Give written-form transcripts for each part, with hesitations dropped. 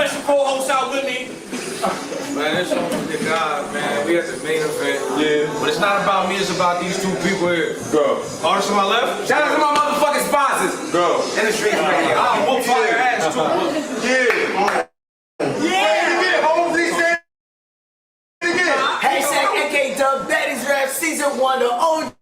special co-host out with me. Man, this show with the guys, man. We at the main event. Yeah. But it's not about me, it's about these two people here. Go. Artist to my left. Shout out to my motherfucking sponsors. Go. In the streets right here. I'll whoop fire ass too. Yeah. Hashtag AK Dub Daddy's Rap Season 1, the OG.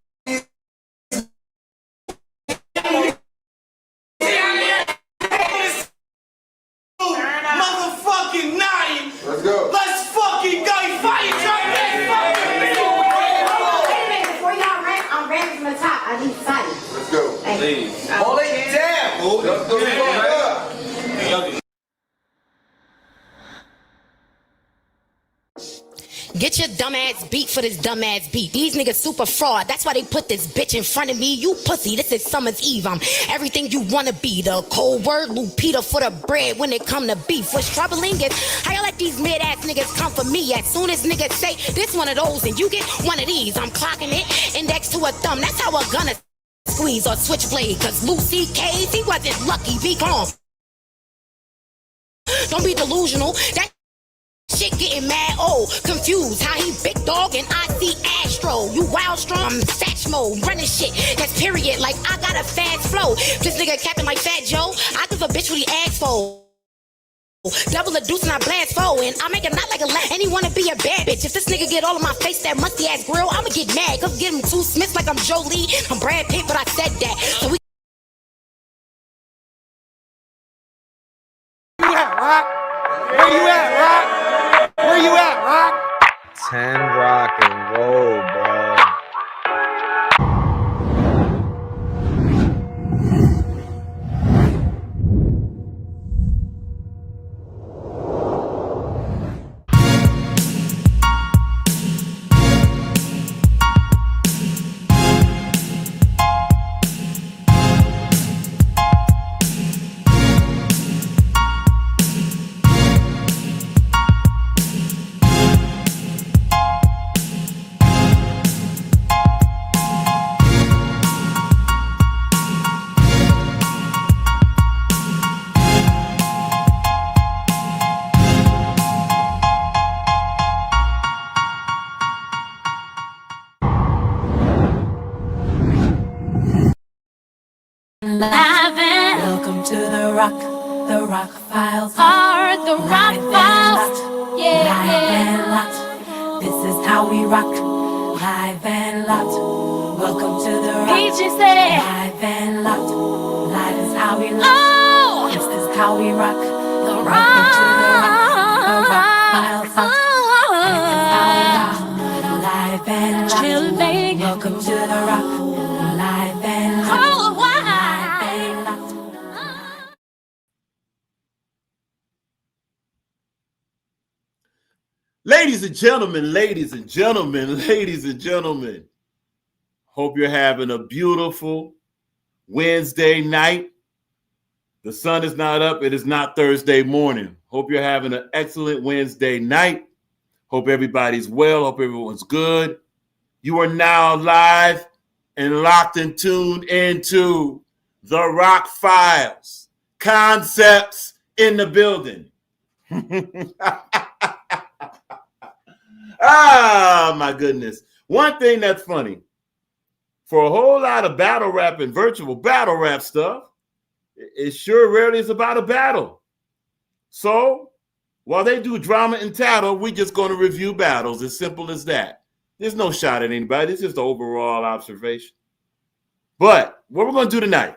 Motherfucking Nadi. Let's go. Let's fucking go. Fire truck. Before y'all rap, I'm rapping from the top. I need silence. Let's go. Please. Hold it down. Let's go. Get your dumb ass beat for this dumb ass beat. These niggas super fraud. That's why they put this bitch in front of me. You pussy, this is Summer's Eve. I'm everything you wanna be. The cold word, Lupita for the bread when it come to beef. What's troubling is how you let these mid-ass niggas come for me. As soon as niggas say this one of those and you get one of these, I'm clocking it, index to a thumb. That's how a gunna squeeze or switchblade. Cause Lucy Cage, he wasn't lucky. Be calm. Don't be delusional. That shit getting mad old, confused. How he big dog and I see Astro. You wild strong, I'm satch mode, running shit. That's period. Like I got a fast flow. This nigga capping like Fat Joe. I give a bitch what he asked for. Double a deuce and I blast foe. And I make a knot like a lamp. And he wanna be a bad bitch. If this nigga get all of my face, that musty ass grill, I'ma get mad. Cause give him 2 Smiths like I'm Jolie. I'm Brad Pitt, but I said that. So we Where you at, Rock? Where you at, Rock? 10 rock and roll, bro. Welcome to the Rock Files. Are the Rock Files? Yeah, live and locked. This is how we rock. Live and locked. Welcome to the Rock. Live and locked. Live is how we lock. Oh, this is how we rock. The Rock. The Rock Files. Live and locked. Welcome to the Rock. Live and locked. Ladies and gentlemen, hope you're having a beautiful Wednesday night. The sun is not up. It is not Thursday morning. Hope you're having an excellent Wednesday night. Hope everybody's well. Hope everyone's good. You are now live and locked and tuned into the Rock Files. Concepts in the building. Ah, my goodness. One thing that's funny, for a whole lot of battle rap and virtual battle rap stuff, it sure rarely is about a battle. So while they do drama and tattle, we're just going to review battles. As simple as that. There's no shot at anybody. It's just an overall observation. But what we're going to do tonight,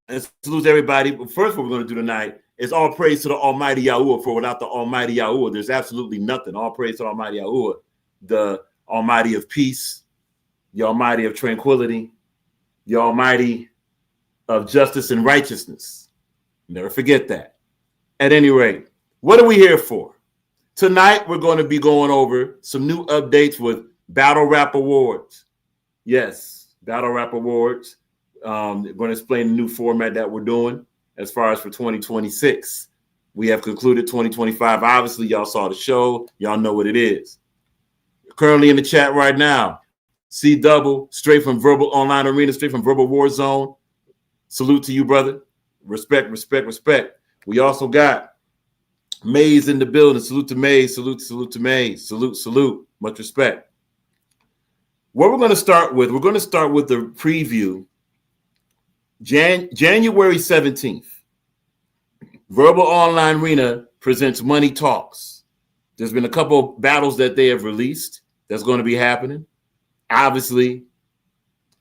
and salute everybody, but first what we're going to do tonight is all praise to the Almighty Yahuwah, for without the Almighty Yahuwah, there's absolutely nothing. All praise to the Almighty Yahuwah, the Almighty of peace, the Almighty of tranquility, the Almighty of justice and righteousness. Never forget that. At any rate, what are we here for? Tonight, we're going to be going over some new updates with Battle Rap Awards. Yes, Battle Rap Awards. We're going to explain the new format that we're doing. As far as for 2026, we have concluded 2025. Obviously, y'all saw the show. Y'all know what it is. Currently in the chat right now, C Double, straight from Verbal Online Arena, straight from Verbal War Zone. Salute to you, brother. Respect, respect, respect. We also got Maze in the building. Salute to Maze. Salute to Maze. Salute. Much respect. What we're going to start with, the preview. January 17th. Verbal Online Arena presents Money Talks. There's been a couple of battles that they have released that's going to be happening. Obviously,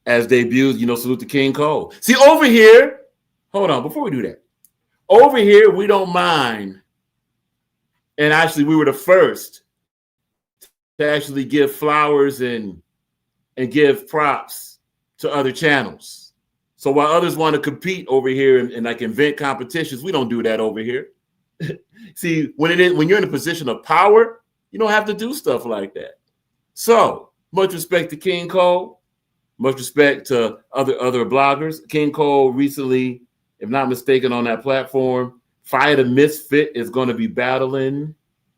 as debuts, salute to King Cole. See, over here, hold on, before we do that. Over here, we don't mind. And actually, we were the first to actually give flowers and give props to other channels. So while others want to compete over here and like invent competitions, we don't do that over here. See, when you're in a position of power, you don't have to do stuff like that. So much respect to King Cole. Much respect to other bloggers. King Cole recently, if not mistaken, on that platform, Fire the Misfit is going to be battling.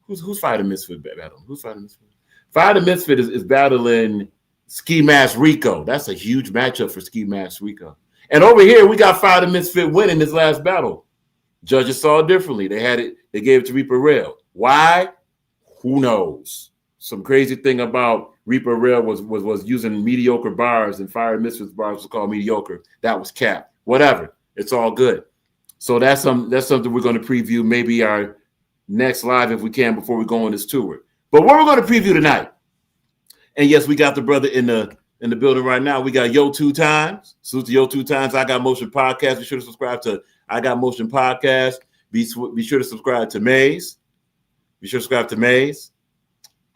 Who's Fire the Misfit battling? Who's Fire the Misfit? Fire the Misfit is battling Ski Mask Rico. That's a huge matchup for Ski Mask Rico. And over here, we got Fire the Misfit winning this last battle. Judges saw it differently. They gave it to Reaper Rail. Why? Who knows? Some crazy thing about Reaper Rail was using mediocre bars, and Fire the Misfit's bars was called mediocre. That was cap. Whatever. It's all good. So that's something we're going to preview maybe our next live if we can before we go on this tour. But what we're going to preview tonight, and yes, we got the brother in the building right now. We got YO2X. Salute to YO2X. I Got Motion Podcast. Be sure to subscribe to I Got Motion Podcast. Be sure to subscribe to Maze.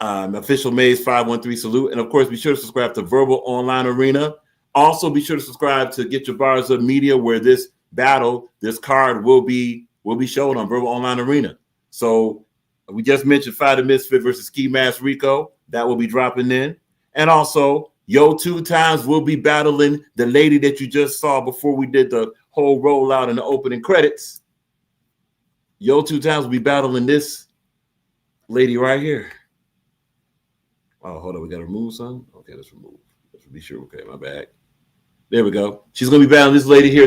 Official Maze 513 salute. And of course, be sure to subscribe to Verbal Online Arena. Also, be sure to subscribe to Get Your Bars Up Media, where this card will be shown on Verbal Online Arena. So we just mentioned Fire the Misfit versus Ski Mask Rico. That will be dropping in. And also, YO2X will be battling the lady that you just saw before we did the whole rollout and the opening credits. YO2X will be battling this lady right here. Oh, hold on. We got to remove something? Okay, let's remove. Let's be sure. Okay, my bad. There we go. She's going to be battling this lady here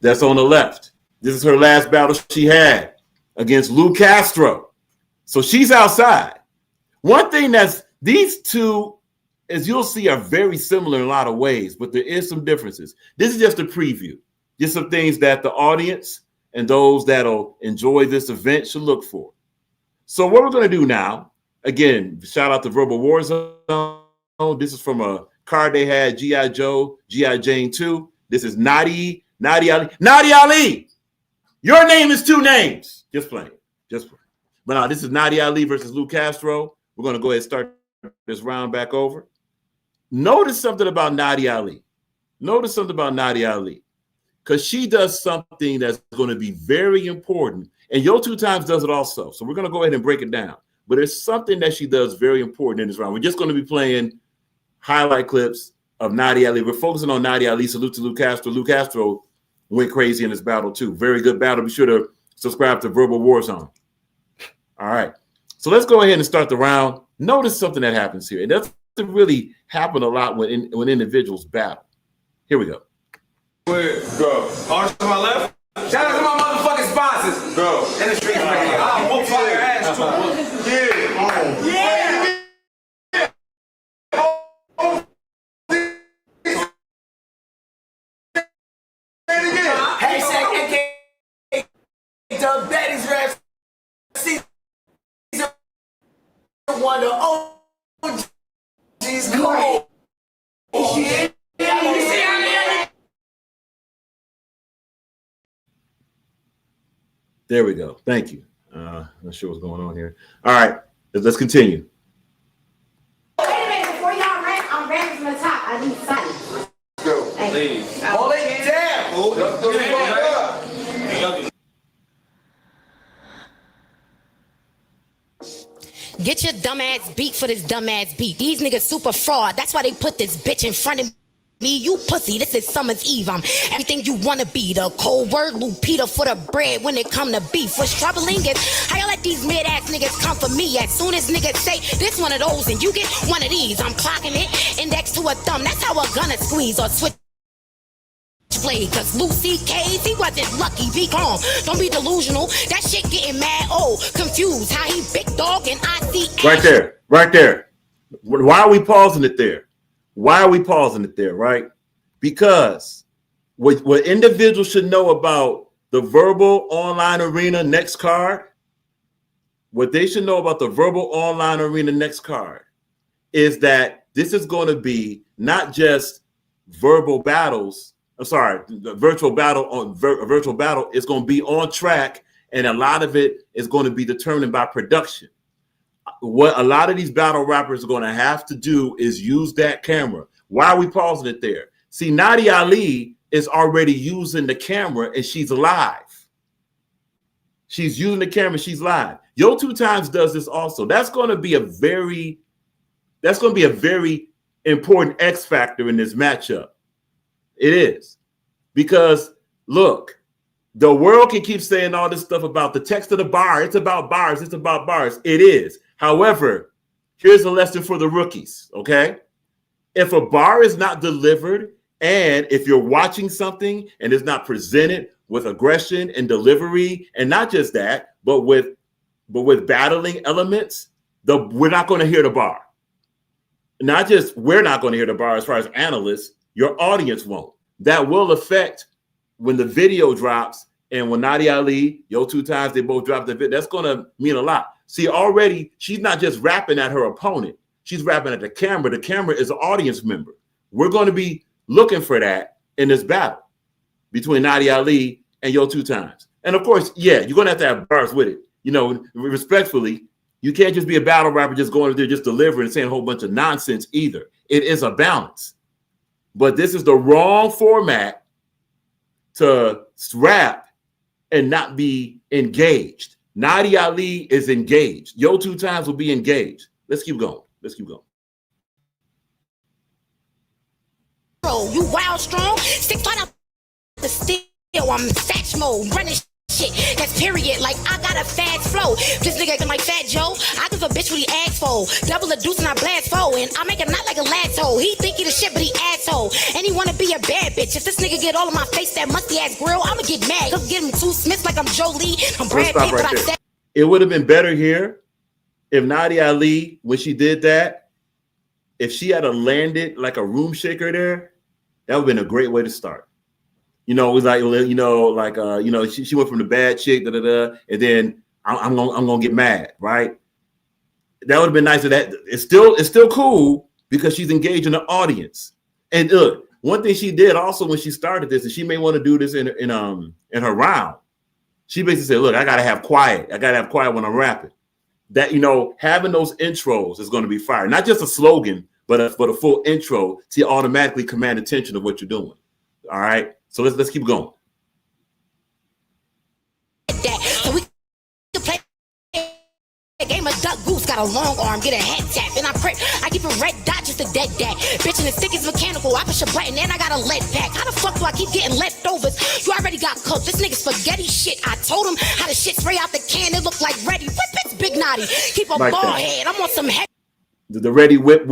that's on the left. This is her last battle she had against Lou Castro. So she's outside. One thing these two, as you'll see, are very similar in a lot of ways, but there is some differences. This is just a preview. Just some things that the audience and those that'll enjoy this event should look for. So what we're going to do now, again, shout out to Verbal Warzone. This is from a card they had, G.I. Joe, G.I. Jane 2. This is Nadiali. Nadiali! Your name is two names. Just playing. But now this is Nadiali versus Lou Castro. We're going to go ahead and start this round back over. Notice something about Nadiali. Because she does something that's going to be very important. And YO2X does it also. So we're going to go ahead and break it down. But there's something that she does very important in this round. We're just going to be playing highlight clips of Nadiali. We're focusing on Nadiali. Salute to Lou Castro. Lou Castro went crazy in this battle too. Very good battle. Be sure to subscribe to Verbal Warzone. All right. So let's go ahead and start the round. Notice something that happens here. It doesn't really happen a lot when individuals battle. Here we go. Where? Go. On to my left. Shout out to my motherfucking sponsors. Go. In the streets right here. I'll whoop fire ass too. Hashtag Dub Daddy's Rap Season 1 the OG's cool. Yeah. There we go. Thank you. Not sure what's going on here. All right, let's continue. Wait a minute, before y'all rap, I'm rapping from the top. I need silence. Go. Please. Hold it down. Hold it. Get your dumb ass beat for this dumb ass beat. These niggas super fraud. That's why they put this bitch in front of me. You pussy. This is Summer's Eve. I'm everything you wanna be. The cold word Lupita for the bread when it come to beef. What's troubling is how you let these mid-ass niggas come for me. As soon as niggas say this one of those and you get one of these, I'm clocking it. Index to a thumb. That's how a gunna squeeze or switch. Cause Lucy K's, he wasn't lucky. Be calm, don't be delusional. That shit getting mad old. Confused. confused how he big dog and I see right there, right there. Why are we pausing it there? Why are we pausing it there, right? Because what individuals should know about the verbal online arena next card, what they should know about the verbal online arena next card is that this is going to be not just verbal battles. I'm sorry, the virtual battle virtual battle is going to be on track, and a lot of it is going to be determined by production. What a lot of these battle rappers are going to have to do is use that camera. Why are we pausing it there? See, Nadiali is already using the camera and she's live. She's using the camera, she's live. YO2X does this also. That's going to be a very important X factor in this matchup. It is. Because look, the world can keep saying all this stuff about the text of the bar. It's about bars. It's about bars. It is. However, here's a lesson for the rookies, okay? If a bar is not delivered, and if you're watching something and it's not presented with aggression and delivery, and not just that, but with battling elements, we're not going to hear the bar. Not just we're not going to hear the bar as far as analysts, your audience won't. That will affect when the video drops, and when Nadiali, YO2X, they both drop the video. That's going to mean a lot. See, already she's not just rapping at her opponent. She's rapping at the camera. The camera is an audience member. We're going to be looking for that in this battle between Nadiali and YO2X. And of course, yeah, you're going to have bars with it. You know, respectfully, you can't just be a battle rapper just going there, just delivering and saying a whole bunch of nonsense either. It is a balance. But this is the wrong format to rap and not be engaged. Nadiali is engaged. YO2X will be engaged. Let's keep going. Let's keep going. You wild strong, stick right up the steel. I'm satch mode, running shit. That's period. Like I got a fast flow. This nigga acting like Fat Joe. I give a bitch what he asked for. Double a deuce and I blast foe. And I make him not like a lasso. He think he the shit, but he asshole. And he wanna be a bad bitch. If this nigga get all of my face, that musty ass grill, I'ma get mad. Cause get him 2 Smiths like I'm Jolie. I'm Brad Pitt, but I said it would have been better here if Nadiali, when she did that, if she had landed like a room shaker there, that would have been a great way to start. You know, it was like, you know, she went from the bad chick, and then I'm gonna get mad, right? That would have been nice. That it's still cool because she's engaging the audience. And look, one thing she did also when she started this, and she may want to do this in her round. She basically said, "Look, I gotta have quiet. I gotta have quiet when I'm rapping." That, you know, having those intros is going to be fire. Not just a slogan, but a full intro to automatically command attention of what you're doing. All right. So let's keep going. so we can play a game of duck goose. Got a long arm, get a head tap, and I keep a red dot just a dead dat. Bitch, and the stick is mechanical. I push a button and I got a lead pack. How the fuck do I keep getting leftovers? You already got cooked. This nigga spaghetti shit. I told him how the shit spray out the can. It looked like ready. Whip it's Big Naughty. Keep a like ball that. Head. I'm on some head. The ready whip.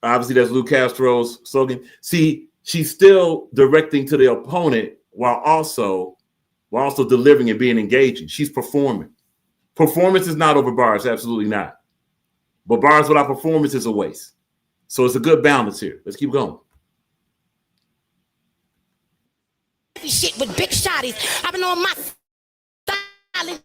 Obviously, that's Lou Castro's slogan. See, she's still directing to the opponent while also delivering and being engaging. She's performing. Performance is not over bars, absolutely not. But bars without performance is a waste. So it's a good balance here. Let's keep going. Shit with big shotties. I've been on my style,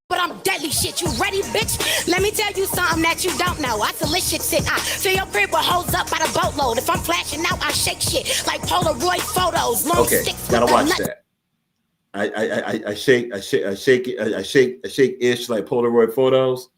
but I'm deadly shit. You ready, bitch? Let me tell you something that you don't know. I delicious shit. I fill your crib with hoes up by the boatload. If I'm flashing out, I shake shit like Polaroid photos. Long okay, sticks gotta watch that. I shake ish like Polaroid photos.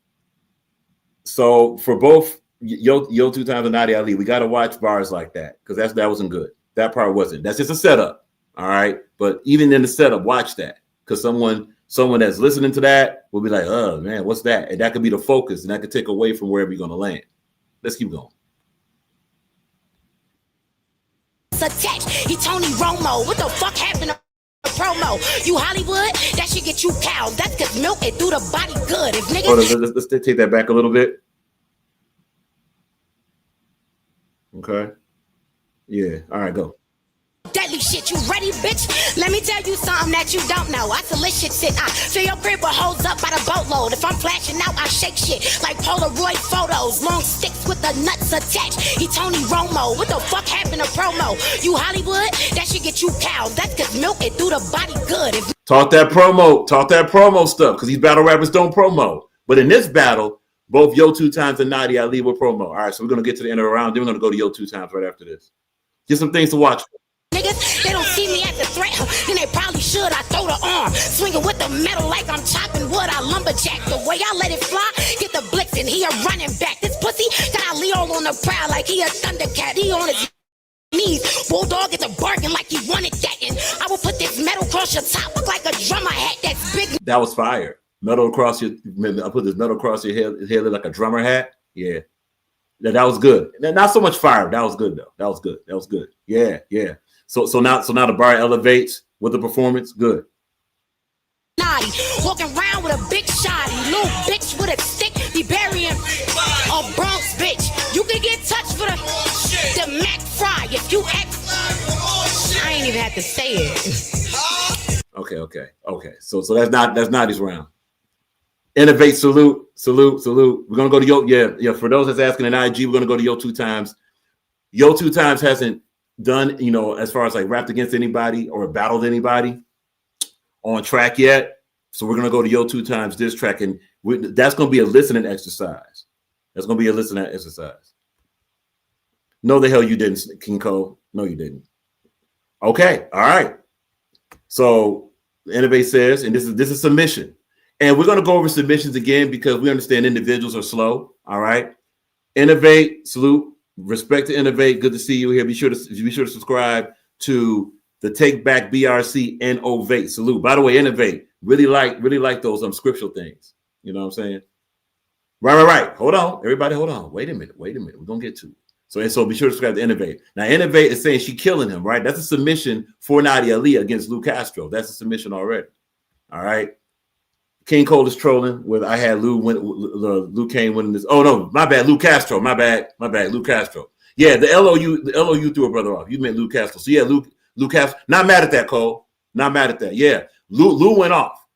So for both YO2X and Nadiali, we gotta watch bars like that because that wasn't good. That part wasn't. That's just a setup. All right, but even in the setup, watch that because someone that's listening to that will be like, "Oh man, what's that?" And that could be the focus, and that could take away from wherever you're gonna land. Let's keep going. Attached. He Tony Romo. What the fuck happened to promo? You Hollywood? That should get you cows. That's because milk it through the body good. If niggas, let's take that back a little bit. Okay. Yeah. All right, go. Deadly shit, you ready, bitch? Let me tell you something that you don't know. I solicit shit. I fill your crib with hoes up by the boatload. If I'm flashing out, I shake shit like Polaroid photos. Long sticks with the nuts attached. He Tony Romo. What the fuck happened to promo? You Hollywood? That should get you cows. That's cause milk it through the body good. Talk that promo stuff, because these battle rappers don't promo. But in this battle, both YO2X and Nadiali will promo. All right, so we're gonna get to the end of the round. Then we're gonna go to YO2X right after this. Get some things to watch. Niggas, they don't see me as a threat, then they probably should. I throw the arm, swinging with the metal like I'm chopping wood. I lumberjack the way I let it fly. Get the blitz and he a running back. This pussy got a Leo on the prowl like he a Thundercat. He on his knees, bulldog is a barking like he wanted that. And I will put this metal across your top, look like a drummer hat. That's big. That was fire. Metal across your. I put this metal across your head like a drummer hat. Yeah, that was good. Not so much fire. That was good though. That was good. Yeah. So now the bar elevates with the performance. Good. Naughty, walking around with a big shotty, little bitch with a stick, be burying a Bronx bitch. You can get touched for the Mac Fry if you act. I ain't even have to say it. Okay. So that's Naughty's round. Innovate, salute. We're gonna go to yeah. For those that's asking in IG, we're gonna go to YO2X. YO2X hasn't done, as far as like rapped against anybody or battled anybody on track yet. So we're gonna go to YO2X diss track, and that's gonna be a listening exercise. No, the hell you didn't, King Cole. No, you didn't. Okay, all right. So Innovate says, and this is submission, and we're gonna go over submissions again because we understand individuals are slow. All right, Innovate, salute. Respect to Innovate. Good to see you here. Be sure to subscribe to the Take Back BRC and Ovate. Salute. By the way, Innovate. Really like those scriptural things. You know what I'm saying? Right. Hold on. Everybody, hold on. Wait a minute. We're gonna get to it. So be sure to subscribe to Innovate. Now, Innovate is saying she killing him, right? That's a submission for Nadiali against Lou Castro. That's a submission already. All right. King Cole is trolling with I had Lou Kane winning this. Oh no, my bad, Lou Castro. My bad, Lou Castro. Yeah, the LOU threw a brother off. You meant Lou Castro. So yeah, Lou Castro. Not mad at that, Cole. Not mad at that. Yeah, Lou went off.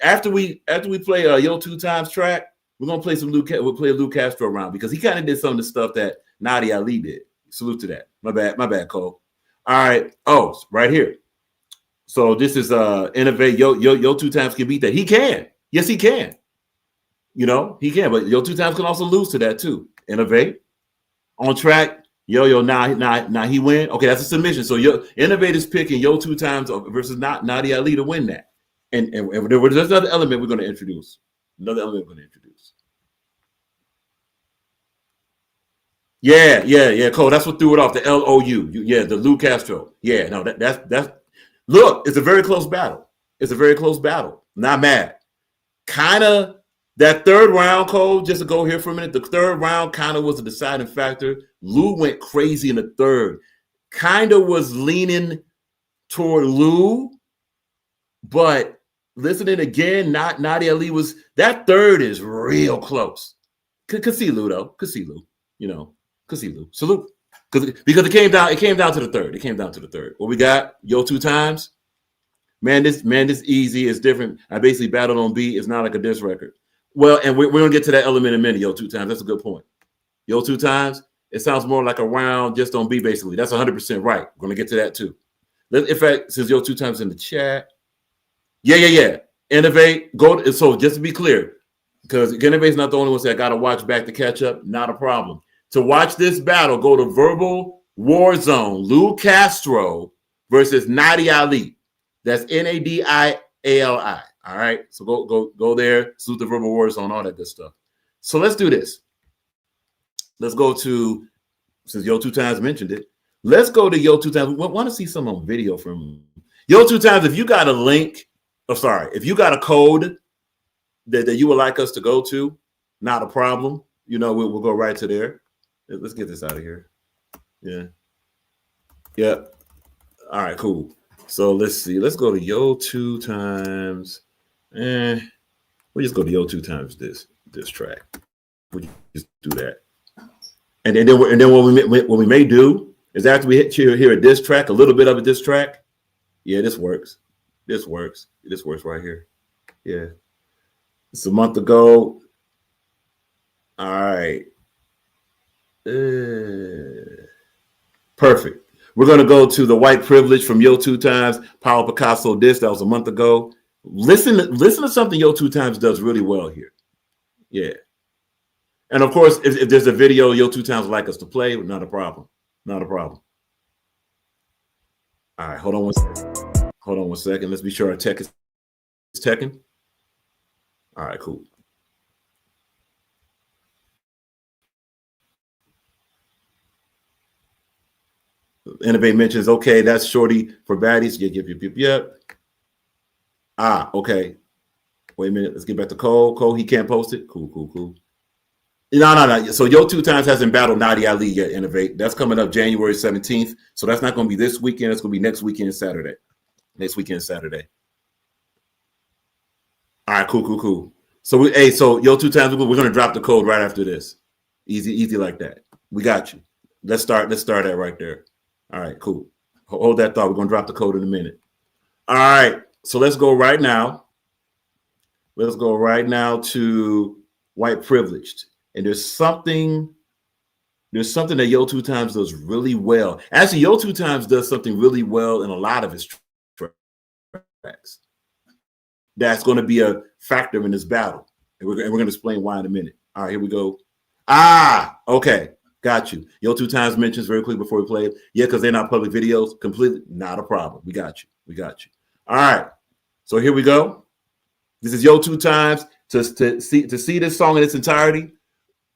After we play YO2X track, we're gonna play we'll play a Lou Castro round because he kind of did some of the stuff that Nadiali did. Salute to that. My bad, Cole. All right. Oh, right here. So this is Innovate. YO2X can beat that. He can. Yes, he can. He can. But YO2X can also lose to that too. Innovate on track. Now he win. Okay, that's a submission. So Innovate is picking YO2X versus Nadiali to win that. And there's another element we're going to introduce. Yeah, Cole. That's what threw it off. The LOU. Yeah, the Lou Castro. Yeah, no, that's. Look, it's a very close battle. Not mad. Kind of that third round, Cole, just to go here for a minute. The third round kind of was a deciding factor. Lou went crazy in the third. Kind of was leaning toward Lou, but listening again, Nadiali was, that third is real close. Could see Lou though. Could see Lou. Salute. Because it came down to the third. What we got? YO2X. Man, this easy. It's different. I basically battled on beat. It's not like a diss record. Well, and we're gonna get to that element in a minute. YO2X. That's a good point. YO2X. It sounds more like a round just on beat. Basically, that's 100% right. We're gonna get to that too. In fact, since YO2X in the chat. Yeah. Innovate. So just to be clear, because Innovate's not the only one that I gotta watch back to catch up. Not a problem. To watch this battle, go to Verbal War Zone, Lou Castro versus Nadiali. That's Nadiali. All right. So go there, salute the Verbal War Zone, all that good stuff. So let's do this. Let's go to, since YO2X mentioned it, let's go to YO2X. We want to see some on video from YO2X. If you got a link, if you got a code that you would like us to go to, not a problem. We'll go right to there. Let's get this out of here. Yeah. All right, cool. So let's see. Let's go to YO2X. We'll just go to YO2X this track. We just do that. And then what we may do Is after we hear a diss track, a little bit of a diss track. Yeah, this works. This works. This works right here. Yeah. It's a month ago. All right. Perfect. We're going to go to the White Privilege from YO2X, Pablo Picasso diss. That was a month ago. Listen to something YO2X does really well here. Yeah. And of course, if there's a video YO2X would like us to play, not a problem. Not a problem. All right, hold on one second. Hold on one second. Let's be sure our tech is teching. All right, cool. Innovate mentions, okay, that's Shorty for baddies. Yep. Ah, okay. Wait a minute. Let's get back to Cole. Cole, he can't post it. Cool. No. So YO2X hasn't battled Nadiali yet, Innovate. That's coming up January 17th. So that's not going to be this weekend. It's going to be next weekend, Saturday. All right, cool. So YO2X, we're going to drop the code right after this. Easy like that. We got you. Let's start that right there. All right, cool. Hold that thought. We're going to drop the code in a minute. All right. So let's go right now. Let's go right now to White Privileged. And there's something that YO2X does really well. Actually, YO2X does something really well in a lot of his tracks. That's going to be a factor in this battle. And we're going to explain why in a minute. All right, here we go. Okay. Got you. YO2X mentions very quickly before we play it. Yeah, because they're not public videos. Completely not a problem. We got you. All right. So here we go. This is YO2X. To see this song in its entirety,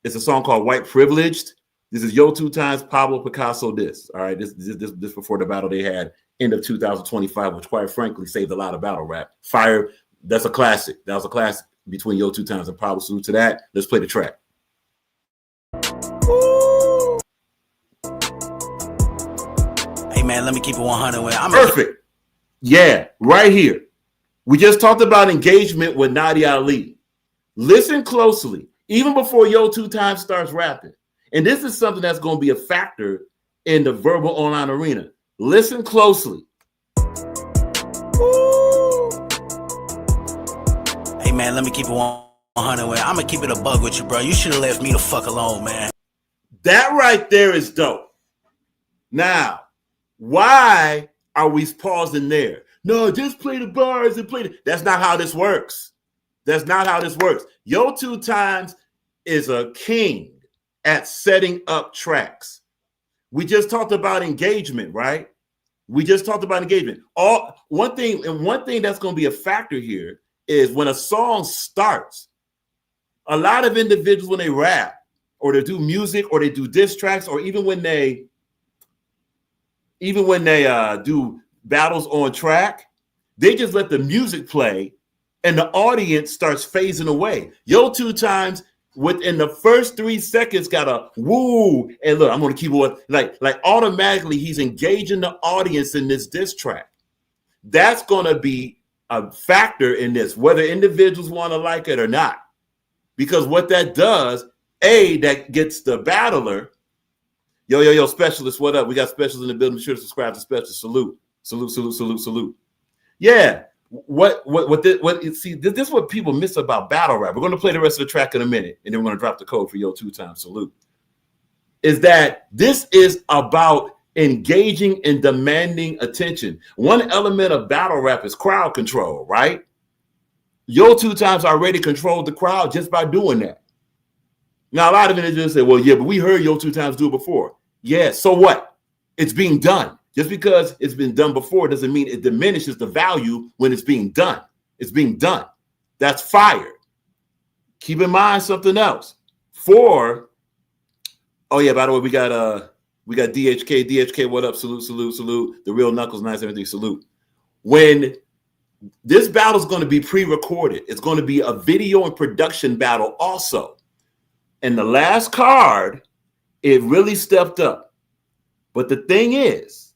it's a song called White Privileged. This is YO2X Pablo Picasso diss. All right. This before the battle they had end of 2025, which quite frankly saved a lot of battle rap. Fire. That's a classic. That was a classic between YO2X and Pablo. Salute to that. Let's play the track. Man, let me keep it 100 with Perfect. Yeah, right here. We just talked about engagement with Nadiali. Listen closely, even before YO2X starts rapping. And this is something that's going to be a factor in the verbal online arena. Listen closely. Hey, man, let me keep it 100 with. I'm going to keep it a bug with you, bro. You should have left me the fuck alone, man. That right there is dope. Now, why are we pausing there? No, just play the bars and play That's not how this works. YO2X is a king at setting up tracks. We just talked about engagement, right? One thing that's going to be a factor here is when a song starts, a lot of individuals, when they rap or they do music or they do diss tracks, or even when they do battles on track, they just let the music play and the audience starts phasing away. YO2X within the first 3 seconds got a woo, and look, I'm going to keep it like automatically he's engaging the audience in this diss track. That's going to be a factor in this, whether individuals want to like it or not, because what that does, that gets the battler. Yo, specialist, what up? We got specialists in the building. Be sure to subscribe to specialists. Salute. Yeah. See, this is what people miss about battle rap. We're going to play the rest of the track in a minute, and then we're going to drop the code for YO2X. Salute. Is that this is about engaging and demanding attention. One element of battle rap is crowd control, right? YO2X already controlled the crowd just by doing that. Now, a lot of individuals say, well, yeah, but we heard YO2X do it before. Yeah, so what? It's being done. Just because it's been done before doesn't mean it diminishes the value when it's being done. It's being done. That's fire. Keep in mind something else. By the way, we got DHK. DHK, what up? Salute. The real Knuckles, nice, everything. Salute. When this battle is going to be pre-recorded, it's going to be a video and production battle also. And the last card, it really stepped up. But the thing is,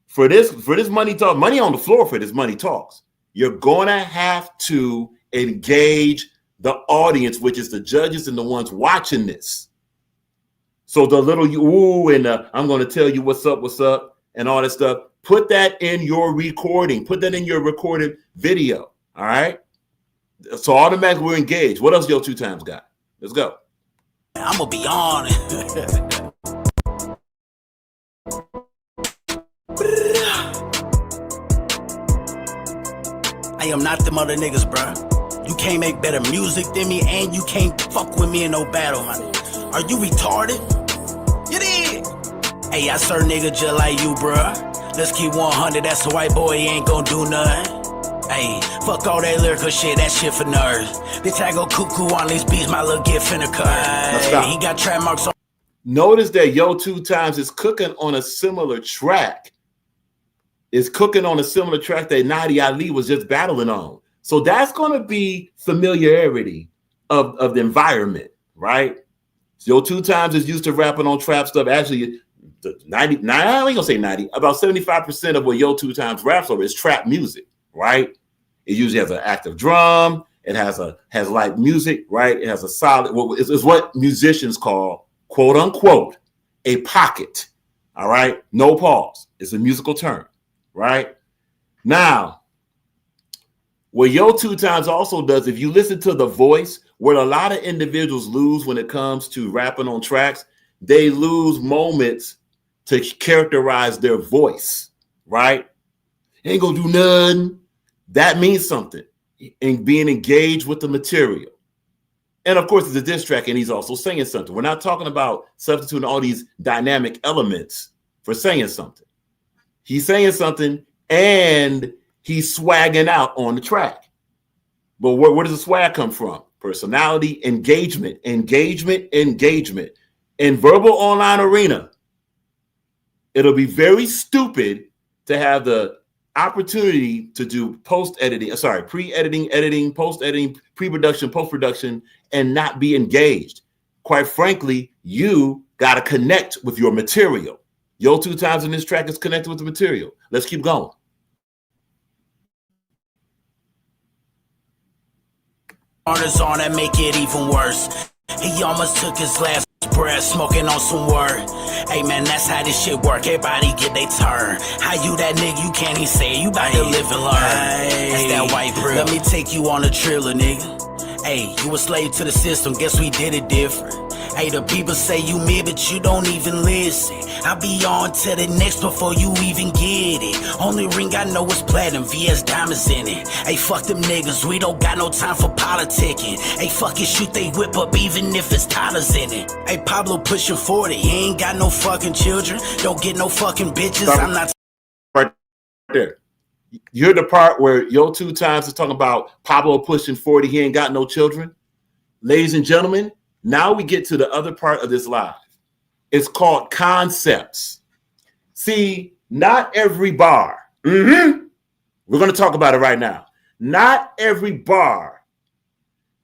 for this money talk, money on the floor for this money talks, you're going to have to engage the audience, which is the judges and the ones watching this. So the little you ooh and I'm going to tell you what's up, and all that stuff. Put that in your recording. Put that in your recorded video. All right. So automatically we're engaged. What else Yo2X got? Let's go. I'm gonna be on it. I am not them other niggas, bruh. You can't make better music than me, and you can't fuck with me in no battle, man. Are you retarded? You did. Hey, I serve nigga just like you, bruh. Let's keep 100, that's a white boy, he ain't gon' do nothing. Hey, fuck all that lyrical shit, that shit for nerds. Bitch, I go cuckoo on these beats, my little gift finna cut. Hey, he got track marks on. Notice that Yo2X is cooking on a similar track. Is cooking on a similar track that Nadiali was just battling on. So that's going to be familiarity of the environment, right? Yo2X is used to rapping on trap stuff. Actually, 90, I ain't gonna say 90, about 75% of what Yo2X raps over is trap music, right? It usually has an active drum. It has light music, right? It has a solid, it's what musicians call, quote unquote, a pocket, all right? No pause. It's a musical term, right? Now, what Yo2X also does, if you listen to The Voice, what a lot of individuals lose when it comes to rapping on tracks, they lose moments to characterize their voice, right? Ain't gonna do nothing. That means something in being engaged with the material. And of course, it's a diss track, and he's also saying something. We're not talking about substituting all these dynamic elements for saying something. He's saying something, and he's swagging out on the track. But where does the swag come from? Personality, engagement. In verbal online arena, it'll be very stupid to have the opportunity to do pre-editing, editing, post-editing, pre-production, post-production, and not be engaged. Quite frankly, you got to connect with your material. Yo2X in this track is connected with the material. Let's keep going. Artists on that make it even worse. He almost took his last breath, smoking on some word. Hey man, that's how this shit work. Everybody get their turn. How you that nigga? You can't even say it. You about to live and learn. That's that white privilege. Let me take you on a trailer, nigga. Hey, you a slave to the system. Guess we did it different. Hey, the people say you me, but you don't even listen. I be on to the next before you even get it. Only ring I know is platinum, VS diamonds in it. Hey, fuck them niggas, we don't got no time for politicking. Hey, fuck it, shoot they whip up even if it's Tyler's in it. Hey, Pablo pushing 40, he ain't got no fucking children. Don't get no fucking bitches, I'm not. Right there. You heard the part where Yo2X is talking about Pablo pushing 40, he ain't got no children? Ladies and gentlemen, now we get to the other part of this live. It's called concepts. See, not every bar. We're going to talk about it right now. Not every bar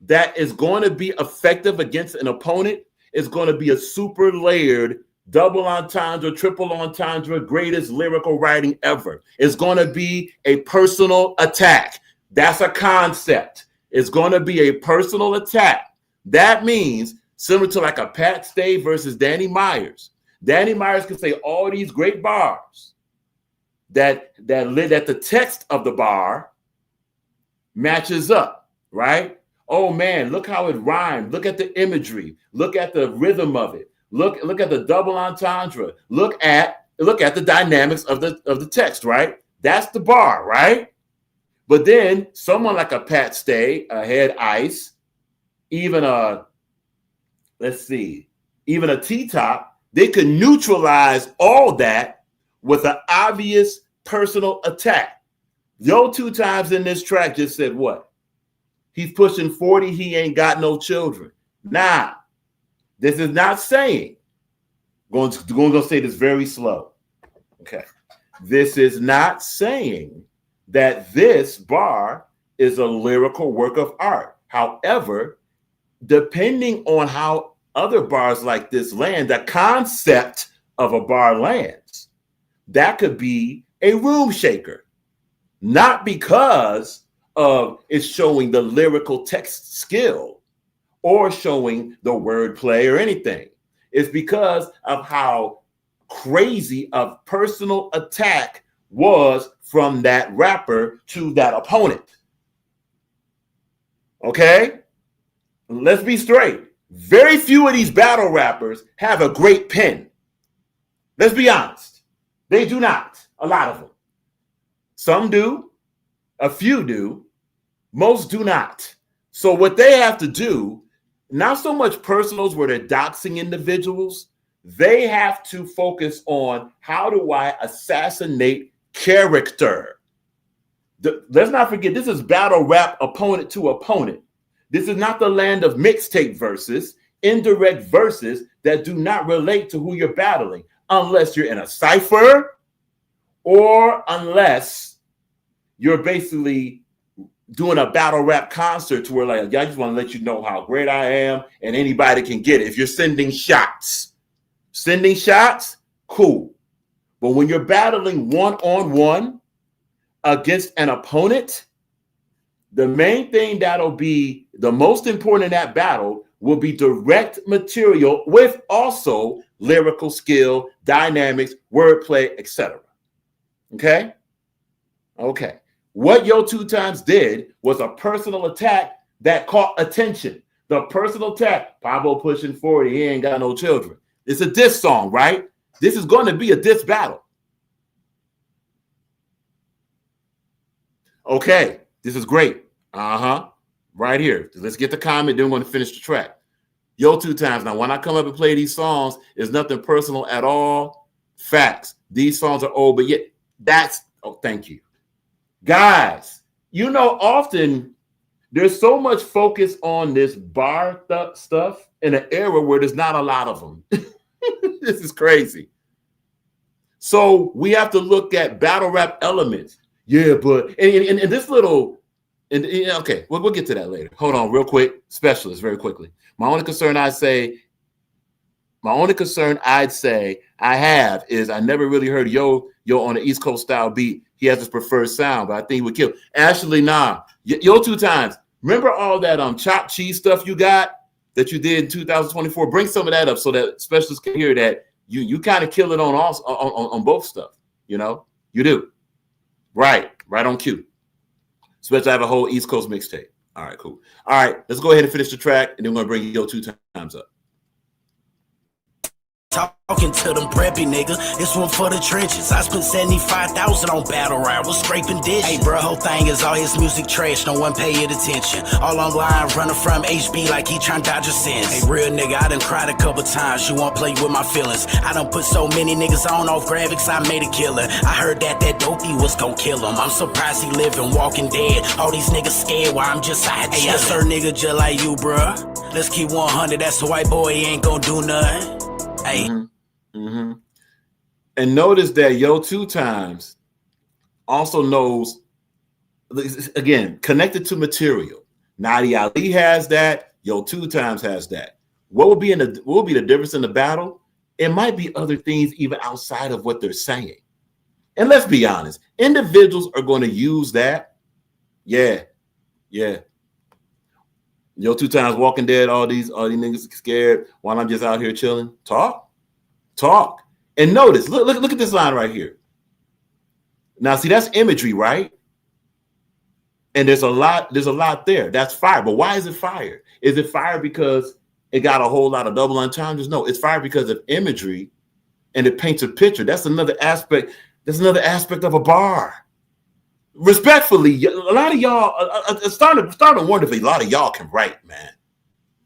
that is going to be effective against an opponent is going to be a super layered, double entendre, triple entendre, greatest lyrical writing ever. It's going to be a personal attack. That's a concept. It's going to be a personal attack. That means similar to like a Pat Stay versus Danny Myers. Danny Myers can say all these great bars that the text of the bar matches up, right? Oh man, look how it rhymed. Look at the imagery. Look at the rhythm of it. Look at the double entendre. Look at the dynamics of the text, right? That's the bar, right? But then someone like a Pat Stay, a Head Ice, even a T-Top, they could neutralize all that with an obvious personal attack. Yo2X in this track just said what? He's pushing 40, he ain't got no children. Nah, this is not saying, going to say this very slow. Okay. This is not saying that this bar is a lyrical work of art. However, depending on how other bars like this land, the concept of a bar lands, that could be a room shaker. Not because of it's showing the lyrical text skill or showing the wordplay or anything. is because of how crazy a personal attack was from that rapper to that opponent. Okay? Let's be straight. Very few of these battle rappers have a great pen. Let's be honest. They do not. A lot of them. Some do. A few do. Most do not. So what they have to do, not so much personals where they're doxing individuals, they have to focus on how do I assassinate character. Let's not forget, this is battle rap opponent to opponent. This is not the land of mixtape verses, indirect verses that do not relate to who you're battling, unless you're in a cipher or unless you're basically doing a battle rap concert to where like, I just want to let you know how great I am and anybody can get it. If you're sending shots, cool. But when you're battling one-on-one against an opponent, the main thing that'll be the most important in that battle will be direct material with also lyrical skill, dynamics, wordplay, etc. Okay? Okay. What YO2X did was a personal attack that caught attention. The personal attack, Pablo pushing 40, he ain't got no children. It's a diss song, right? This is going to be a diss battle. Okay, this is great. Right here. Let's get the comment, then we're going to finish the track. YO2X. Now, when I come up and play these songs, it's nothing personal at all. Facts. These songs are old, but yet thank you. Guys, you know, often there's so much focus on this bar stuff in an era where there's not a lot of them. This is crazy. So we have to look at battle rap elements. Yeah, but and this little, okay, we'll get to that later. Hold on, real quick. Specialist, very quickly. My only concern I'd say I have is I never really heard Yo on the East Coast style beat. He has his preferred sound, but I think he would kill. Actually, nah. YO2X. Remember all that chopped cheese stuff you got that you did in 2024? Bring some of that up so that specialists can hear that you kind of kill it on both stuff. You know, you do. Right on cue. Especially I have a whole East Coast mixtape. All right, cool. All right, let's go ahead and finish the track, and then we're gonna bring YO2X up. Talking to them preppy niggas, this one for the trenches. I spent 75,000 on battle rap, was scraping dishes. Hey bro, whole thing is all his music trash, no one pay it attention. All online, running from HB like he trying to dodge a sins. Hey real nigga, I done cried a couple times, you won't play with my feelings. I done put so many niggas on off graphics, I made a killer. I heard that dopey was gon' kill him. I'm surprised he living, walking dead. All these niggas scared while I'm just out chillin'. Hey, yes sir, nigga, just like you, bruh. Let's keep 100, that's a white boy, he ain't gon' do nothing. Hey. And notice that YO2X also knows, again, connected to material. Nadiali has that. YO2X has that. What will be the difference in the battle? It might be other things even outside of what they're saying. And let's be honest, individuals are going to use that. Yeah. YO2X Walking Dead. All these niggas scared while I'm just out here chilling. Talk. And notice, look at this line right here. Now, see, that's imagery, right? And there's a lot there. That's fire. But why is it fire? Is it fire because it got a whole lot of double entendres? No, it's fire because of imagery and it paints a picture. That's another aspect. That's another aspect of a bar. Respectfully, a lot of y'all, starting to wonder if a lot of y'all can write, man.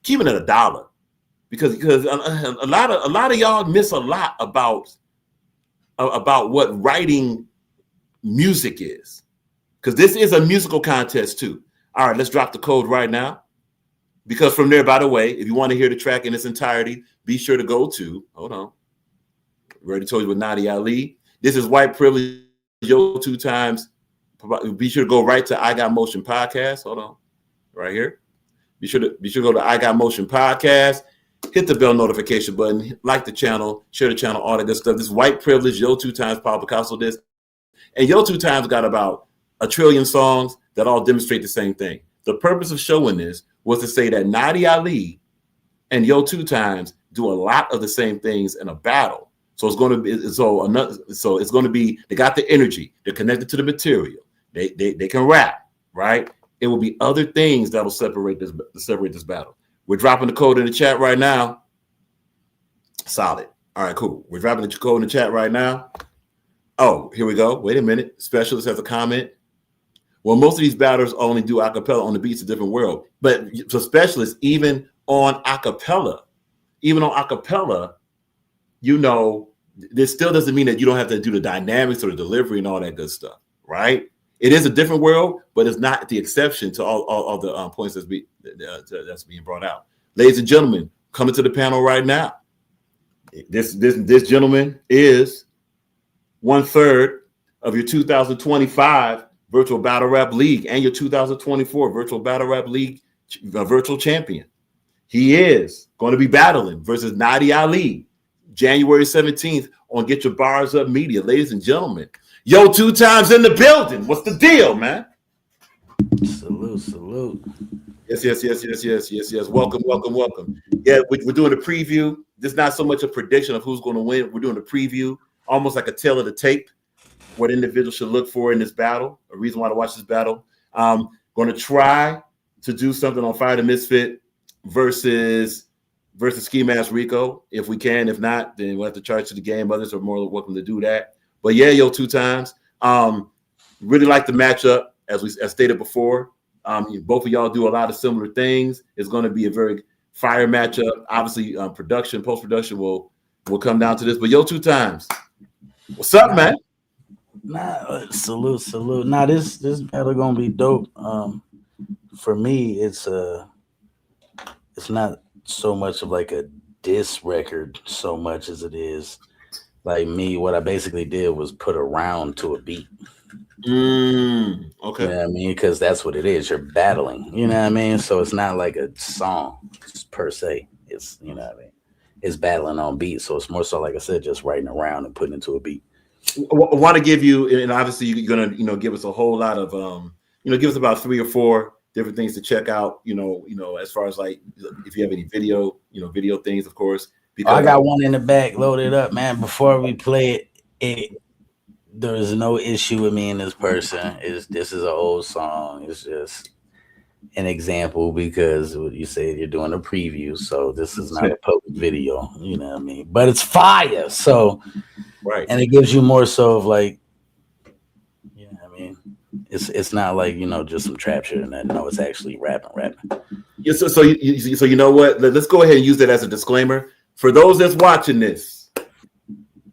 Keeping it $1. Because a lot of y'all miss a lot about what writing music is. Because this is a musical contest too. All right, let's drop the code right now. Because from there, by the way, if you want to hear the track in its entirety, be sure to go to, hold on. Already told you with Nadiali. This is White Privilege YO2X. Be sure to go right to I Got Motion Podcast. Hold on. Right here. Be sure to go to I Got Motion Podcast. Hit the bell notification button, like the channel, share the channel, all that good stuff. This is White Privilege, YO2X, Paul Picasso this. And YO2X got about 1 trillion songs that all demonstrate the same thing. The purpose of showing this was to say that Nadiali and YO2X do a lot of the same things in a battle. So it's going to be so it's going to be, they got the energy, they're connected to the material, they can rap, right? It will be other things that will separate this battle. We're dropping the code in the chat right now. Solid. All right, cool. We're dropping the code in the chat right now. Oh, here we go. Wait a minute. Specialist has a comment. Well, most of these battlers only do acapella on the beats, a different world. But so Specialist, even on acapella, you know, this still doesn't mean that you don't have to do the dynamics or the delivery and all that good stuff, right? It is a different world, but it's not the exception to all the points that's being brought out. Ladies and gentlemen, coming to the panel right now. This gentleman is 1/3 of your 2025 Virtual Battle Rap League and your 2024 Virtual Battle Rap League virtual champion. He is going to be battling versus Nadiali January 17th on Get Your Bars Up Media. Ladies and gentlemen, YO2X in the building. What's the deal, man? Salute. Yes. Welcome. Yeah, we're doing a preview. This is not so much a prediction of who's going to win. We're doing a preview, almost like a tale of the tape, what individuals should look for in this battle, a reason why to watch this battle. Going to try to do something on Fire the Misfit versus Ski Mask Rico, if we can. If not, then we'll have to charge to the game. Others are more than welcome to do that. But yeah, YO2X. Really like the matchup, as stated before. Both of y'all do a lot of similar things. It's going to be a very fire matchup. Obviously, post-production will come down to this. But YO2X, what's up, man? Salute. Nah, this battle gonna be dope. For me, it's not so much of like a diss record so much as it is like me. What I basically did was put a round to a beat. Okay. You know what I mean? Because that's what it is. You're battling. You know what I mean? So it's not like a song per se. It's, you know what I mean? It's battling on beat. So it's more so, like I said, just writing around and putting it to a beat. I want to give you, and obviously you're gonna, give us a whole lot of, give us about 3 or 4 different things to check out. As far as like if you have any video things, of course. Because I got one in the back loaded up, man. Before we play it, there is no issue with me and this person. This is an old song. It's just an example because you say you're doing a preview, so this is not a public video. You know what I mean? But it's fire. So. Right. And it gives you more so of like, it's not like, just some trap shit and that. No, it's actually rapping. Yeah, so you know what? Let's go ahead and use that as a disclaimer. For those that's watching this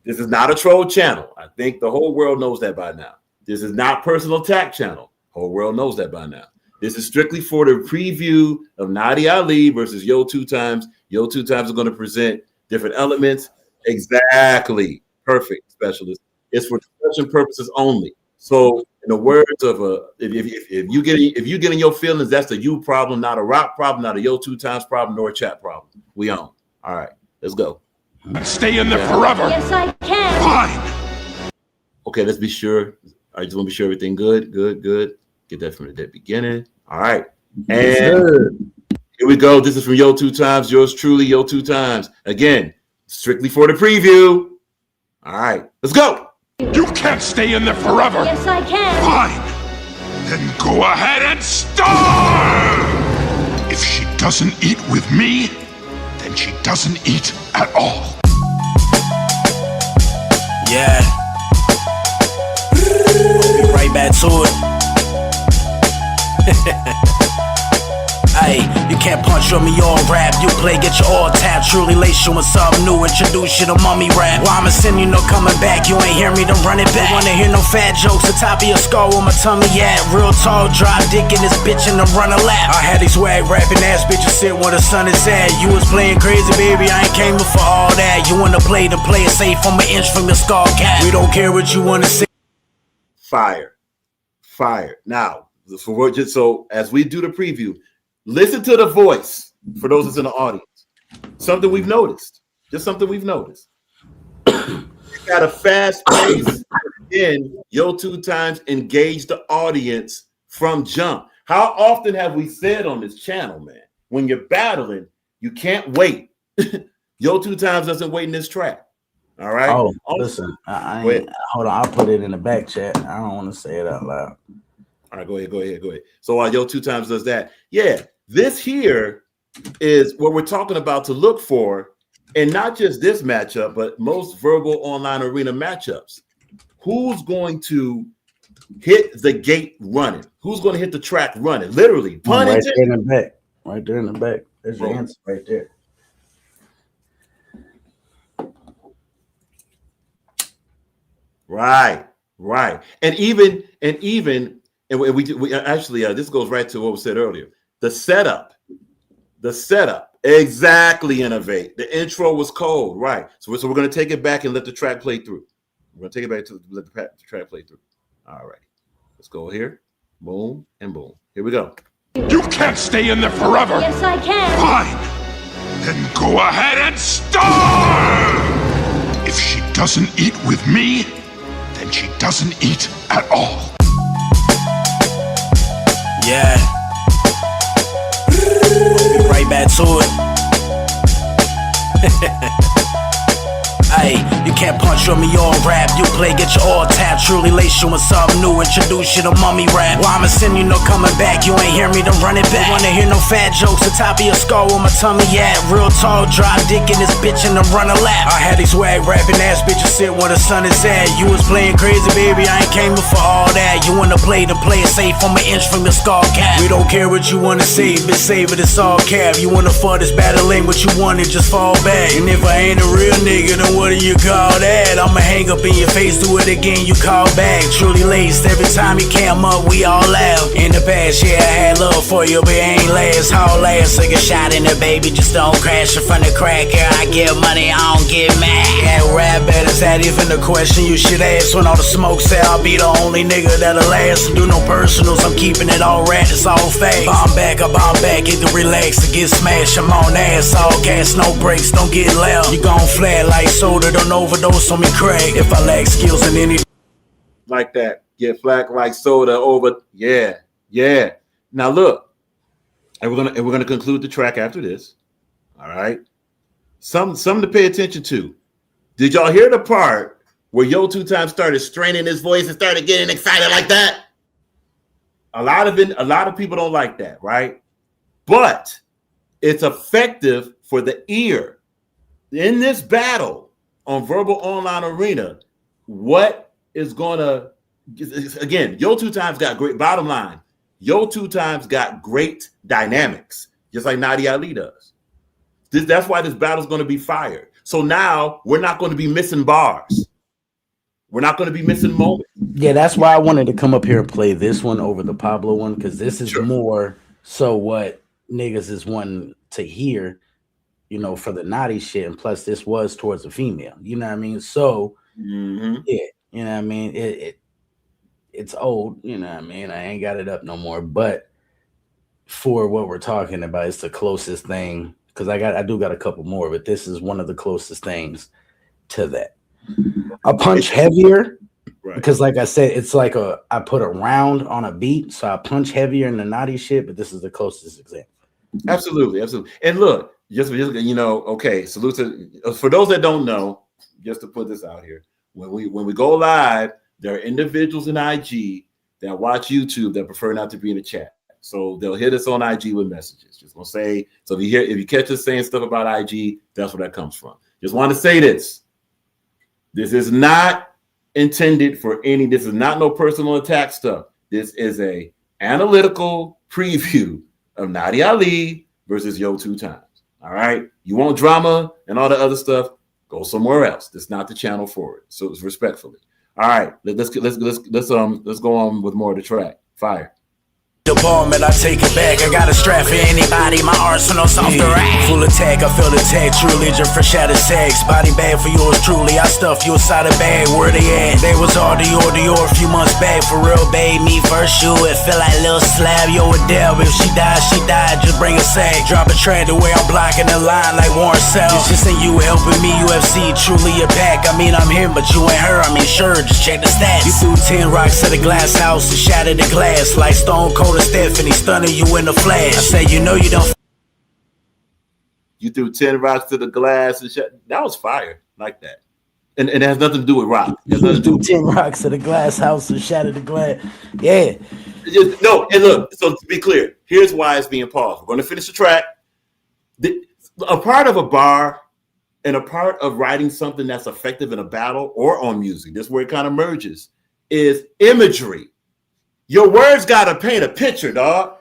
is not a troll channel. I think the whole world knows that by now. This is not personal attack channel. Whole world knows that by now. This is strictly for the preview of Nadiali versus YO2X. YO2X is going to present different elements. Exactly. Perfect, Specialist. It's for discussion purposes only. So, in the words of if you get in your feelings, that's a you problem, not a rock problem, not a YO2X problem, nor a chat problem. We on. All right, let's go. Stay in there forever. Yes, I can. Fine. Okay, let's be sure. I just want to be sure everything good. Get that from the dead beginning. All right, and here we go. This is from YO2X. Yours truly, YO2X. Again, strictly for the preview. All right, let's go. You can't stay in there forever. Yes, I can. Fine. Then go ahead and starve. If she doesn't eat with me, then she doesn't eat at all. Yeah. We'll be right back to it. Hey, you can't punch on me on rap. You play, get your all tapped. Truly lace you with something new. Introduce you to mummy rap. Well, I'ma send you no coming back. You ain't hear me, then run it back. Wanna hear no fat jokes? The top of your skull where my tummy at. Real tall, drop dick in this bitch and run a lap. I had these wag rapping ass bitches sit where the sun is at. You was playing crazy, baby. I ain't came here for all that. You wanna play to play it safe from an inch from your skull cap. We don't care what you wanna say. Fire. Now, so as we do the preview, listen to the voice for those that's in the audience. Something we've noticed. Just something we've noticed. It's got a fast pace. Again, YO2X engage the audience from jump. How often have we said on this channel, man, when you're battling, you can't wait Yo2X doesn't wait in this track. All right. Oh, listen, hold on. I'll put it in the back chat. I don't want to say it out loud. All right, go ahead. So while Yo2X does that, yeah, this here is what we're talking about to look for, and not just this matchup, but most verbal online arena matchups. Who's going to hit the gate running? Who's going to hit the track running? Literally, pun right there in the back. Right there in the back. There's your answer right there. Right. And even we actually this goes right to what was said earlier. The setup. Exactly, Innovate. The intro was cold, right? So we're going to take it back and let the track play through. We're going to take it back to let the track play through. All right. Let's go here. Boom and boom. Here we go. You can't stay in there forever. Yes, I can. Fine. Then go ahead and starve. If she doesn't eat with me, then she doesn't eat at all. Yeah. We'll be right back to it. Hey, you can't punch on me or rap. You play, get your all tapped. Truly lace you with something new. Introduce you to mummy rap. Well, I'ma send you no coming back. You ain't hear me, then run it back. Wanna hear no fat jokes? The top of your skull where my tummy at. Real tall, drop dick in this bitch and then run a lap. I had these wag rapping ass bitches sit where the sun is at. You was playing crazy, baby. I ain't came for all that. You wanna play the play it safe from an inch from your skull cap. We don't care what you wanna say, bitch, save it, it's all cap. You wanna fuck this battling what you wanted, just fall back. And if I ain't a real nigga, then what do you call that? I'ma hang up in your face, do it again, you call back. Truly laced, every time you came up, we all laugh. In the past, yeah, I had love for you, but it ain't last. Haul last, take a shot in the baby, just don't crash in front of cracker. I get money, I don't get mad. That rap bet, is that even the question you should ask? When all the smoke say I'll be the only nigga that'll last. And do no personals, I'm keeping it all rat, it's all fake. Bomb back, either relax or get smashed. I'm on ass, all gas, no brakes, don't get loud. You gon' flat like soda, don't overdose on me, Craig. If I lack skills in any like that, get flack like soda over. Yeah. Now look, and we're gonna conclude the track after this. All right. Something to pay attention to. Did y'all hear the part where Yo2X started straining his voice and started getting excited like that? A lot of people don't like that, right? But it's effective for the ear. In this battle on Verbal Online Arena, what is gonna, again, Yo2X got great, bottom line, Yo2X got great dynamics, just like Nadiali does. That's why this battle's gonna be fired. So now we're not gonna be missing bars. We're not gonna be missing moments. Yeah, that's why I wanted to come up here and play this one over the Pablo one, because this is more so what niggas is wanting to hear, you know, for the naughty shit. And plus this was towards a female, you know what I mean? So yeah, you know what I mean? It's old, you know what I mean? I ain't got it up no more, but for what we're talking about, it's the closest thing, because I do got a couple more, but this is one of the closest things to that. I punch heavier, right? Because like I said, it's like I put a round on a beat, so I punch heavier in the naughty shit, but this is the closest example. Absolutely. And look, just you know, okay, salute to, for those that don't know, just to put this out here, when we go live, there are individuals in IG that watch YouTube that prefer not to be in the chat. So they'll hit us on IG with messages. Just gonna say, so if you catch us saying stuff about IG, that's where that comes from. Just want to say this. This is not intended for this is not no personal attack stuff. This is a analytical preview of Nadiali versus Yo2X. All right. You want drama and all the other stuff, go somewhere else. That's not the channel for it. So it's respectfully. All right. Let's go on with more of the track. Fire. The bomb and I take it back. I got a strap for anybody. My arsenal's off the rack. Full attack, I feel the tag. True legion, fresh out of sex. Body bag for yours truly. I stuff you inside a bag. Where they at? They was all Dior a few months back. For real, babe, me first shoe. It feel like Lil Slab. Yo, Adele. If she died, she died. Just bring a sack. Drop a track the way I'm blocking the line like Warren Sell. It's just ain't you helping me, UFC. Truly a pack. I mean, I'm him, but you ain't her. I mean, sure, just check the stats. You threw 10 rocks at a glass house and shattered the glass like Stone Cold. Stephanie stunning you in the flash. I say, you know you don't. You threw 10 rocks to the glass and shit. That was fire, like that. And it has nothing to do with rock. It has nothing to do 10 rocks to the glass house and shattered the glass. Yeah. No, and look, so to be clear, here's why it's being paused. We're going to finish the track. A part of a bar and a part of writing something that's effective in a battle or on music, this is where it kind of merges, is imagery. Your words got to paint a picture, dog.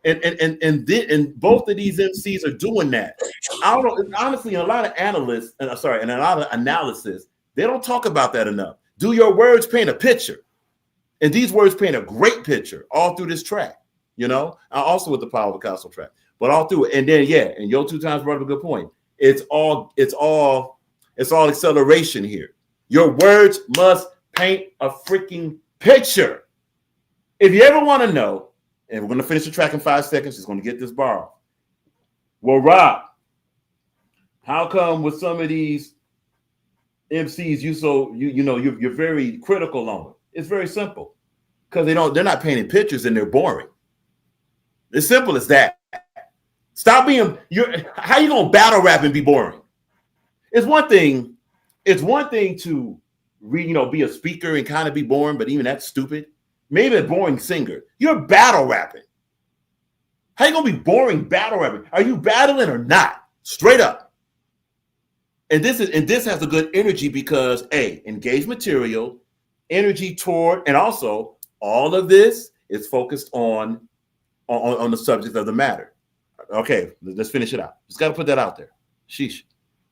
And both of these MCs are doing that. I don't know. Honestly, a lot of analysts, and a lot of analysis, they don't talk about that enough. Do your words paint a picture? And these words paint a great picture all through this track. You know, also with the Power of the Castle track, but all through it. And then and YO2X brought up a good point. It's all acceleration here. Your words must paint a freaking picture. If you ever want to know. And we're going to finish the track in 5 seconds. Just going to get this bar. Well, Rob, how come with some of these MCs you're very critical on them? It's very simple. Because they're not painting pictures and they're boring. It's simple as that. Stop being how you gonna battle rap and be boring? It's one thing to be a speaker and kind of be boring, but even that's stupid. Maybe a boring singer. You're battle rapping. How you gonna be boring battle rapping? Are you battling or not? Straight up. And this has a good energy because engaged material, energy toward, and also all of this is focused on the subject of the matter. Okay, let's finish it out. Just gotta put that out there. Sheesh.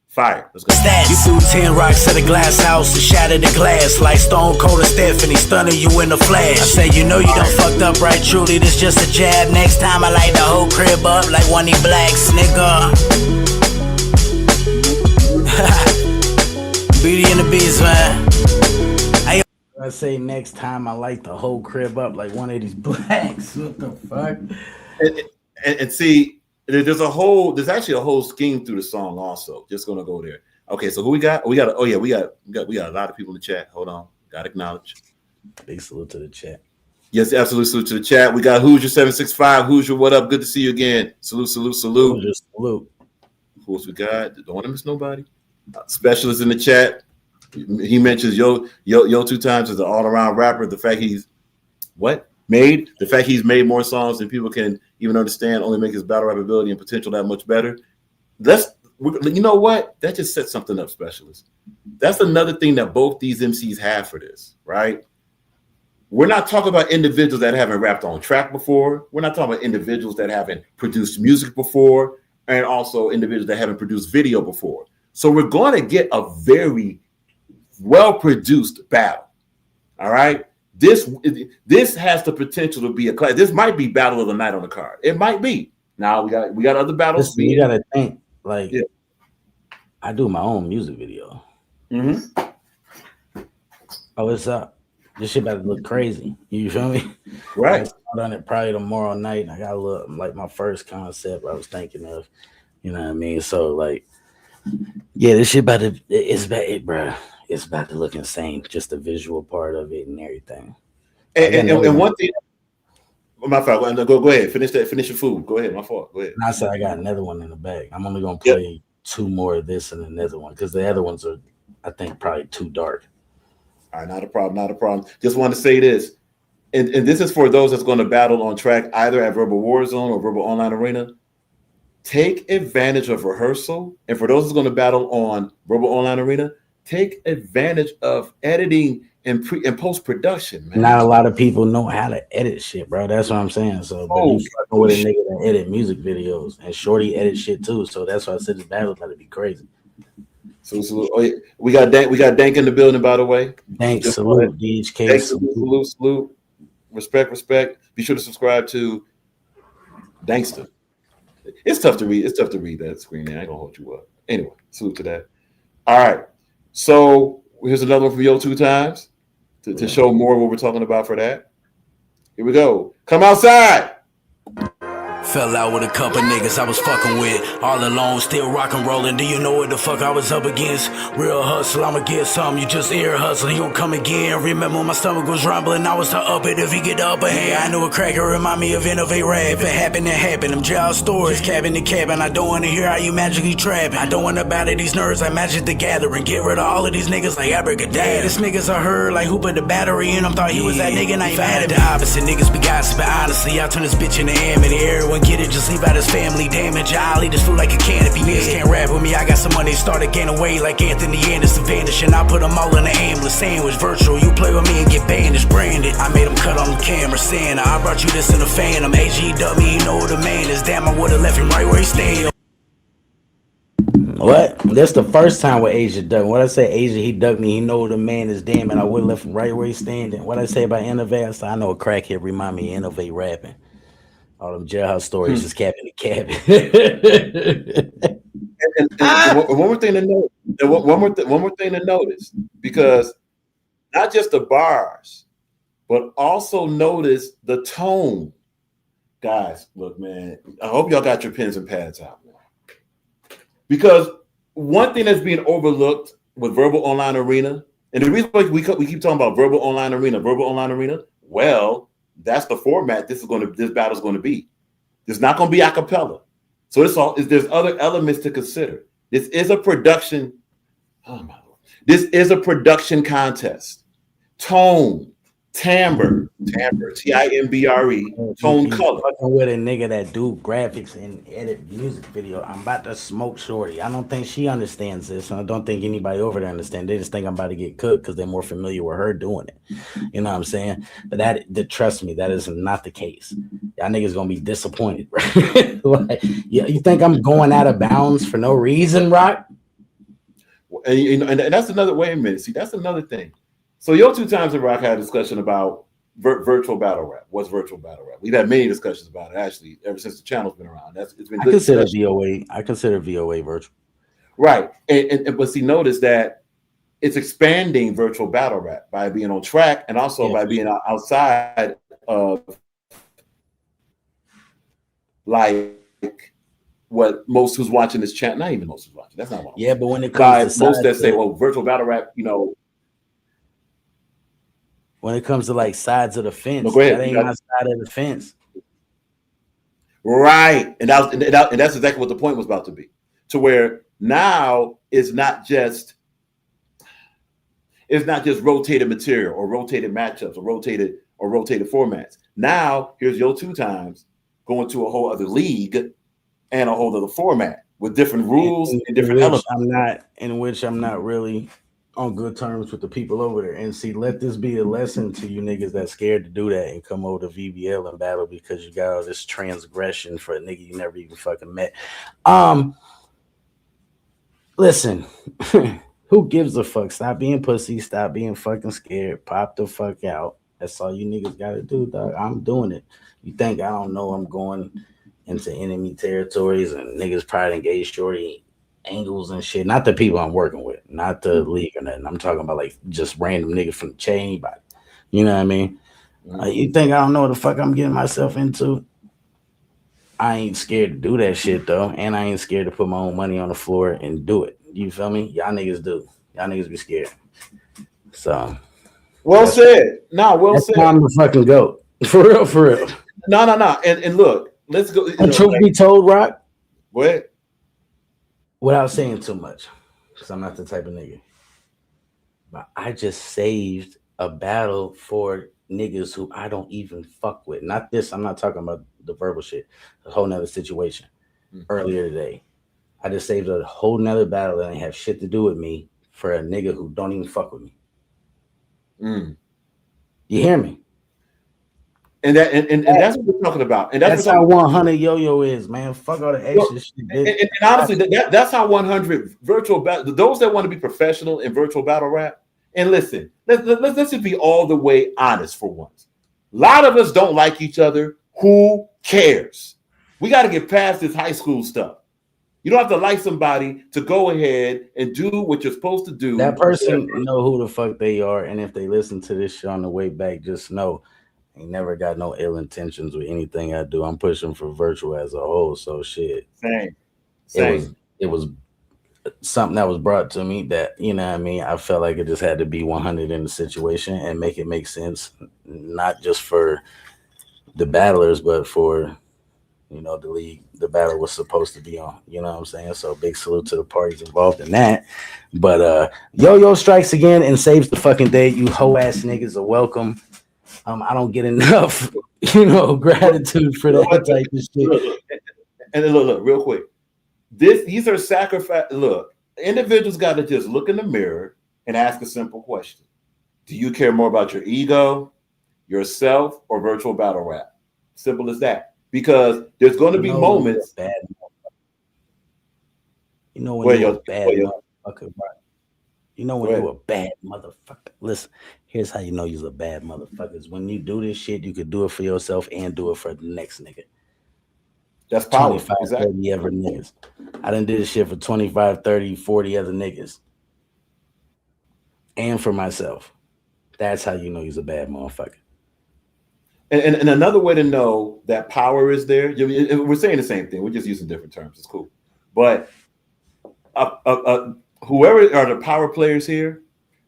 Fire. Let's go. You threw 10 rocks to the glass house and shattered the glass like Stone Cold and Stephanie stunning you in the flash. I say, you know you done fucked up, right? Truly, this just a jab. Next time I light the whole crib up like one of these blacks, nigga. Beauty and the Beast, man. I say next time I light the whole crib up like one of these blacks. What the fuck? And see. There's actually a whole scheme through the song also. Just gonna go there. Okay, so who we got? We got a lot of people in the chat. Hold on. Gotta acknowledge. Big salute to the chat. Yes, absolute salute to the chat. We got Hoosier 765. Hoosier, what up? Good to see you again. Salute. Hoosier, salute. Who else we got? Don't want to miss nobody. Specialist in the chat. He mentions YO2X as an all-around rapper. The fact he's made more songs than people can even understand, only make his battle rap ability and potential that much better. You know what? That just sets something up, Specialist. That's another thing that both these MCs have for this, right? We're not talking about individuals that haven't rapped on track before. We're not talking about individuals that haven't produced music before, and also individuals that haven't produced video before. So we're going to get a very well-produced battle, all right? This has the potential to be a class. This might be battle of the night on the card. It might be. Now we got other battles. You got to think I do my own music video. Mm-hmm. Oh, what's up? This shit about to look crazy. You feel me? Right. I'll done it probably tomorrow night. I got a little like my first concept I was thinking of. You know what I mean? So this shit about to bro. It's about to look insane. Just the visual part of it and everything. And one thing, my fault. Go ahead. Finish your food. Go ahead. My fault. Go ahead. I said I got another one in the bag. I'm only gonna play 2 more of this and another one because the other ones are, I think, probably too dark. All right, not a problem. Just want to say this, and this is for those that's going to battle on track either at Verbal Warzone or Verbal Online Arena. Take advantage of rehearsal, and for those that's going to battle on Verbal Online Arena, take advantage of editing and post-production, man. Not a lot of people know how to edit shit, bro. That's what I'm saying. So you fucking with a nigga that edit music videos, and Shorty edit shit too. So that's why I said this battle about to be crazy. So we got Dank in the building, by the way. Thanks, salute, DHK. Thanks, salute. Respect. Be sure to subscribe to Dankster. It's tough to read. It's tough to read that screen there. I ain't gonna hold you up. Anyway, salute to that. All right. So here's another one from YO2X to show more what we're talking about for that. Here we go. Come outside. Fell out with a couple niggas I was fucking with. All alone, still rock and rollin'. Do you know what the fuck I was up against? Real hustle, I'ma get some. You just ear hustle, you gon' come again. Remember my stomach was rumbling, I was to up it if you get the upper hand. I knew a cracker remind me of Innovate Rap. If it happened, it happened. Them jail stories, cabin to cabin. I don't wanna hear how you magically trapping. I don't wanna battle these nerds like Magic the Gathering. Get rid of all of these niggas like abracadabra. This niggas I heard like who put the battery in him. Thought he was that nigga and I ain't mad at the opposite. Niggas be gossiping honestly. I turn this bitch into amity. Everyone get it, just leave out his family damage. I'll eat this food like a canopy. Niggas can't rap with me. I got some money, started gaining weight like Anthony Anderson vanishing. I put them all in an ambulance sandwich. Virtual, you play with me and get bandaged, branded. I made them cut on the camera, saying I brought you this in a phantom. AG dubbed me, you know what the man is. Damn, I would've left him right where he stayed. What? That's the first time with Asia ducked. What I say, Asia, he ducked me. He know the man is damn, and I would have left him right where he's standing. What I say about Innovate, I said, I know a crackhead remind me of Innovate rapping. All them jailhouse stories just cabin to cabin. and one more thing to note. One more thing to notice, because not just the bars, but also notice the tone. Guys, look, man. I hope y'all got your pens and pads out. Because one thing that's being overlooked with Verbal Online Arena, and the reason why we keep talking about Verbal Online Arena, well, that's the format this battle's going to be. It's not going to be a cappella. So there's other elements to consider. This is a production. Oh my Lord. This is a production contest. Tone, timbre, T-I-M-B-R-E, tone, color. Fucking with a nigga that do graphics and edit music video. I'm about to smoke shorty. I don't think she understands this, and I don't think anybody over there understands. They just think I'm about to get cooked because they're more familiar with her doing it. You know what I'm saying? But trust me, that is not the case. Y'all niggas gonna be disappointed. Like, you think I'm going out of bounds for no reason, Rock? And that's another. Wait a minute. See, that's another thing. So YO2X and Rock had a discussion about virtual battle rap. What's virtual battle rap? We've had many discussions about it, actually, ever since the channel's been around. It's been good. I consider VOA virtual. Right. But see, notice that it's expanding virtual battle rap by being on track and also by being outside of like what most who's watching this channel, not even most who's watching. That's not what but when it comes to most that say, well, virtual battle rap, when it comes to like sides of the fence, go ahead. That ain't my side of the fence. Right. And that's exactly what the point was about to be. To where now it's not just rotated material or rotated matchups or rotated formats. Now here's YO2X going to a whole other league and a whole other format with different rules and different elements. In which I'm not really on good terms with the people over there. And see, let this be a lesson to you niggas that's scared to do that and come over to VBL and battle because you got all this transgression for a nigga you never even fucking met. Listen, who gives a fuck? Stop being pussy. Stop being fucking scared. Pop the fuck out. That's all you niggas gotta do, dog. I'm doing it. You think I don't know I'm going into enemy territories and niggas probably engage shorty angles and shit? Not the people I'm working with, not the league or nothing. I'm talking about like just random niggas from the chain, anybody. You know what I mean? You think I don't know what the fuck I'm getting myself into? I ain't scared to do that shit though, and I ain't scared to put my own money on the floor and do it. You feel me? Y'all niggas do. Y'all niggas be scared. So, well said. Well said. I'm the fucking goat. For real. No. And look, let's go. Truth be told, Rock. What? Without saying too much, because I'm not the type of nigga. But I just saved a battle for niggas who I don't even fuck with. Not this. I'm not talking about the verbal shit. A whole nother situation. Earlier today, I just saved a whole nother battle that ain't have shit to do with me for a nigga who don't even fuck with me. You hear me? And that's what we're talking about. And that's how 100 yo-yo is, man. Fuck all the extra shit. And honestly, that's how 100 virtual battle. Those that want to be professional in virtual battle rap. And listen, let's just be all the way honest for once. A lot of us don't like each other. Who cares? We got to get past this high school stuff. You don't have to like somebody to go ahead and do what you're supposed to do. That person know who the fuck they are, and if they listen to this shit on the way back, just know Ain't never got no ill intentions with anything I do. I'm pushing for virtual as a whole. So shit. Same. It was something that was brought to me that, you know what I mean, I felt like it just had to be 100 in the situation and make it make sense, not just for the battlers, but for, you know, the league the battle was supposed to be on. You know what I'm saying? So big salute to the parties involved in that. But Yo-Yo strikes again and saves the fucking day. You hoe ass niggas are welcome. I don't get enough, you know, gratitude for that type of shit. And then look, real quick. These are sacrifice. Look, individuals got to just look in the mirror and ask a simple question: do you care more about your ego, yourself, or virtual battle rap? Simple as that. Because there's going to be moments. You know when you're a bad motherfucker, right? You know when you're a bad motherfucker. Listen, here's how you know you're a bad motherfucker. Is when you do this shit, you could do it for yourself and do it for the next nigga. That's power. 25, exactly. 30 other niggas. I done did this shit for 25, 30, 40 other niggas. And for myself. That's how you know he's a bad motherfucker. And another way to know that power is there, we're saying the same thing. We're just using different terms. It's cool. But whoever are the power players here,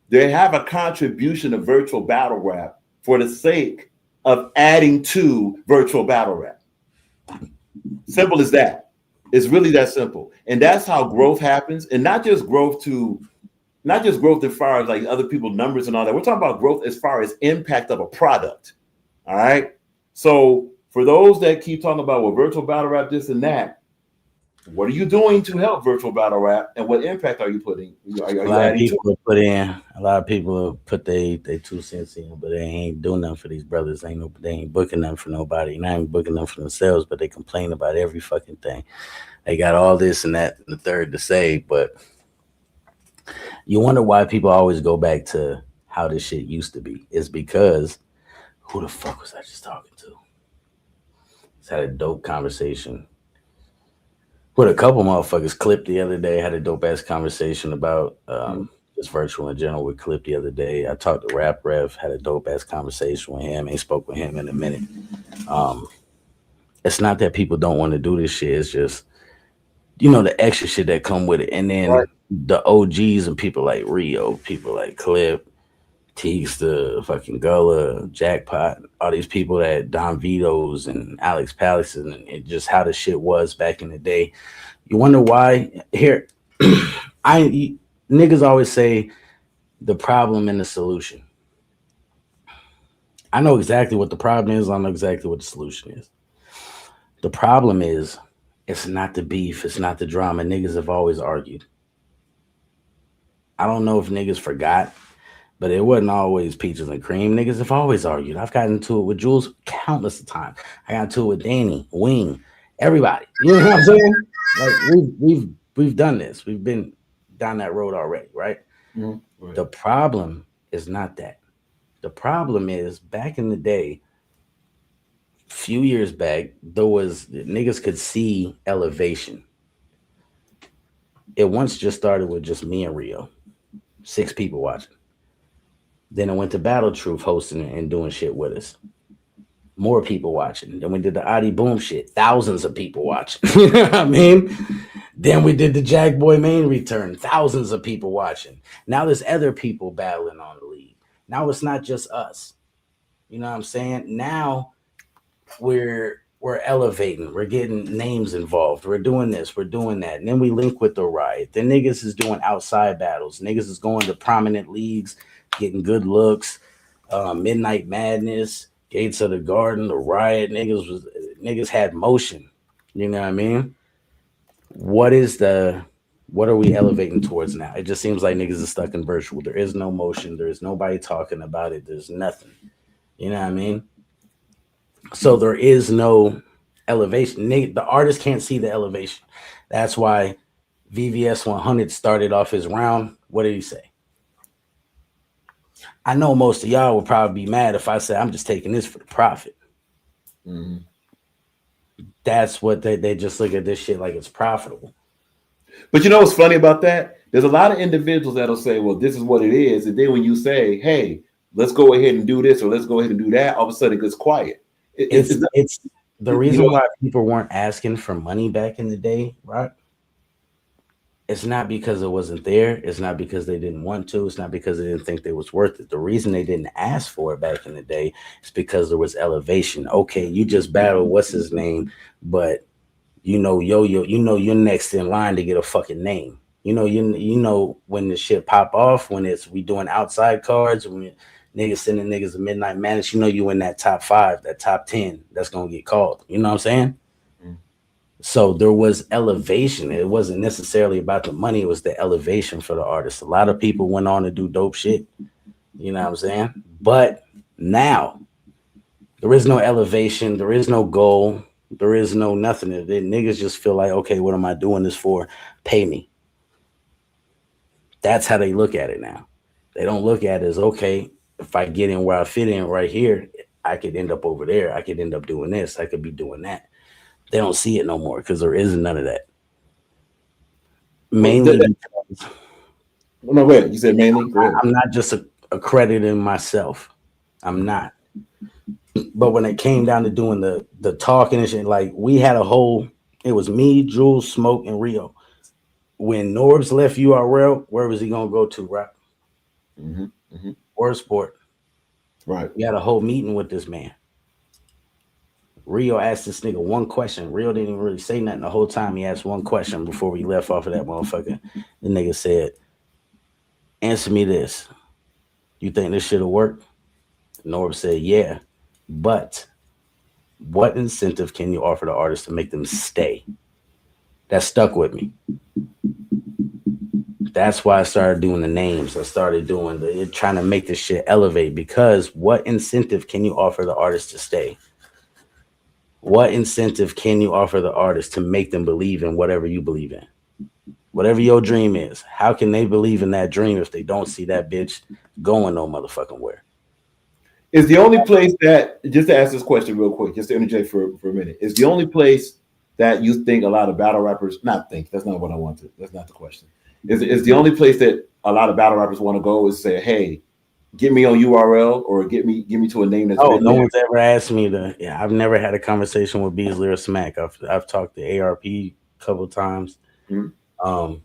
they have a contribution to virtual battle rap for the sake of adding to virtual battle rap. Simple as that. It's really that simple. And that's how growth happens. And not just growth as far as like other people's numbers and all that. We're talking about growth as far as impact of a product. All right. So for those that keep talking about virtual battle rap, this and that, what are you doing to help virtual battle rap, and what impact are you putting? A lot of people put their 2 cents in, but they ain't doing nothing for these brothers. They ain't booking them for nobody. Not even booking them for themselves, but they complain about every fucking thing. They got all this and that and the third to say, but you wonder why people always go back to how this shit used to be. It's because who the fuck was I just talking to? Just had a dope conversation with a couple motherfuckers. Clip the other day, had a dope ass conversation about just virtual in general with Clip the other day. I talked to Rap Rev, had a dope ass conversation with him. Ain't spoke with him in a minute. It's not that people don't want to do this shit. It's just, you know, the extra shit that come with it. And then the OGs and people like Rio, people like Clip, Teeks, the fucking Gullah, Jackpot, all these people that Don Vito's and Alex Palace, and it just how the shit was back in the day. You wonder why here niggas always say the problem and the solution. I know exactly what the problem is. I know exactly what the solution is. The problem is it's not the beef. It's not the drama. Niggas have always argued. I don't know if niggas forgot, but it wasn't always peaches and cream. Niggas have always argued. I've gotten into it with Jules countless of times. I got into it with Danny, Wing, everybody. You know what I'm saying? Like we've done this. We've been down that road already, right? Mm-hmm. Right. The problem is not that. The problem is back in the day, few years back, niggas could see elevation. It once just started with just me and Rio, 6 people watching. Then it went to Battle Truth hosting and doing shit with us. More people watching. Then we did the Adi Boom shit. Thousands of people watching. You know what I mean? Then we did the Jack Boy main return. Thousands of people watching. Now there's other people battling on the league. Now it's not just us. You know what I'm saying? Now we're elevating. We're getting names involved. We're doing this. We're doing that. And then we link with the Riot. Then niggas is doing outside battles. Niggas is going to prominent leagues, getting good looks. Midnight Madness, Gates of the Garden, the Riot. Niggas had motion. You know what I mean? What are we elevating towards now? It just seems like niggas are stuck in virtual. There is no motion. There is nobody talking about it. There's nothing. You know what I mean? So there is no elevation. The artist can't see the elevation. That's why VVS 100 started off his round. What did he say? I know most of y'all would probably be mad if I said I'm just taking this for the profit. Mm-hmm. That's what they just look at this shit like it's profitable. But you know what's funny about that? There's a lot of individuals that'll say, well, this is what it is. And then when you say, hey, let's go ahead and do this or let's go ahead and do that, all of a sudden it gets quiet. It's the reason why people weren't asking for money back in the day, right? It's not because it wasn't there. It's not because they didn't want to. It's not because they didn't think it was worth it. The reason they didn't ask for it back in the day is because there was elevation. Okay, you just battled what's his name, but Yo-Yo, you're next in line to get a fucking name. You know when the shit pop off, when we doing outside cards, when niggas sending niggas a midnight madness, you in that top 5, that top 10 that's gonna get called. You know what I'm saying? So there was elevation. It wasn't necessarily about the money. It was the elevation for the artist. A lot of people went on to do dope shit. You know what I'm saying? But now there is no elevation. There is no goal. There is no nothing. Niggas just feel like, okay, what am I doing this for? Pay me. That's how they look at it now. They don't look at it as, okay, if I get in where I fit in right here, I could end up over there. I could end up doing this. I could be doing that. They don't see it no more because there isn't none of that. Mainly because no, wait, you said mainly? I'm not just accrediting myself. I'm not. But when it came down to doing the talking and shit, like we had it was me, Jules, Smoke, and Rio. When Norbs left URL, where was he gonna go to, right? Word Sport. Right. We had a whole meeting with this man. Rio asked this nigga one question. Rio didn't even really say nothing the whole time. He asked one question before we left off of that motherfucker. The nigga said, answer me this. You think this shit'll work? Norb said, yeah. But what incentive can you offer the artist to make them stay? That stuck with me. That's why I started doing the names. I started doing trying to make this shit elevate, because what incentive can you offer the artist to stay? What incentive can you offer the artist to make them believe in whatever you believe in? Whatever your dream is, how can they believe in that dream if they don't see that bitch going no motherfucking where? Is the only place that, just to ask this question real quick, just to interject for a minute, is the only place that you think a lot of battle rappers, that's not what I wanted. That's not the question. Is the only place that a lot of battle rappers want to go is say, hey, get me on URL or get me to a name that's no one's ever asked me to. Yeah, I've never had a conversation with Beasley or Smack. I've talked to ARP a couple times. Before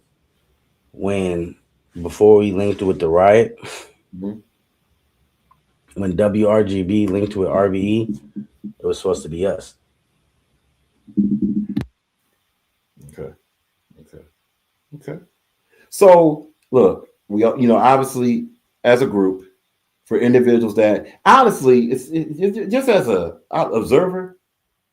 we linked with the Riot, when WRGB linked with RBE, it was supposed to be us. Okay. So look, we obviously as a group, for individuals that honestly, it's just as a observer,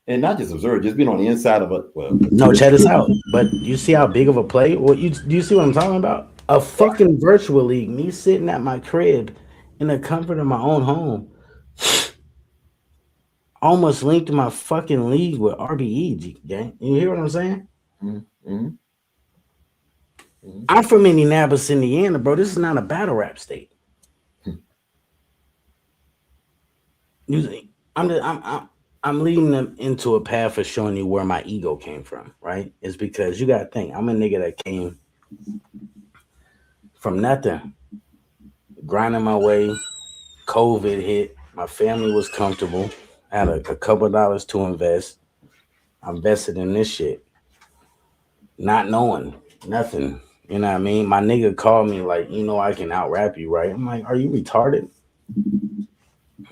and not just observer, just being on the inside of it. Well, no, check this out. But you see how big of a play? Do you see what I'm talking about? A fucking virtual league, me sitting at my crib in the comfort of my own home, almost linked to my fucking league with RBE, gang. You hear what I'm saying? I'm from Indianapolis, Indiana, bro. This is not a battle rap state. I'm leading them into a path of showing you where my ego came from, right? It's because you gotta think, I'm a nigga that came from nothing, grinding my way. COVID hit, my family was comfortable, I had a couple of dollars to invest. I invested in this shit, not knowing nothing. You know what I mean? My nigga called me like, I can out rap you, right? I'm like, are you retarded?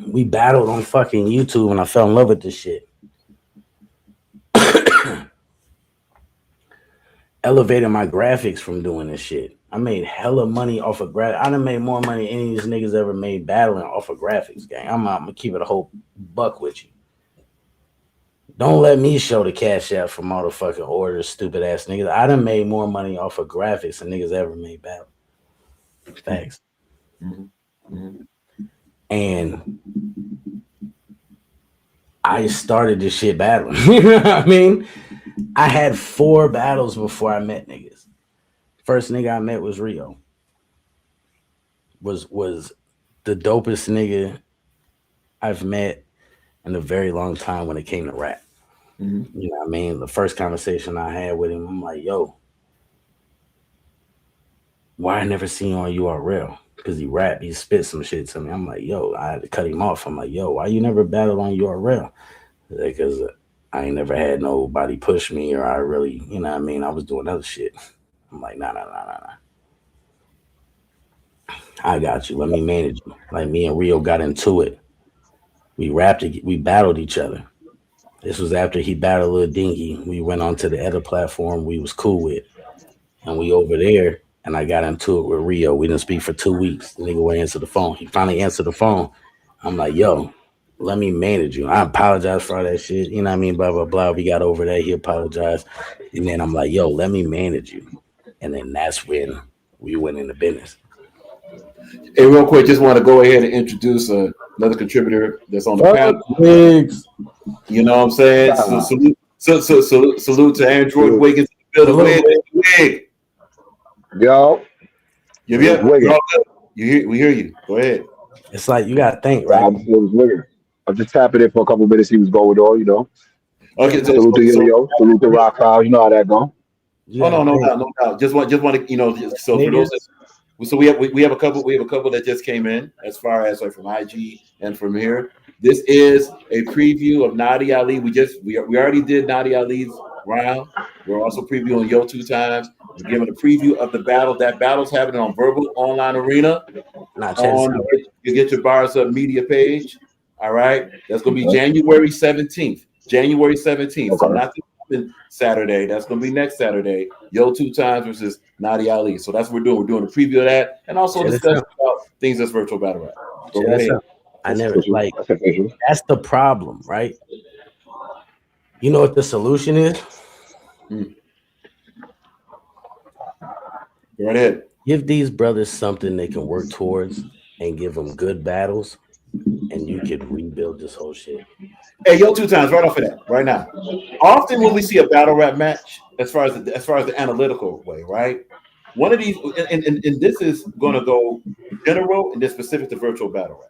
We battled on fucking YouTube and I fell in love with this shit. Elevated my graphics from doing this shit. I made hella money off of graphics. I done made more money than any of these niggas ever made battling off of graphics, gang. I'm gonna keep it a whole buck with you. Don't let me show the cash app from all the fucking orders, stupid ass niggas. I done made more money off of graphics than niggas ever made battle. Thanks. And I started this shit battling. You know what I mean? I had 4 battles before I met niggas. First nigga I met was Rio. Was the dopest nigga I've met in a very long time when it came to rap. You know what I mean? The first conversation I had with him, I'm like, yo, why I never seen you on URL? because he rapped, he spit some shit to me. I'm like, yo, I had to cut him off. I'm like, yo, why you never battled on URL? Because I ain't never had nobody push me, or I really, you know what I mean? I was doing other shit. I'm like, nah. I got you. Let me manage you. Like me and Rio got into it. We rapped, we battled each other. This was after he battled Lil Dinky. We went on to the other platform we was cool with. And we over there, and I got into it with Rio. We didn't speak for 2 weeks. The nigga would answer the phone. He finally answered the phone. I'm like, yo, let me manage you. I apologize for all that shit. You know what I mean? Blah, blah, blah. We got over that. He apologized. And then I'm like, yo, let me manage you. And then that's when we went into business. Hey, real quick, just want to go ahead and introduce another contributor that's on the panel. You know what I'm saying? Salute to Android Wiggins in the building. Wig. Yo. We hear you. Go ahead. It's like you gotta think, right? I'm just tapping in for a couple minutes. See what's going on, you know. Okay. Salute to Yo. Salute to Rock Files. You know how that go. Oh no doubt. Just want to, you know. So for those, so we have a couple that just came in as far as like from IG and from here. This is a preview of Nadiali. We already did Nadiali's round. We're also previewing YO2X. We're giving a preview of the battle. That battle's happening on Verbal Online Arena. You get your Bars Up media page. All right. That's going to be January 17th. Okay. So not this Saturday. That's going to be next Saturday. YO2X versus Nadiali. So that's what we're doing. We're doing a preview of that and also discussion about things that's virtual battle rap. Go ahead. I never like that's the problem, right? You know what the solution is? Go right ahead. Give these brothers something they can work towards and give them good battles, and you could rebuild this whole shit. Hey, YO2X, right off of that, right now. Often when we see a battle rap match, as far as the analytical way, right? One of these, and this is going to go general and then specific to virtual battle rap.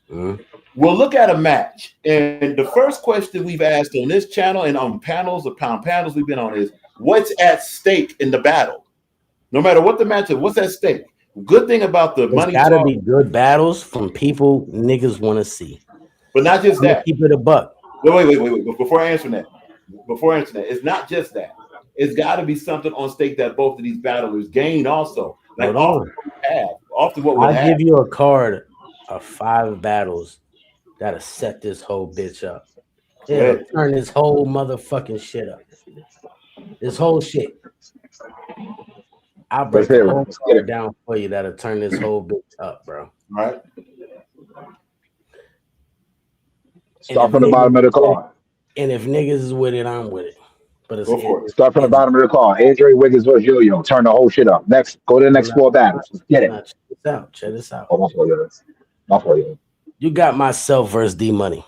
Mm-hmm. We'll look at a match, and the first question we've asked on this channel and on panels we've been on is, what's at stake in the battle? No matter what the match is, what's at stake? Good thing about the money. It's gotta be good battles from people niggas want to see. But not just that. Keep it a buck. Wait. Before I answer that, it's not just that. It's got to be something on stake that both of these battlers gain also. Like often what we have. I'll give you a card of 5 battles that'll set this whole bitch up. It'll turn this whole motherfucking shit up. This whole shit. I'll break the whole card down for you that'll turn this whole bitch up, bro. All right. Start from the bottom of the card. And if niggas is with it, I'm with it. But it's, go for it. Start from the bottom of the card. Android Wiggins versus Yo-Yo. Turn the whole shit up. Next, go to the next 4 battles. Let's get it. Check this out. Oh, my fault. You got myself versus D Money.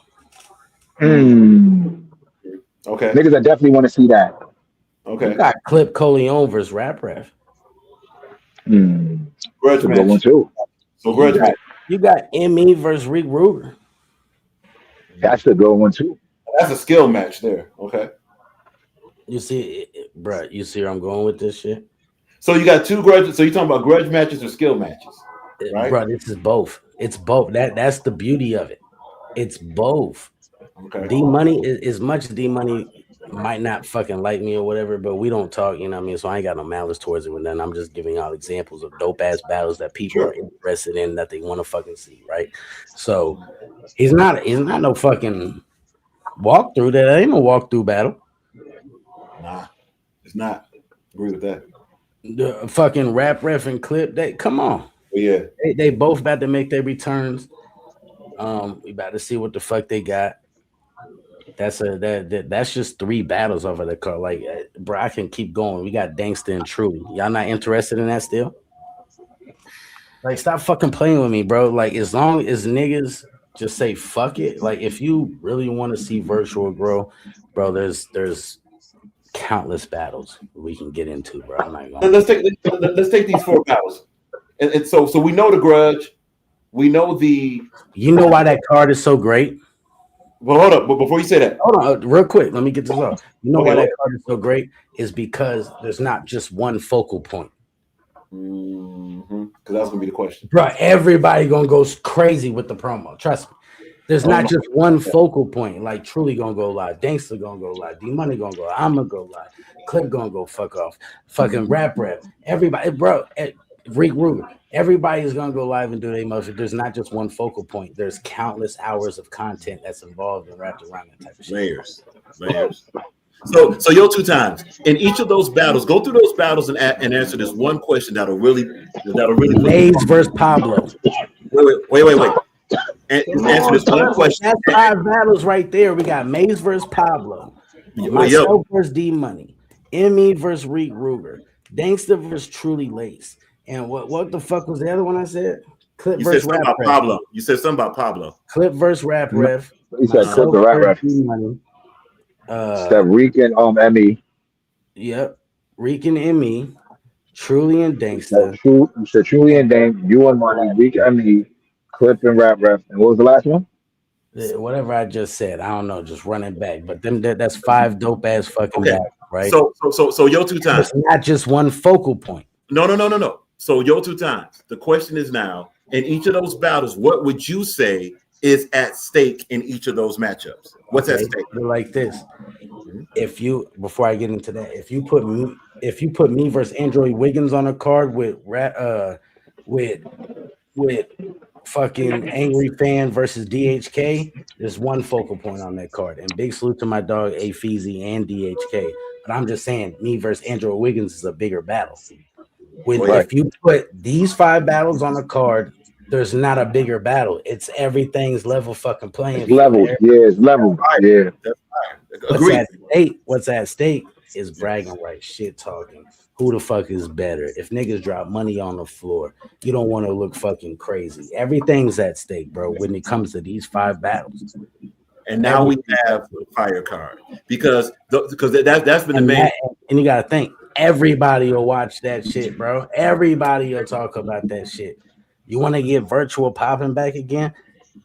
Okay. Niggas, I definitely want to see that. Okay. You got Clip Coleon versus Rap Ref. Grudge match. One too. So grudge match. You got ME versus Rick Ruger. That's a good one too. That's a skill match there. Okay. You see, bro. You see where I'm going with this shit. So you got 2 grudges. So you're talking about grudge matches or skill matches, right? Bro, this is both. It's both. That's the beauty of it. It's both. Okay. D Money is much. D Money might not fucking like me or whatever, but we don't talk. You know what I mean? So I ain't got no malice towards it. And then I'm just giving y'all examples of dope ass battles that people are interested in, that they want to fucking see, right? So he's not no fucking walkthrough. That ain't no walkthrough battle. Nah, it's not. Agree with that. The fucking Rap Ref and Clip, they come on. Yeah, they both about to make their returns. We about to see what the fuck they got. That's just 3 battles over the card. Like, bro, I can keep going. We got Dangsta and True. Y'all not interested in that still? Like, stop fucking playing with me, bro. Like, as long as niggas just say fuck it. Like, if you really want to see virtual grow, bro, there's countless battles we can get into, bro. I'm not gonna... Let's take these 4 battles. And so we know the grudge. We know the. You know why that card is so great? Well, hold up. But before you say that, hold on, real quick. Let me get this off. You know why that card is so great is because there's not just one focal point. Because Because that was gonna be the question. Bro, everybody gonna go crazy with the promo. Trust me. There's not just one focal point. Like Truly gonna go live, Dankster gonna go live, D Money gonna go live, I'm gonna go live, Clip gonna go fuck off, fucking Rap. Everybody, bro, Reek Ruger. Everybody is gonna go live and do their motion. There's not just one focal point. There's countless hours of content that's involved and wrapped around that type of shit. Layers. So YO2X. In each of those battles, go through those battles and answer this one question that'll really. Maze versus Pablo. Wait. Answer this one question. That's 5 battles right there. We got Maze versus Pablo, myself versus D Money, ME versus Reek Ruger, Dankster versus Truly Lace, and what the fuck was the other one I said? Clip versus Rap Rev. Pablo. You said something about Pablo. Clip versus Rap Rev. He said Clip the Rap Rev. Said Reek and ME. Yep, Reek and ME, Truly and Dankster. You said Truly and Dank, you and Money, Reek and ME, Clip and Rap Rev. And what was the last one? Whatever I just said, I don't know, just running back. But that's 5 dope ass fucking battles, right? So YO2X. It's not just one focal point. No. So YO2X. The question is now, in each of those battles, what would you say is at stake in each of those matchups? What's at stake? Like this. If you, before I get into that, if you put me versus Android Wiggins on a card with fucking Angry Fan versus DHK, there's one focal point on that card. And big salute to my dog A Feezy and DHK. But I'm just saying, me versus Android Wiggins is a bigger battle. If you put these 5 battles on a card, there's not a bigger battle. It's everything's level fucking playing. It's level. Yeah, it's level. Yeah. What's at stake is bragging rights, shit talking. Who the fuck is better? If niggas drop money on the floor, you don't want to look fucking crazy. Everything's at stake, bro, when it comes to these 5 battles. And now we have the fire card because that's been the main. And you got to think, everybody will watch that shit, bro. Everybody will talk about that shit. You want to get virtual popping back again?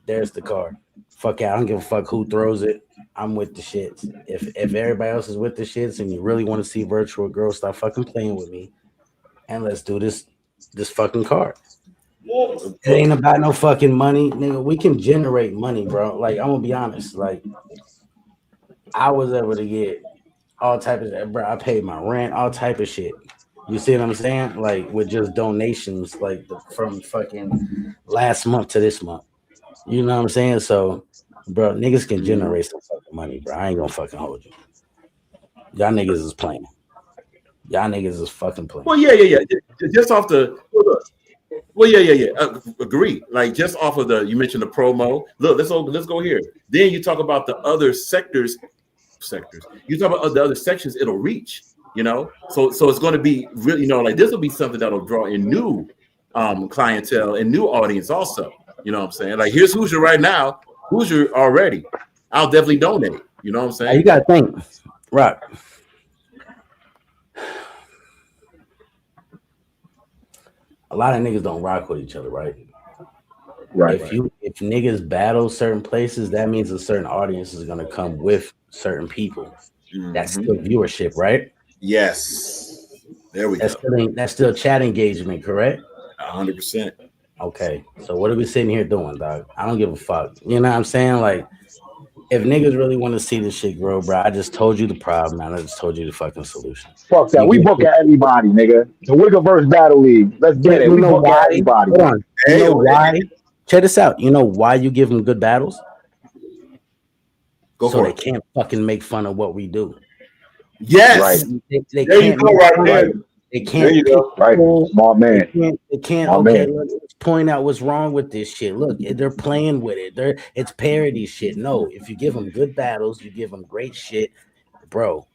There's the card. Fuck out. I don't give a fuck who throws it. I'm with the shits. If everybody else is with the shits and you really want to see virtual girls, stop fucking playing with me. And let's do this fucking card. It ain't about no fucking money. Nigga, we can generate money, bro. Like, I'm gonna be honest. Like, I was able to get all type of, bro, I paid my rent, all type of shit. You see what I'm saying? Like, with just donations, like from fucking last month to this month. You know what I'm saying? So, bro, niggas can generate some fucking money, bro. I ain't gonna fucking hold you. Y'all niggas is playing. Y'all niggas is fucking playing. Well, yeah. Just off the, agree. Like, just off of the, you mentioned the promo. Look, let's go here. Then you talk about the other sectors. You talk about the other sections it'll reach. You know, so it's going to be really, you know, like this will be something that'll draw in new clientele and new audience also. You know what I'm saying? Like, here's Hoosier right now. Hoosier already. I'll definitely donate. You know what I'm saying? You got to think, right? A lot of niggas don't rock with each other, right? Right. If niggas battle certain places, that means a certain audience is going to come with certain people. Mm-hmm. That's still viewership, right? Yes. There we go. That's still chat engagement, correct? 100%. Okay. So what are we sitting here doing, dog? I don't give a fuck. You know what I'm saying? Like, if niggas really want to see this shit grow, bro, I just told you the problem, man. I just told you the fucking solution. Fuck that. We book at everybody, nigga. The Wiggerverse Battle League. Let's get it. We book at everybody. Hold on. You know why? Check this out. You know why you give them good battles? So they can't fucking make fun of what we do. Yes. Right. They there you go, right there. They can't. There you go. Right. Smart man. They can't. Okay, let's point out what's wrong with this shit. Look, they're playing with it. It's parody shit. No, if you give them good battles, you give them great shit, bro.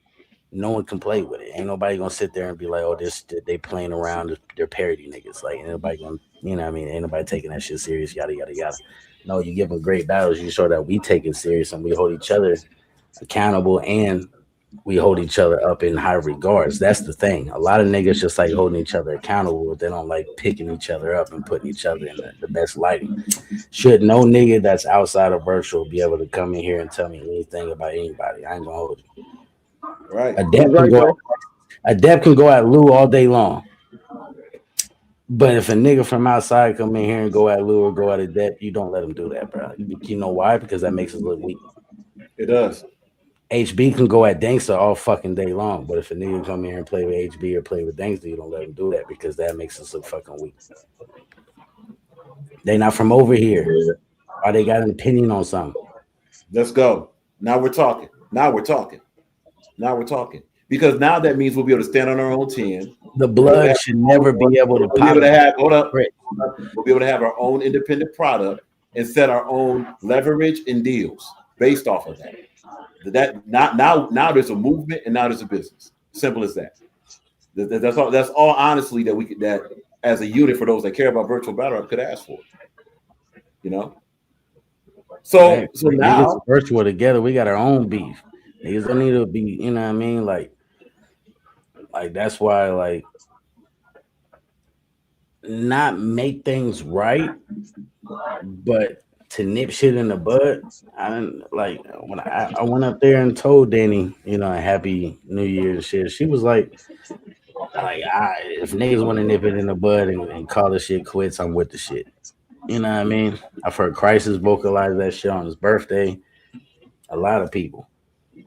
No one can play with it. Ain't nobody gonna sit there and be like, "Oh, they playing around. They're parody niggas." Like, ain't nobody gonna, you know what I mean? Ain't nobody taking that shit serious. Yada yada yada. No, you give them great battles. You show that we take it serious and we hold each other accountable and we hold each other up in high regards. That's the thing. A lot of niggas just like holding each other accountable, but they don't like picking each other up and putting each other in the best lighting. Should no nigga that's outside of virtual be able to come in here and tell me anything about anybody? I ain't gonna hold you. Right. Adept can go at Lou all day long. But if a nigga from outside come in here and go at Lou or go at a Dep, you don't let him do that, bro. You know why? Because that makes us look weak. It does. HB can go at Dangster all fucking day long, but if a nigga come here and play with HB or play with Dangster, you don't let him do that because that makes us look fucking weak. They not from over here. Why they got an opinion on something? Let's go. Now we're talking. Because now that means we'll be able to stand on our own 10. The blood should never be able to pop. We'll be able to have our own independent product and set our own leverage and deals based off of that. Now there's a movement and now there's a business. Simple as that. That's all honestly that as a unit for those that care about virtual battle rap could ask for. You know? So now virtual together, we got our own beef. Niggas don't need to be, you know what I mean? Like that's why, like, not make things right, but to nip shit in the bud. I didn't like when I went up there and told Danny, you know, Happy New Year and shit. She was like if niggas want to nip it in the bud and call the shit quits, I'm with the shit. You know what I mean? I've heard Crisis vocalize that shit on his birthday. A lot of people.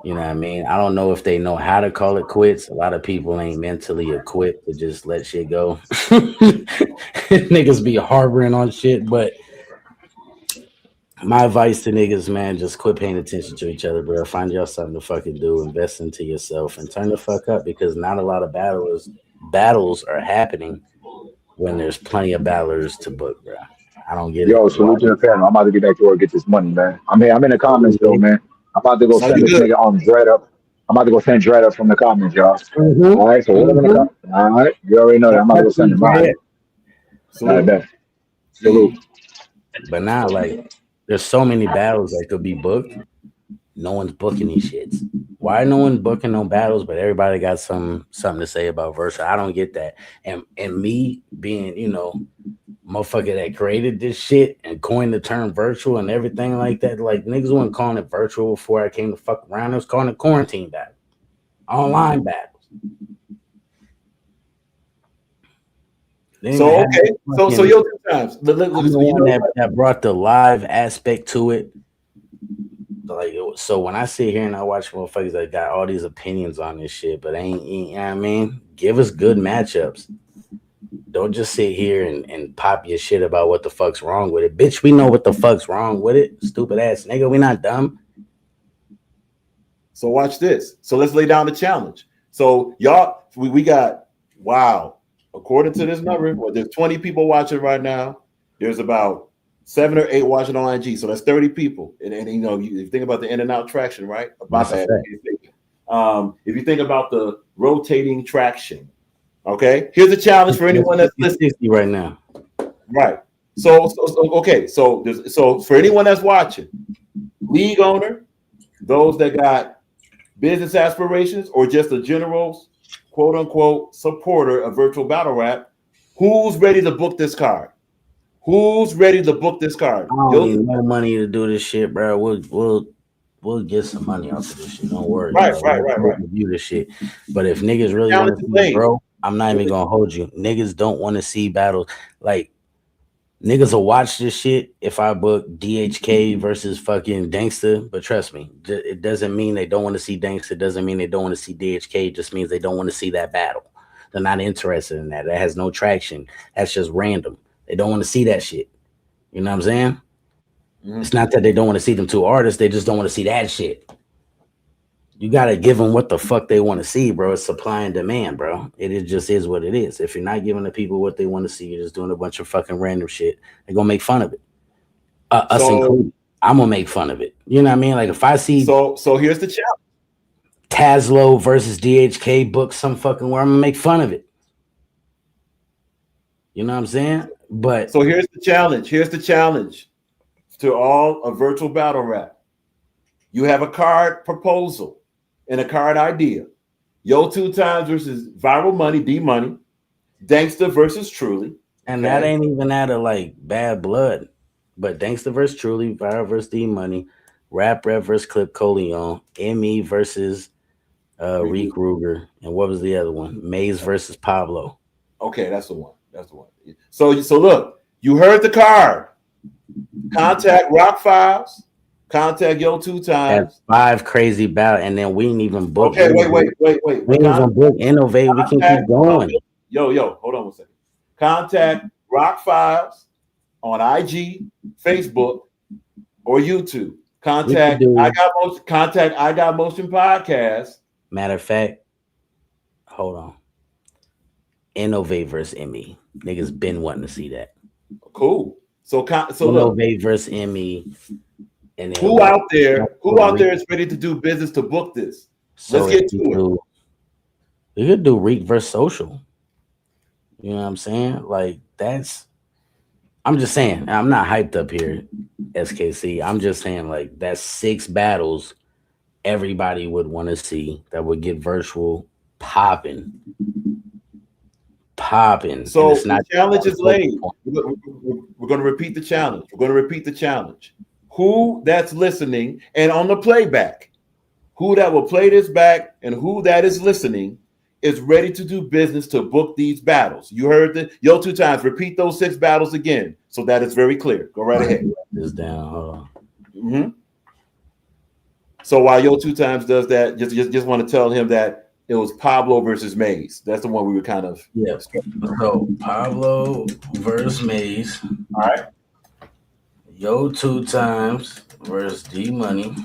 You know what I mean? I don't know if they know how to call it quits. A lot of people ain't mentally equipped to just let shit go. Niggas be harboring on shit, but my advice to niggas, man, just quit paying attention to each other, bro. Find y'all something to fucking do, invest into yourself, and turn the fuck up because not a lot of battles are happening when there's plenty of battlers to book, bro. I don't get it. Yo, salute to the family. I'm about to get back to work, get this money, man. I'm in the comments though, man. I'm about to go send this nigga Dread up. I'm about to go send Dread up from the comments, y'all. Mm-hmm. All right, so we're in the comments. All right, you already know that. I'm about to go send him. All right, bet. Salute. But now, like, there's so many battles that could be booked. No one's booking these shits. Why no one's booking no battles, but everybody got something to say about Versa? I don't get that. And me being, you know, motherfucker that created this shit and coined the term virtual and everything like that. Like, niggas weren't calling it virtual before I came to fuck around. I was calling it quarantine battle. Online battles. So okay. So yo, times. I'm the one that brought the live aspect to it. Like, so when I sit here and I watch motherfuckers that got all these opinions on this shit, but ain't, you know what I mean? Give us good matchups. Don't just sit here and pop your shit about what the fuck's wrong with it. Bitch, we know what the fuck's wrong with it. Stupid ass nigga, we not dumb. So watch this. So let's lay down the challenge. So y'all, we got, wow. According to this number, well, there's 20 people watching right now. There's about 7 or 8 watching on IG. So that's 30 people. And you know, you think about the in and out traction, right? If you think about the rotating traction, okay, here's a challenge for anyone that's listening right now. Right. So for anyone that's watching, league owner, those that got business aspirations, or just a general quote unquote supporter of virtual battle rap, who's ready to book this card? Who's ready to book this card? I don't need no money to do this shit, bro. We'll get some money off of this shit. Don't worry. Right. We'll review this shit. But if niggas really want to see, bro, I'm not even gonna hold you. Niggas don't want to see battles. Like, niggas will watch this shit if I book DHK versus fucking Dangster. But trust me, it doesn't mean they don't want to see Dangster. It doesn't mean they don't want to see DHK. It just means they don't want to see that battle. They're not interested in that. That has no traction. That's just random. They don't want to see that shit. You know what I'm saying? Mm-hmm. It's not that they don't want to see them two artists. They just don't want to see that shit. You got to give them what the fuck they want to see, bro. It's supply and demand, bro. It just is what it is. If you're not giving the people what they want to see, you're just doing a bunch of fucking random shit. They're going to make fun of it. Us included. I'm going to make fun of it. You know what I mean? Like, if I see... So here's the challenge. Tazlo versus DHK book some fucking where, I'm going to make fun of it. You know what I'm saying? But... So here's the challenge. Here's the challenge to all of virtual battle rap. You have a card proposal and a card idea. YO2X versus Viral Money, D Money. Dangster versus Truly. And that ain't even out of like bad blood. But Dangster versus Truly, Viral versus D Money, Rap Rep versus Clip Coleon, ME versus Reek Ruger. And what was the other one? Maze versus Pablo. Okay, that's the one. That's the one. So look, you heard the card. Contact Rock Files. Contact YO2X. That's 5 crazy battles, and then we ain't even book. Okay, wait. We ain't even book Innovate. We can keep going. Yo, hold on one second. Contact Rock Files on IG, Facebook, or YouTube. Contact I Got Motion Podcast. Matter of fact, hold on. Innovate versus Emmy. Niggas been wanting to see that. Cool. So Innovate versus Emmy. And who out there is ready to do business to book this? So let's get to it. We could do Reek versus Social. You know what I'm saying? Like I'm just saying, I'm not hyped up here, SKC. I'm just saying, like, that's 6 battles everybody would want to see that would get virtual popping. So the challenge is laid. We're going to repeat the challenge. Who that's listening and on the playback, who that will play this back and who that is listening is ready to do business to book these battles. You heard the YO2X. Repeat those 6 battles again so that it's very clear. Go right ahead. This down. Hold on. Mm-hmm. So while YO2X does that, just want to tell him that it was Pablo versus Maze. That's the one we were kind of. Yeah. So Pablo versus Maze. All right. YO2X versus D Money.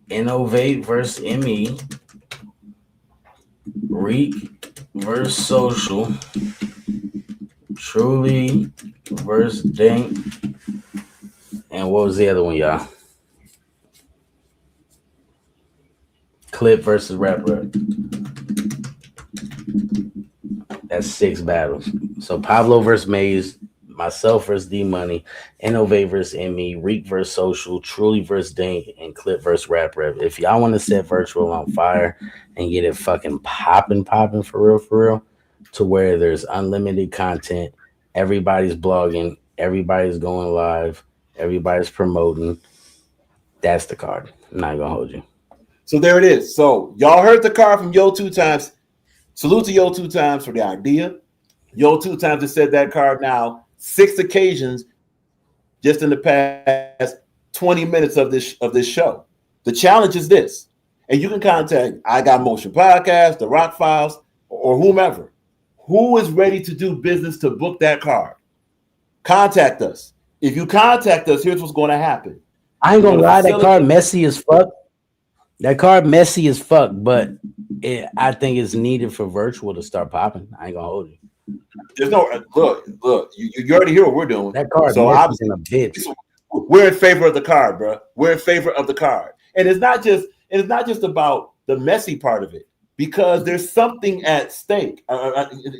Innovate versus ME. Reek versus Social. Truly versus Dank. And what was the other one, y'all? Clip versus Rapper. That's 6 battles. So Pablo versus Maze, myself versus D Money, Innovate versus ME, Reek versus Social, Truly versus Dank, and Clip versus Rap Rep. If y'all want to set virtual on fire and get it fucking popping for real, to where there's unlimited content, everybody's blogging, everybody's going live, everybody's promoting, that's the card. I'm not gonna hold you. So there it is. So y'all heard the card from YO2X. Salute to YO2X for the idea. YO2X has said that card now 6 occasions just in the past 20 minutes of this show. The challenge is this, and you can contact I Got Motion Podcast, the Rock Files, or whomever. Who is ready to do business to book that card? Contact us. If you contact us, here's what's going to happen. I ain't gonna lie, that card messy as fuck. That card messy as fuck, but I think it's needed for virtual to start popping. I ain't gonna hold you. There's no look. You already hear what we're doing. That card, so obviously, in a bitch. We're in favor of the card, bro. We're in favor of the card, and it's not just about the messy part of it, because there's something at stake.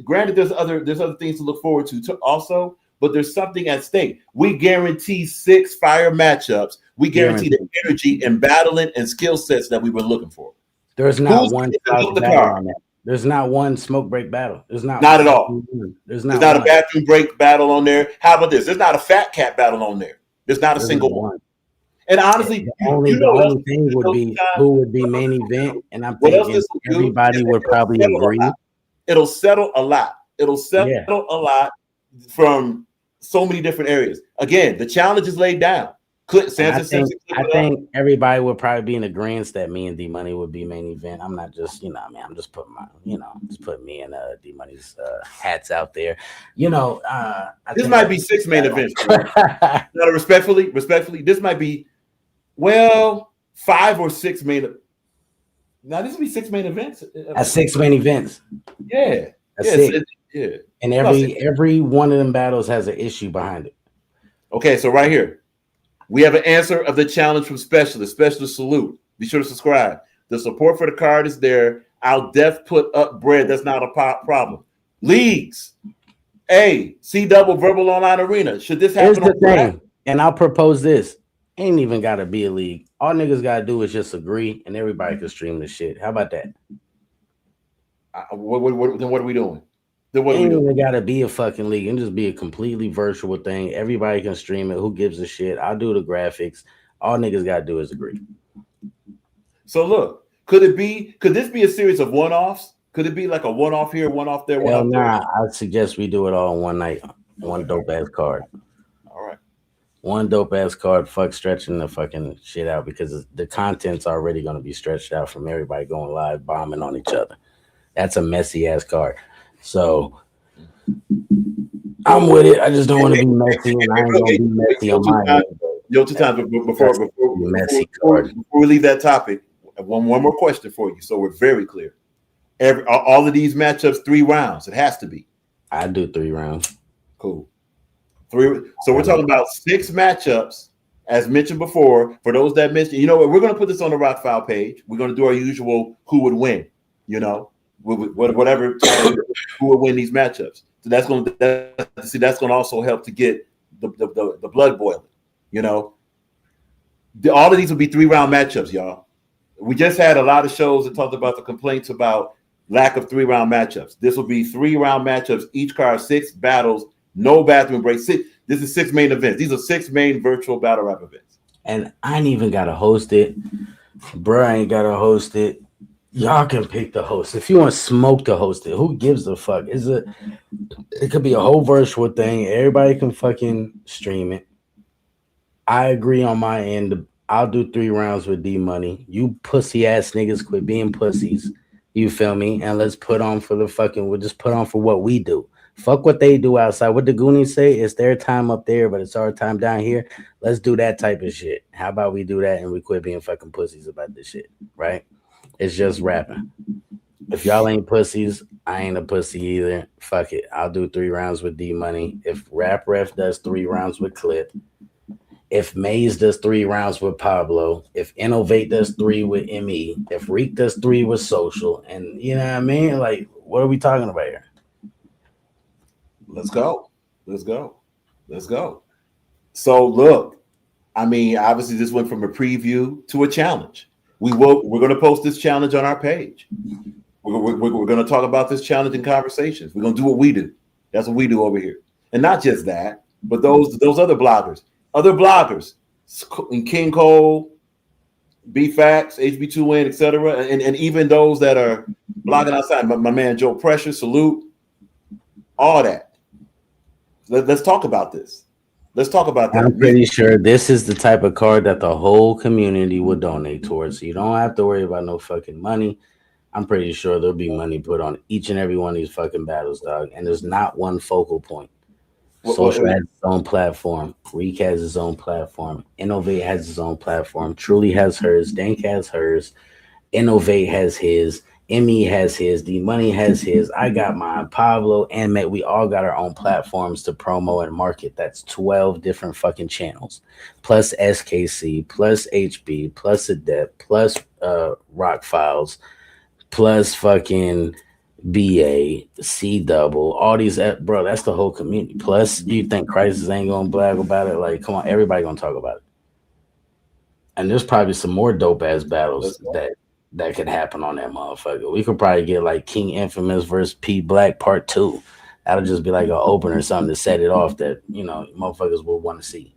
Granted, there's other things to look forward to also, but there's something at stake. We guarantee 6 fire matchups. We guarantee the energy and battling and skill sets that we were looking for. There's not one battle on that. There's not one smoke break battle. There's not at all. There's not a bathroom break battle on there. How about this? There's not a fat cat battle on there. There's not a single one. And honestly, the only thing would be who would be main event, and I'm thinking everybody would probably agree. It'll settle a lot. It'll settle a lot from so many different areas. Again, the challenge is laid down. I think everybody would probably be in agreement that me and D Money would be main event. I'm not just, I'm just putting me and D Money's hats out there. This might be 6 main events. No, respectfully, this might be 5 or 6 main. Now this would be 6 main events. At 6 main events. Yeah. Yeah. And every one of them battles has an issue behind it. Okay, so right here. We have an answer of the challenge from Specialist. Specialist, salute. Be sure to subscribe. The support for the card is there. I'll put up bread. That's not a problem. Leagues. C double Verbal Online Arena. Should this happen? Here's the thing, and I'll propose this. Ain't even got to be a league. All niggas got to do is just agree, and everybody can stream this shit. How about that? Then what are we doing? Ain't even gotta be a fucking league. It can just be a completely virtual thing. Everybody can stream it. Who gives a shit? I'll do the graphics. All niggas gotta do is agree. So look, could this be a series of one-offs Could it be like a one off here, one off there, one Hell off there? nah, I suggest we do it all in one night. One dope ass card. All right. One dope ass card. Fuck stretching the fucking shit out because the content's already going to be stretched out from everybody going live bombing on each other. That's a messy ass card. So I'm with it. I just don't want to be messy, and I ain't gonna be messy on my end. YO2X, before we leave that topic, one more question for you, so we're very clear. All of these matchups, 3 rounds. It has to be. I do 3 rounds. Cool. 3. So we're talking about 6 matchups, as mentioned before. For those that mentioned, you know what? We're going to put this on the Rock File page. We're going to do our usual who would win. You know, whatever who would win these matchups. So that's going to also help to get the blood boiling. You know, all of these will be 3-round matchups, y'all. We just had a lot of shows that talked about the complaints about lack of 3-round matchups. This will be 3-round matchups. Each card 6 battles, no bathroom breaks. This is 6 main events. These are 6 main virtual battle rap events. And I ain't even got to host it. Bruh, I ain't got to host it. Y'all can pick the host. If you want Smoke to host it, who gives a fuck? It could be a whole virtual thing. Everybody can fucking stream it. I agree on my end. I'll do 3 rounds with D Money. You pussy ass niggas quit being pussies. You feel me? And let's put on for the fucking, we'll just put on for what we do. Fuck what they do outside. What the Goonies say, it's their time up there, but it's our time down here. Let's do that type of shit. How about we do that and we quit being fucking pussies about this shit, right? It's just rapping. If y'all ain't pussies, I ain't a pussy either. Fuck it. I'll do 3 rounds with D Money. If Rap Ref does 3 rounds with Clip, if Maze does 3 rounds with Pablo, if Innovate does 3 with ME, if Reek does 3 with Social, and you know what I mean? Like, what are we talking about here? Let's go. So look, I mean, obviously this went from a preview to a challenge. We're going to post this challenge on our page. We're going to talk about this challenge in conversations. We're going to do what we do. That's what we do over here. And not just that, but those other bloggers, King Cole, B-Facts, HB2N, etc., and even those that are blogging outside. My man Joe Pressure, salute, all that. Let's talk about this. I'm pretty sure this is the type of card that the whole community will donate towards. So you don't have to worry about no fucking money. I'm pretty sure there'll be money put on each and every one of these fucking battles, dog. And there's not one focal point. Social has its own platform. Reek has his own platform. Innovate has his own platform. Truly has hers. Dank has hers. Innovate has his. Emmy has his. D Money has his. I got mine. Pablo and Matt. We all got our own platforms to promo and market. That's 12 different fucking channels. Plus SKC. Plus HB. Plus Adept. Plus Rock Files. Plus fucking BA, C double, all these, bro, that's the whole community. Plus, you think Crisis ain't gonna brag about it? Like, come on, everybody gonna talk about it. And there's probably some more dope ass battles that could happen on that motherfucker. We could probably get like King Infamous versus P Black Part 2. That'll just be like an opener or something to set it off that, you know, motherfuckers will want to see.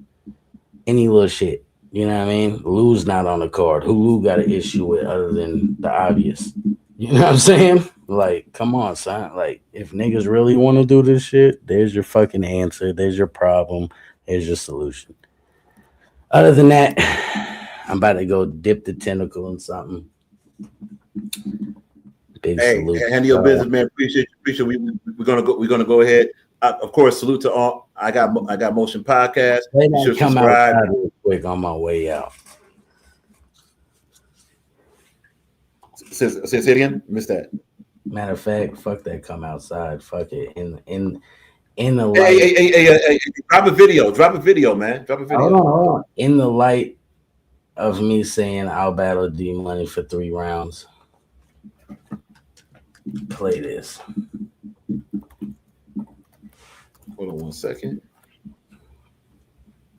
Any little shit. You know what I mean? Lou's not on the card. Who Lou got an issue with other than the obvious? You know what I'm saying? Like, come on, son. Like, if niggas really want to do this shit, there's your fucking answer. There's your problem. There's your solution. Other than that, I'm about to go dip the tentacle in something. Big salute. Handle your business, man. Appreciate. We're gonna go ahead. Of course, salute to all. I got Motion Podcast. You should come subscribe. Out real quick on my way out. Say it again. Missed that. Matter of fact, fuck that. Come outside. Fuck it. In the light. Hey, drop a video, man. Drop a video. Hold on. In the light of me saying I'll battle D Money for 3 rounds. Play this. Hold on 1 second.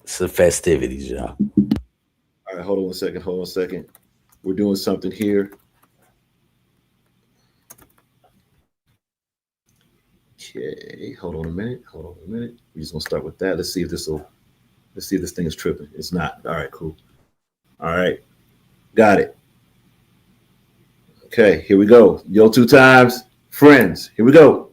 It's the festivities, y'all. All right, hold on 1 second. We're doing something here. Okay, hold on a minute. We're just gonna start with that. Let's see if this thing is tripping. It's not. All right, cool. All right, got it. Okay, here we go. YO2X, Friends. Here we go.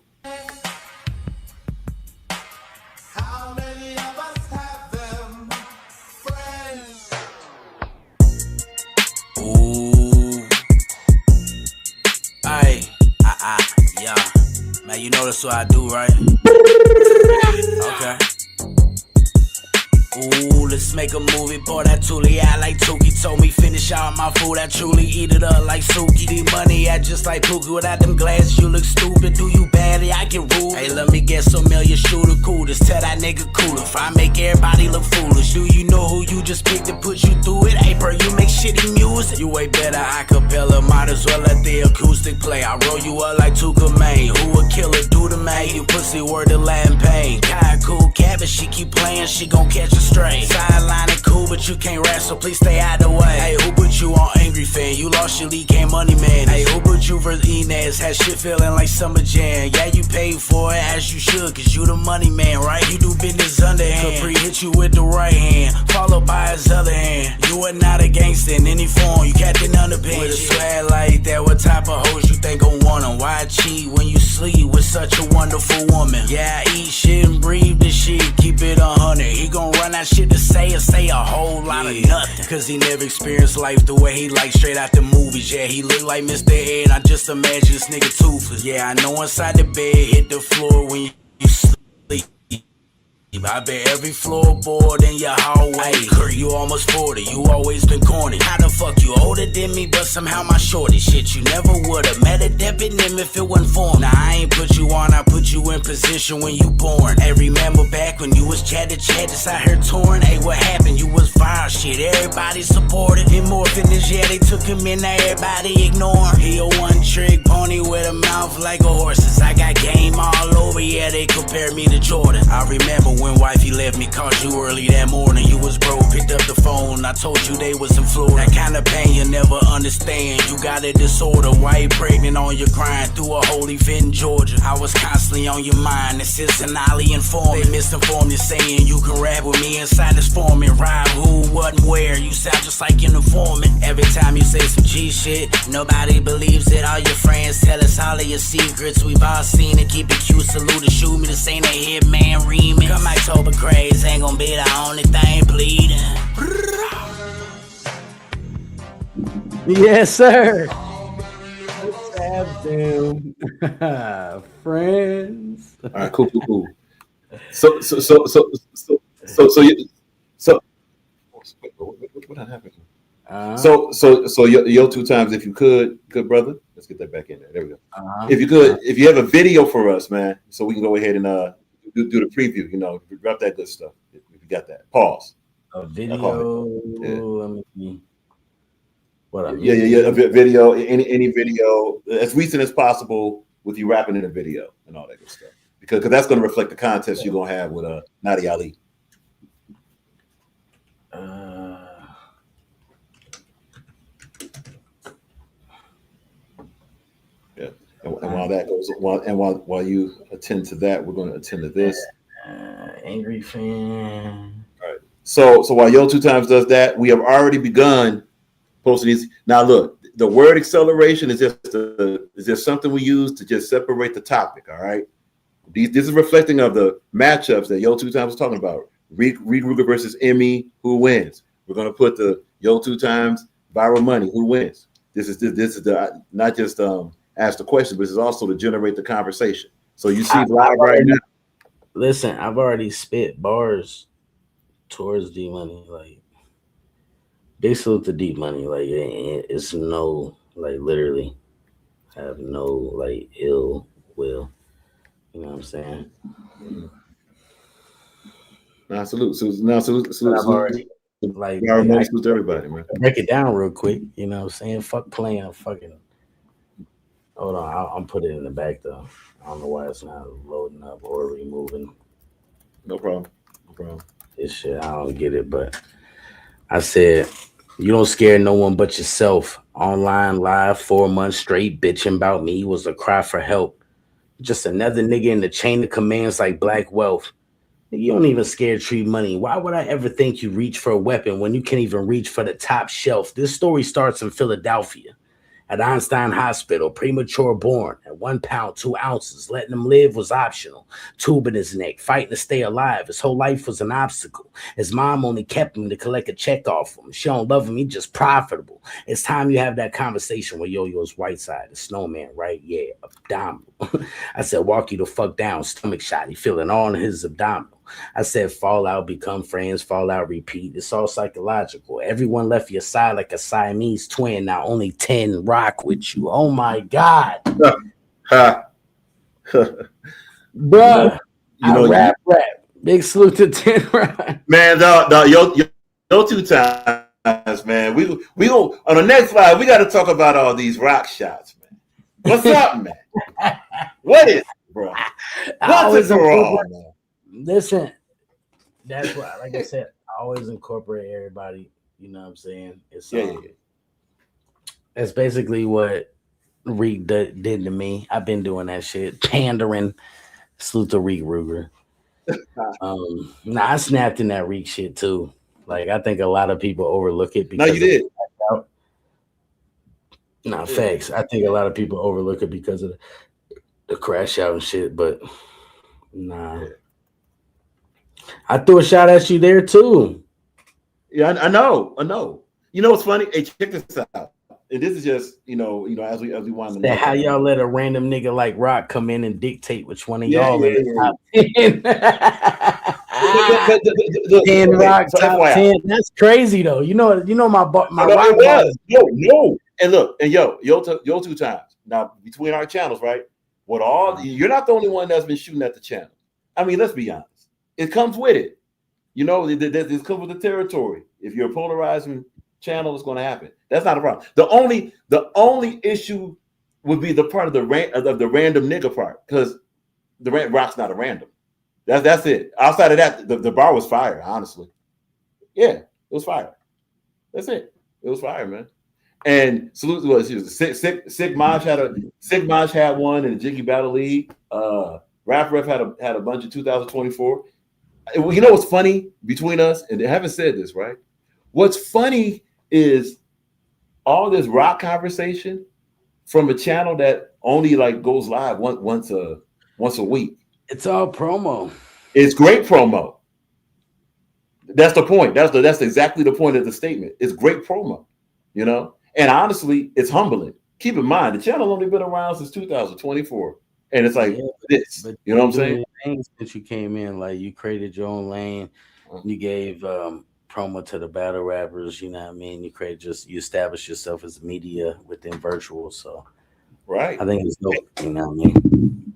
Yeah. Man, you know that's what I do, right? Okay. Ooh, let's make a movie, boy, that truly I like Tuki. Told me finish all my food, I truly eat it up like Suki. The money, I just like Pookie. Without them glasses, you look stupid. Do you badly, I get rude. Hey, let me get some million shooter cool. Just tell that nigga cooler. If I make everybody look foolish, do you know who you just picked to put you through it? Hey, bro, you make shitty music. You way better acapella, might as well let the acoustic play. I roll you up like Tuka Main. Who a killer, do the main? You pussy word to Latin pain. Kai cool cat, but she keep playing, she gon' catch a stray. Sideline it cool, but you can't rap, so please stay out the way. Hey, who put you on Angry Fan? You lost your league, came money man. Hey, who put you versus Inez? Had shit feeling like Summer Jam. Yeah, you paid for it as you should, cause you the money man, right? You do business underhand. Capri hit you with the right hand, followed by his other hand. You are not a gangster in any form, you Captain Underpants. With a swag like that, what type of hoes you think gon' want 'em? Why cheat when you sleep with such a wonderful woman? Yeah, I eat shit and breathe this shit, keep it 100. He gon' run out shit to say and say a whole lot of nothing. Cause he never experienced life the way he like straight out the movies. Yeah, he look like Mr. Ed, I just imagine this nigga toothless. Yeah, I know inside the bed, hit the floor when you sleep. I bet every floorboard in your hallway. Kurt, you almost 40, you always been corny. How the fuck you older than me, but somehow my shorty shit. You never would've met a deponym if it wasn't for him. Now I ain't put you on, I put you in position when you born. Hey, remember back when you was chatted, I heard torn. Hey, what happened? You was fire shit, everybody supported him. More fitness, yeah, they took him in, now everybody ignore him. He a one trick pony with a mouth like a horse's. I got game all over, yeah, they compare me to Jordan. I remember when wifey left me, called you early that morning. You was broke, picked up the phone, I told you they was in Florida. That kind of pain you never understand. You got a disorder, why you pregnant on your grind through a whole event in Georgia. I was constantly on your mind, this is an Ollie informant. They misinformed you saying you can rap with me inside this form and ride who, what, and where. You sound just like an informant. Every time you say some G shit, nobody believes it. All your friends tell us all of your secrets. We've all seen it, keep it cute, salute to shoot me. This ain't a hitman remix. Come October craze ain't gonna be the only thing bleeding. Yes, sir. Let's have them friends. All right, cool. So what happened? So YO2X, if you could, good brother, let's get that back in there. There we go. If you could, if you have a video for us, man, so we can go ahead and do the preview. You know, drop that good stuff. If you got that, pause. A video. Let me see. What I mean. Yeah. A video, any video as recent as possible with you rapping in a video and all that good stuff. Because that's going to reflect the contest you're going to have with Nadiali. Yeah, and while that goes, while you attend to that, we're going to attend to this. Angry Fan. All right. So while YO2X does that, we have already begun posting these. Now look, the word acceleration is just something we use to just separate the topic. All right. This is reflecting of the matchups that YO2X was talking about. Reed Ruger versus Emmy, who wins? We're gonna put the YO2X viral money, who wins? This is the not just ask the question, but this is also to generate the conversation. So you see live right now. Listen, I've already spit bars towards D Money, like big salute to D Money. Like it's no, like literally, I have no like ill will. You know what I'm saying? Now salute. I've already like salute to everybody, man. Break it down real quick. You know what I'm saying? Fuck playing a fucking. Hold on, I'll put it in the back though. I don't know why it's not loading up or removing. No problem. This shit, I don't get it, but I said you don't scare no one but yourself. Online live 4 months straight bitching about me was a cry for help. Just another nigga in the chain of commands like Black Wealth. You don't even scare tree money. Why would I ever think you reach for a weapon when you can't even reach for the top shelf? This story starts in Philadelphia. At Einstein Hospital, premature born at 1 pound, 2 ounces. Letting him live was optional. Tube in his neck, fighting to stay alive. His whole life was an obstacle. His mom only kept him to collect a check off him. She don't love him, he's just profitable. It's time you have that conversation with Yo-Yo's white side, the snowman, right? Yeah, abdominal. I said, walk you the fuck down, stomach shot. He feeling all in his abdominal. I said, fall out, become friends, fall out, repeat. It's all psychological. Everyone left your side like a Siamese twin. Now only 10 rock with you. Oh my God. Bruh. You know, rap. Big salute to 10 rock. Man, Yo2X, man. We go on the next slide. We got to talk about all these rock shots, man. What's up, man? What is it, bro? What's it for all, man? Listen, that's why, like I said, I always incorporate everybody. You know what I'm saying? It's That's basically what Reek did to me. I've been doing that shit, pandering. Salute to Reek Ruger. I snapped in that Reek shit too. Like, I think a lot of people overlook it because you did. Facts. I think a lot of people overlook it because of the crash out and shit, but nah. I threw a shot at you there too. Yeah, I know. You know what's funny? Hey, check this out. And this is just, as we wind up. How y'all let a random nigga like Rock come in and dictate which one of y'all in the top 10? 10 Rock top 10. That's crazy though. You know my it was. No. And look, and Yo2X. Now between our channels, right? You're not the only one that's been shooting at the channel. I mean, let's be honest. It comes with it. This comes with the territory. If you're a polarizing channel, it's going to happen. That's not a problem. The only issue would be the part of the random nigga part, because the Rock's not a random. That's it. Outside of that, the bar was fire. Honestly, yeah, it was fire. That's it. It was fire, man. And salute was Sick Mosh had one in the Jiggy Battle League. Rap Ref had a bunch of 2024. You know what's funny between us, and they haven't said this, right? What's funny is all this rock conversation from a channel that only like goes live once a week. It's all promo. It's great promo. That's the point. That's exactly the point of the statement. It's great promo, And honestly, it's humbling. Keep in mind, the channel only been around since 2024. And it's like this, you know what I'm saying? Since you came in, like you created your own lane, you gave promo to the battle rappers, you know what I mean? You established yourself as media within virtual. So right. I think it's dope, you know what I mean?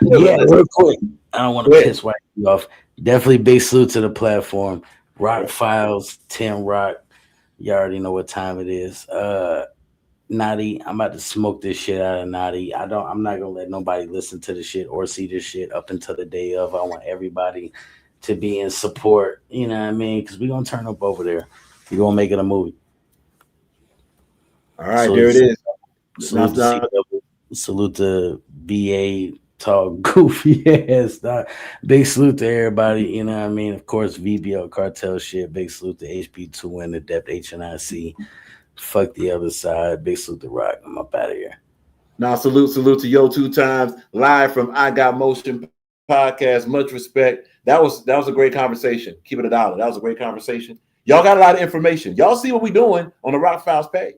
Yeah, real quick. I don't want to piss white off. Definitely big salute to the platform. Rock Files, 10 Rock. You already know what time it is. Nadi, I'm about to smoke this shit out of Nadi. I'm not gonna let nobody listen to the shit or see this shit up until the day of. I want everybody to be in support, you know what I mean? Because we're gonna turn up over there. We're gonna make it a movie. All right, there it is. Salute to BA Talk Goofy ass. Big salute to everybody, you know what I mean? Of course, VBL Cartel shit. Big salute to HB2 and the Depth HNIC. Fuck the other side. Big salute to Rock. I'm up out of here. Now, salute to Yo2X live from I Got Motion podcast. Much respect. That was a great conversation. Keep it $1. That was a great conversation. Y'all got a lot of information. Y'all see what we're doing on the Rock Files page.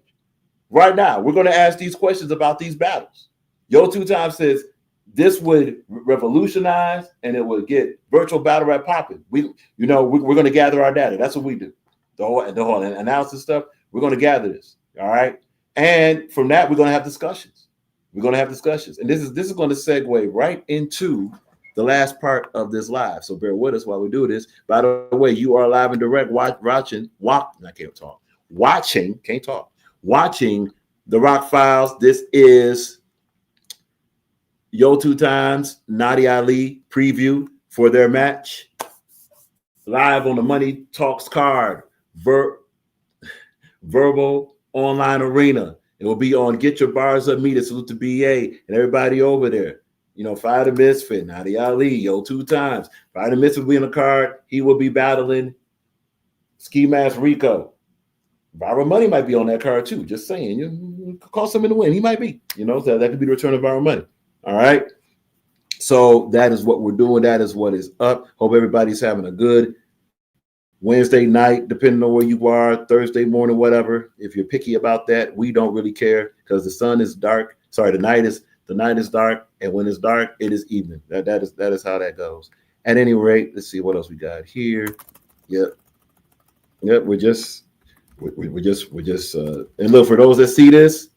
Right now, we're going to ask these questions about these battles. Yo2X says this would revolutionize and it would get virtual battle rap popping. We're going to gather our data. That's what we do. The whole analysis stuff. We're going to gather this, all right? And from that, we're going to have discussions. And this is going to segue right into the last part of this live. So bear with us while we do this. By the way, you are live and direct watching the Rock Files. This is Yo2X, Nadiali preview for their match. Live on the Money Talks card. Verbal online arena. It will be on Get Your Bars Up Media. Salute to BA and everybody over there. Fire the Misfit, Nadiali, Yo2X. Fire the Misfit will be on the card. He will be battling Ski Mask Rico. Viral Money might be on that card too. Just saying. cost him in the win. He might be, so that could be the return of our money. All right. So that is what we're doing. That is what is up. Hope everybody's having a good Wednesday night, depending on where you are, Thursday morning, whatever. If you're picky about that, we don't really care because the sun is dark. Sorry, the night is dark, and when it's dark, it is evening. That is how that goes. At any rate, let's see what else we got here. Yep. We're just and look, for those that see this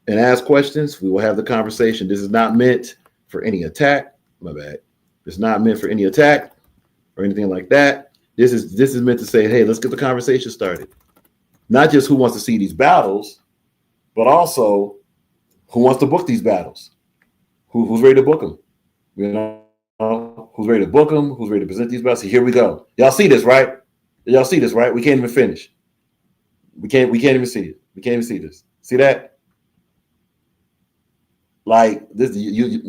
and ask questions, we will have the conversation. This is not meant for any attack. My bad. It's not meant for any attack or anything like that. This is meant to say, hey, let's get the conversation started. Not just who wants to see these battles, but also who wants to book these battles. Who's ready to book them? Who's ready to book them? Who's ready to present these battles? So here we go. Y'all see this, right? Y'all see this, right? We can't even finish. We can't even see it. We can't even see this. See that? Like this.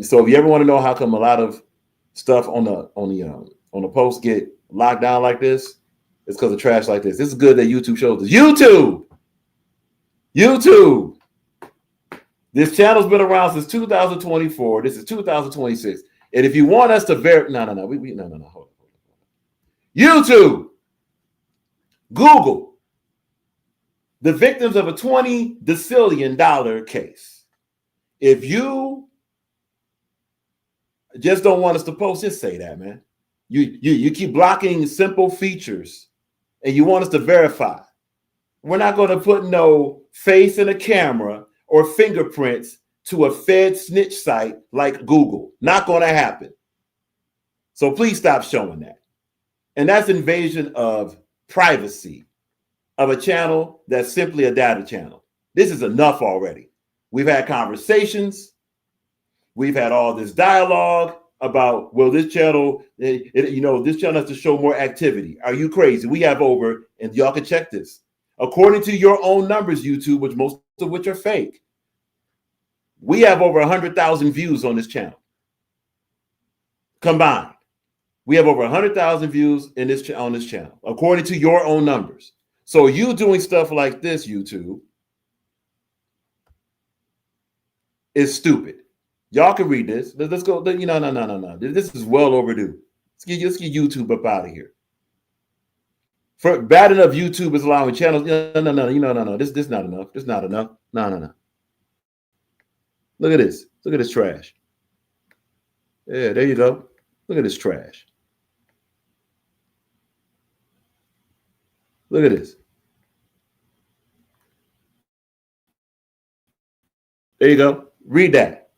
So if you ever want to know how come a lot of stuff on the post get locked down like this, it's because of trash like this. This is good that YouTube shows this. YouTube. This channel's been around since 2024. This is 2026. And if you want us to verify, no. Hold on. YouTube. Google the victims of a $20 decillion case. If you just don't want us to post, just say that, man. You keep blocking simple features and you want us to verify. We're not going to put no face in a camera or fingerprints to a Fed snitch site like Google. Not going to happen. So please stop showing that. And that's invasion of privacy of a channel that's simply a data channel. This is enough already. We've had conversations. We've had all this dialogue about, well, this channel, this channel has to show more activity. Are you crazy? We have over, and y'all can check this. According to your own numbers, YouTube, which most of which are fake, we have over 100,000 views on this channel. Combined. We have over 100,000 views on this channel, according to your own numbers. So you doing stuff like this, YouTube, is stupid. Y'all can read this. Let's go. No. This is well overdue. Let's get YouTube up out of here. For bad enough, YouTube is allowing channels. No. This not enough. This not enough. No. Look at this. Look at this trash. Yeah, there you go. Look at this trash. Look at this. There you go. Read that.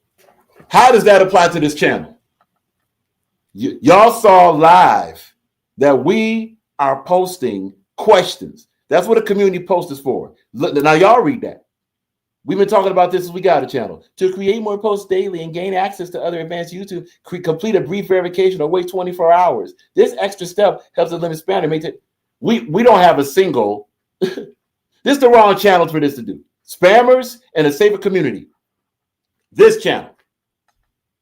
How does that apply to this channel? Y'all saw live that we are posting questions. That's what a community post is for. Look, now y'all read that. We've been talking about this as we got a channel. To create more posts daily and gain access to other advanced YouTube, complete a brief verification or wait 24 hours. This extra step helps us limit spam and make it. We don't have a single. This is the wrong channel for this to do. Spammers and a safer community. This channel.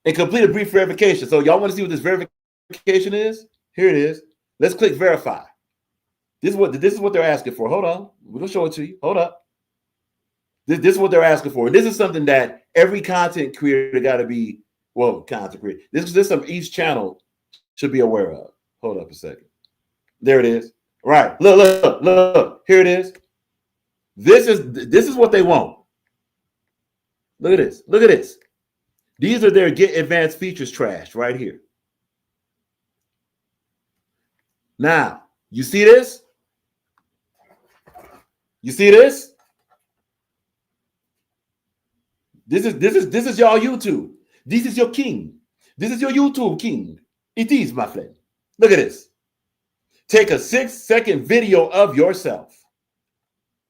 And complete a brief verification. So y'all want to see what this verification is? Here it is. Let's click verify. This is what they're asking for. Hold on. We're gonna show it to you. Hold up. This is what they're asking for. And this is something that every content creator got to be, content creator. This is something each channel should be aware of. Hold up a second. There it is. Right. Look. Here it is. This is what they want. Look at this. Look at this. These are their get advanced features trash right here. Now, you see this? You see this? This is your YouTube. This is your king. This is your YouTube king. It is, my friend. Look at this. Take a 6-second video of yourself.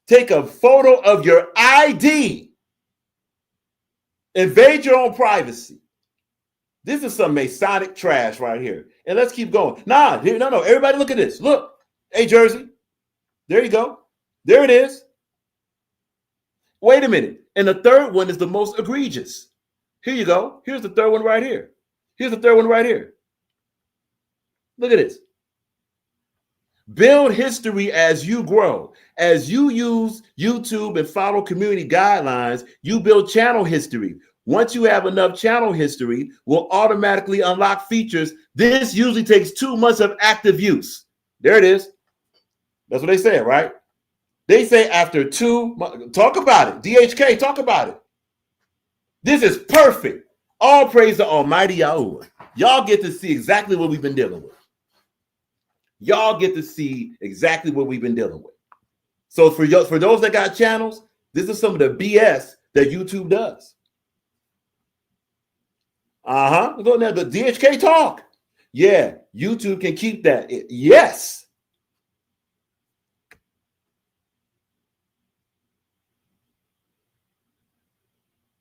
Take a photo of your ID. Invade your own privacy. This is some Masonic trash right here. And let's keep going. No. Everybody look at this. Look. Hey, Jersey. There you go. There it is. Wait a minute. And the third one is the most egregious. Here you go. Here's the third one right here. Here's the third one right here. Look at this. Build history as you grow. As you use YouTube and follow community guidelines, you build channel history. Once you have enough channel history, will automatically unlock features. This usually takes 2 months of active use. There it is. That's what they say, right? They say after 2 months. Talk about it. DHK, talk about it. This is perfect. All praise to Almighty Yahuwah. Y'all get to see exactly what we've been dealing with. Y'all get to see exactly what we've been dealing with. So for those that got channels, this is some of the BS that YouTube does. Go there, the DHK talk. Yeah, YouTube can keep that. Yes.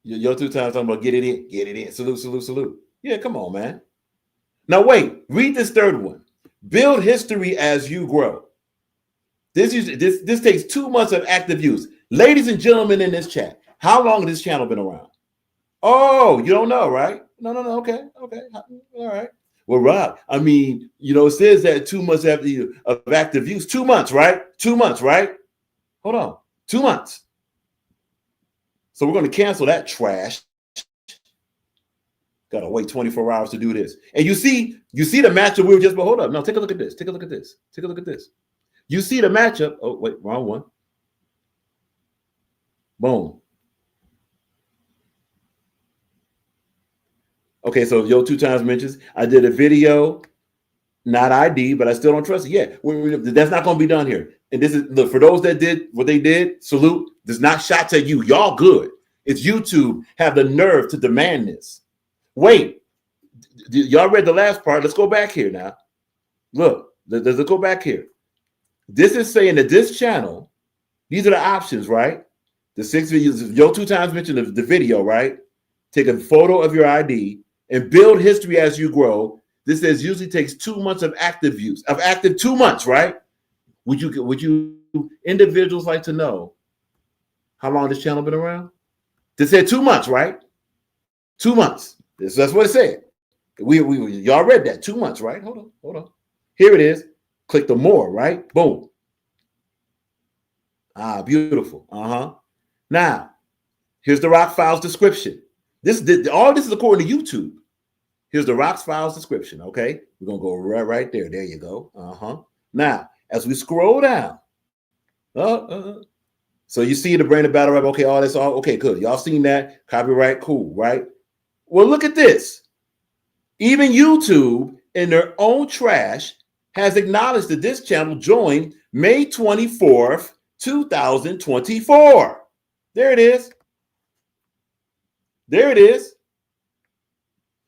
YO2X talking about get it in. Salute. Yeah, come on, man. Now wait, read this third one. Build history as you grow. This takes 2 months of active use. Ladies and gentlemen in this chat, how long has this channel been around? Oh, you don't know, right? No. Okay. All right. Well, Rob, I mean, it says that 2 months of active use. 2 months, right? 2 months, right? Hold on. 2 months. So we're going to cancel that trash. Got to wait 24 hours to do this. And you see the matchup we were just, but hold up. No, take a look at this. Take a look at this. You see the matchup. Oh, wait, wrong one. Boom. Okay, so YO2X mentions, I did a video, not ID, but I still don't trust it. Yeah, that's not going to be done here. And this is, look, for those that did what they did, salute. There's not shots at you. Y'all good. It's YouTube have the nerve to demand this. Wait, y'all read the last part. Let's go back here now. Look, let's go back here. This is saying that this channel, these are the options, right? The 6 videos, YO2X mentioned the video, right? Take a photo of your ID and build history as you grow. This says usually takes 2 months of active use, 2 months, right? Would you individuals like to know how long this channel been around? They said 2 months, right? 2 months. That's what it said. Y'all read that. 2 months, right? Hold on. Here it is. Click the more, right? Boom. Beautiful. Now, here's the Rock Files description. All this is according to YouTube. Here's the Rock Files description. Okay, we're gonna go right there. There you go. Now, as we scroll down, so you see the brand of battle rap. Okay, all that's all okay. Good. Y'all seen that? Copyright, cool, right? Well, look at this. Even YouTube, in their own trash, has acknowledged that this channel joined May 24th, 2024. There it is. There it is.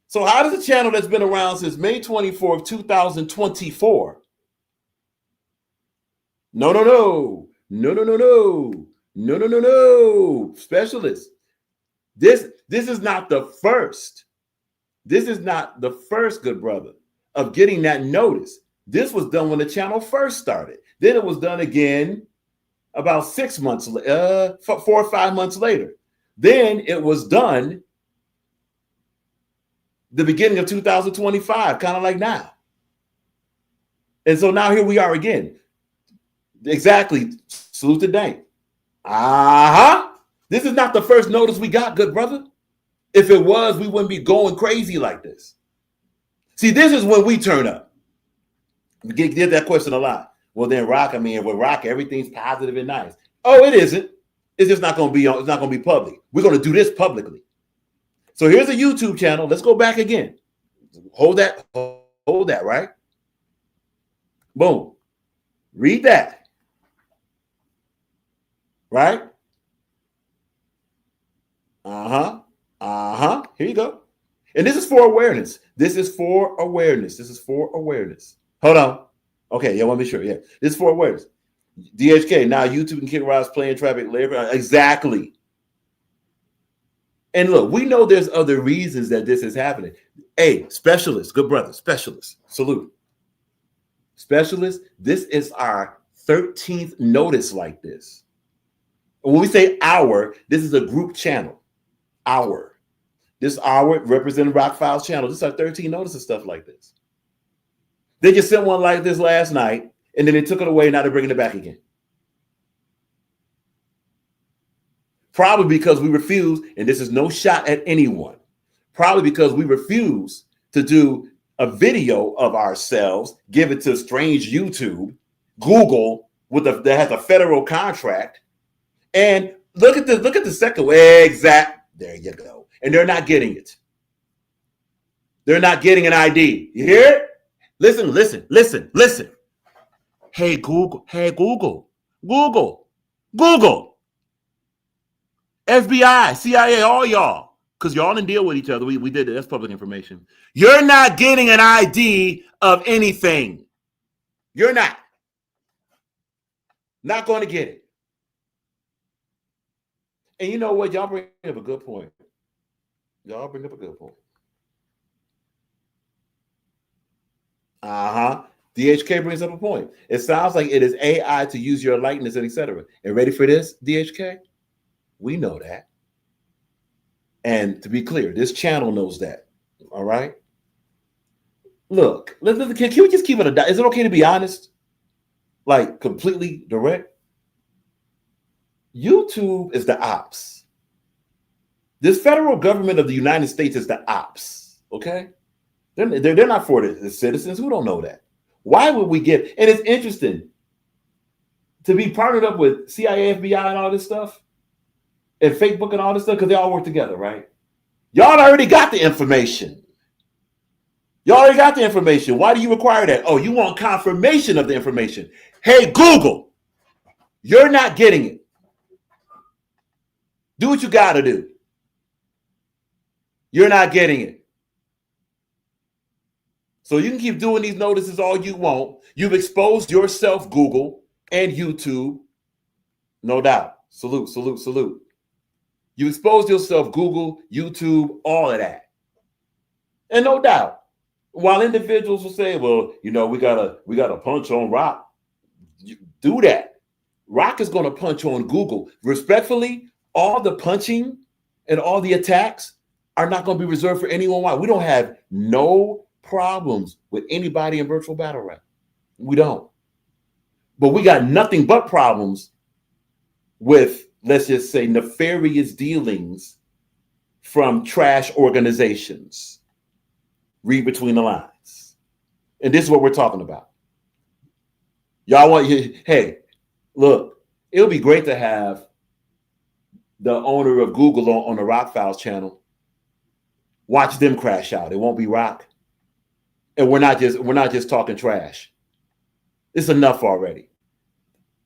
So how does a channel that's been around since May 24th, 2024? No. Specialist. This is not the first. This is not the first, good brother, of getting that notice. This was done when the channel first started. Then it was done again about 6 months, 4 or 5 months later. Then it was done the beginning of 2025, kind of like now. And so now here we are again. Exactly. Salute to Dank. This is not the first notice we got, good brother. If it was, we wouldn't be going crazy like this. See, this is when we turn up. We get that question a lot. Well, then Rock, with Rock, everything's positive and nice. Oh, it isn't. It's just not going to be on. It's not going to be public. We're going to do this publicly. So here's a YouTube channel. Let's go back again. Hold that, right? Boom. Read that. Right? Here you go. And this is for awareness. Hold on. Okay, yeah, I want to be sure. Yeah, this is for awareness. DHK, now YouTube and Kid Rod's playing traffic labor. Exactly. And look, we know there's other reasons that this is happening. Hey, specialist, good brother, specialist, salute. Specialist, this is our 13th notice like this. When we say our, this is a group channel. This hour representing Rock Files channel. This is our 13 notice of stuff like this. They just sent one like this last night, and then they took it away, and now they're bringing it back again. Probably because we refuse, and this is no shot at anyone, probably because we refuse to do a video of ourselves, give it to strange YouTube, Google that has a federal contract, and look at the second way. Exact. There you go. And they're not getting it. They're not getting an ID. You hear it? Listen. Hey Google. FBI, CIA, all y'all, because y'all didn't deal with each other. We did it. That's public information. You're not getting an ID of anything. You're not going to get it. And you know what? Y'all bring up a good point. DHK brings up a point. It sounds like it is AI to use your likeness and etc. And ready for this, DHK? We know that. And to be clear, this channel knows that. All right? Look, can we just keep it is it okay to be honest? Like completely direct? YouTube is the ops. This federal government of the United States is the ops. Okay? They're not for the citizens. Who don't know that? Why would we get, and it's interesting to be partnered up with CIA, FBI, and all this stuff, and Facebook and all this stuff, because they all work together, right? Y'all already got the information. Why do you require that? Oh, you want confirmation of the information. Hey, Google, you're not getting it. Do what you got to do. You're not getting it. So you can keep doing these notices all you want. You've exposed yourself, Google and YouTube. No doubt. Salute. You exposed yourself, Google, YouTube, all of that. And no doubt, while individuals will say, well, you know, we gotta punch on Rock. Do that. Rock is going to punch on Google. Respectfully, all the punching and all the attacks are not going to be reserved for anyone. Why? We don't have no problems with anybody in virtual battle rap. We don't. But we got nothing but problems with, let's just say, nefarious dealings from trash organizations. Read between the lines. And this is what we're talking about. Y'all want, hey, look, it'll be great to have the owner of Google on the Rock Files channel. Watch them crash out. It won't be Rock. And we're not just talking trash. It's enough already.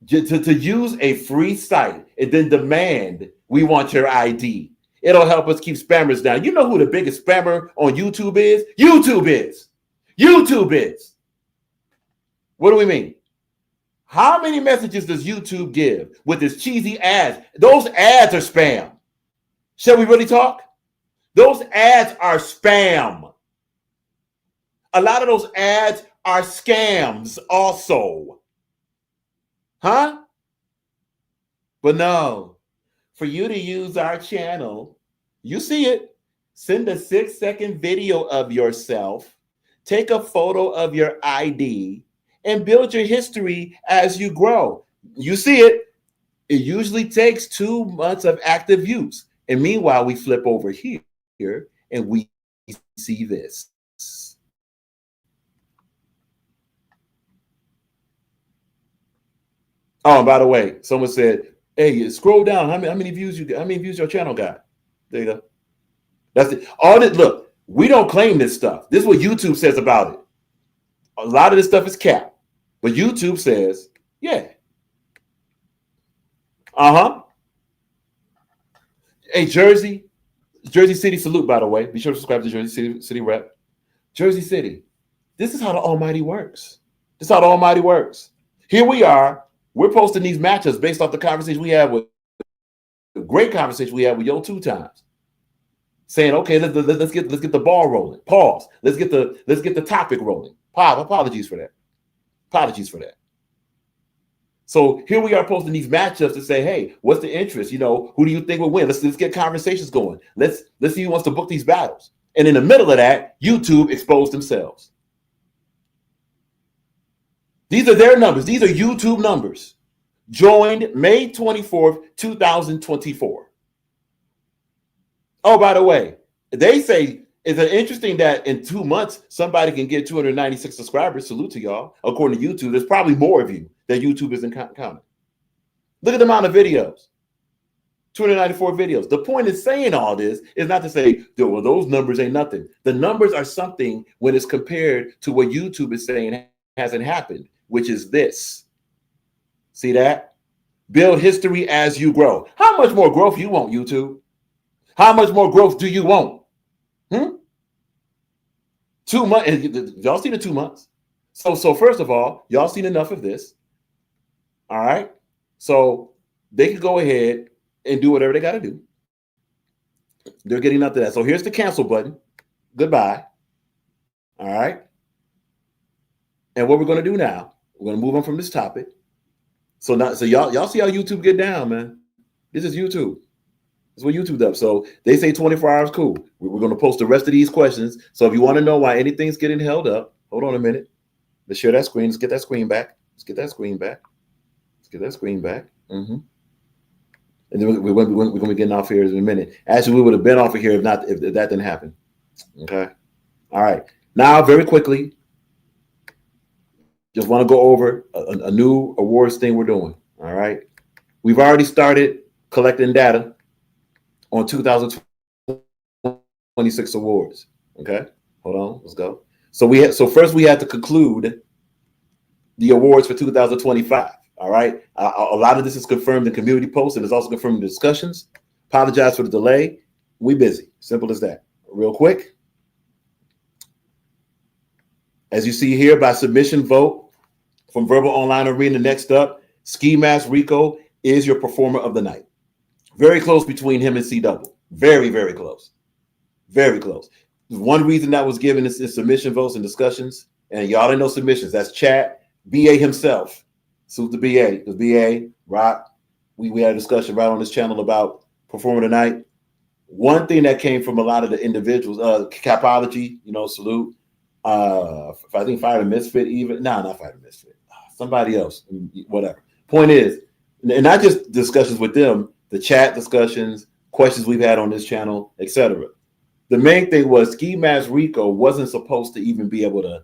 To use a free site and then demand we want your ID. It'll help us keep spammers down. You know who the biggest spammer on YouTube is? YouTube is. What do we mean? How many messages does YouTube give with its cheesy ads? Those ads are spam. Shall we really talk? Those ads are spam. A lot of those ads are scams also. Huh? But no, for you to use our channel, you see it. Send a 6-second video of yourself, take a photo of your ID, and build your history as you grow. You see it. It usually takes 2 months of active use. And meanwhile, we flip over here and we see this. Oh, and by the way, someone said, hey, scroll down. How many views you got? How many views your channel got? There you go. That's it. All this, look, we don't claim this stuff. This is what YouTube says about it. A lot of this stuff is capped. But YouTube says, yeah. Hey, Jersey City, salute, by the way. Be sure to subscribe to Jersey City Rep. Jersey City. This is how the Almighty works. Here we are. We're posting these matchups based off the conversation we had with the great conversation we had with YO2X. Saying, okay, let's get the ball rolling. Pause. Let's get the topic rolling. Apologies for that. So here we are posting these matchups to say, hey, what's the interest? You know, who do you think will win? Let's get conversations going. Let's see who wants to book these battles. And in the middle of that, YouTube exposed themselves. These are their numbers. These are YouTube numbers. Joined May 24th, 2024. Oh, by the way, they say it's interesting that in 2 months, somebody can get 296 subscribers. Salute to y'all. According to YouTube, there's probably more of you that YouTube isn't counting. Look at the amount of videos. 294 videos. The point in saying all this is not to say, well, those numbers ain't nothing. The numbers are something when it's compared to what YouTube is saying hasn't happened, which is this. See that? Build history as you grow. How much more growth you want, YouTube? How much more growth do you want? 2 months. Y'all seen the 2 months. So first of all, y'all seen enough of this. All right. So they can go ahead and do whatever they got to do. They're getting up to that. So here's the cancel button. Goodbye. All right. And what we're going to do now, we're going to move on from this topic. So y'all see how YouTube get down, man. This is YouTube. That's what YouTube does. So they say 24 hours, cool. We're going to post the rest of these questions. So if you want to know why anything's getting held up, hold on a minute. Let's share that screen. Let's get that screen back. Let's get that screen back. Let's get that screen back. And then we're going to be getting off here in a minute. Actually, we would have been off of here if that didn't happen. Okay. All right. Now, very quickly, just want to go over a new awards thing we're doing. All right. We've already started collecting data on 2026 awards. Okay. Hold on. Let's go. So first we had to conclude the awards for 2025. All right. A lot of this is confirmed in community posts and it's also confirmed in discussions. Apologize for the delay. We busy. Simple as that. Real quick. As you see here, by submission vote from Verbal Online Arena, next up, Ski Mask Rico is your performer of the night. Very close between him and C Double. Very, very close. Very close. One reason that was given is submission votes and discussions. And y'all didn't know submissions. That's chat. BA himself. Salute to BA. Because BA, Rock, we had a discussion right on this channel about performer tonight. One thing that came from a lot of the individuals, Capology, salute. I think Fire the Misfit even. No, not Fire the Misfit. Somebody else. Whatever. Point is, and not just discussions with them, the chat discussions, questions we've had on this channel, etc. The main thing was Ski Mask Rico wasn't supposed to even be able to,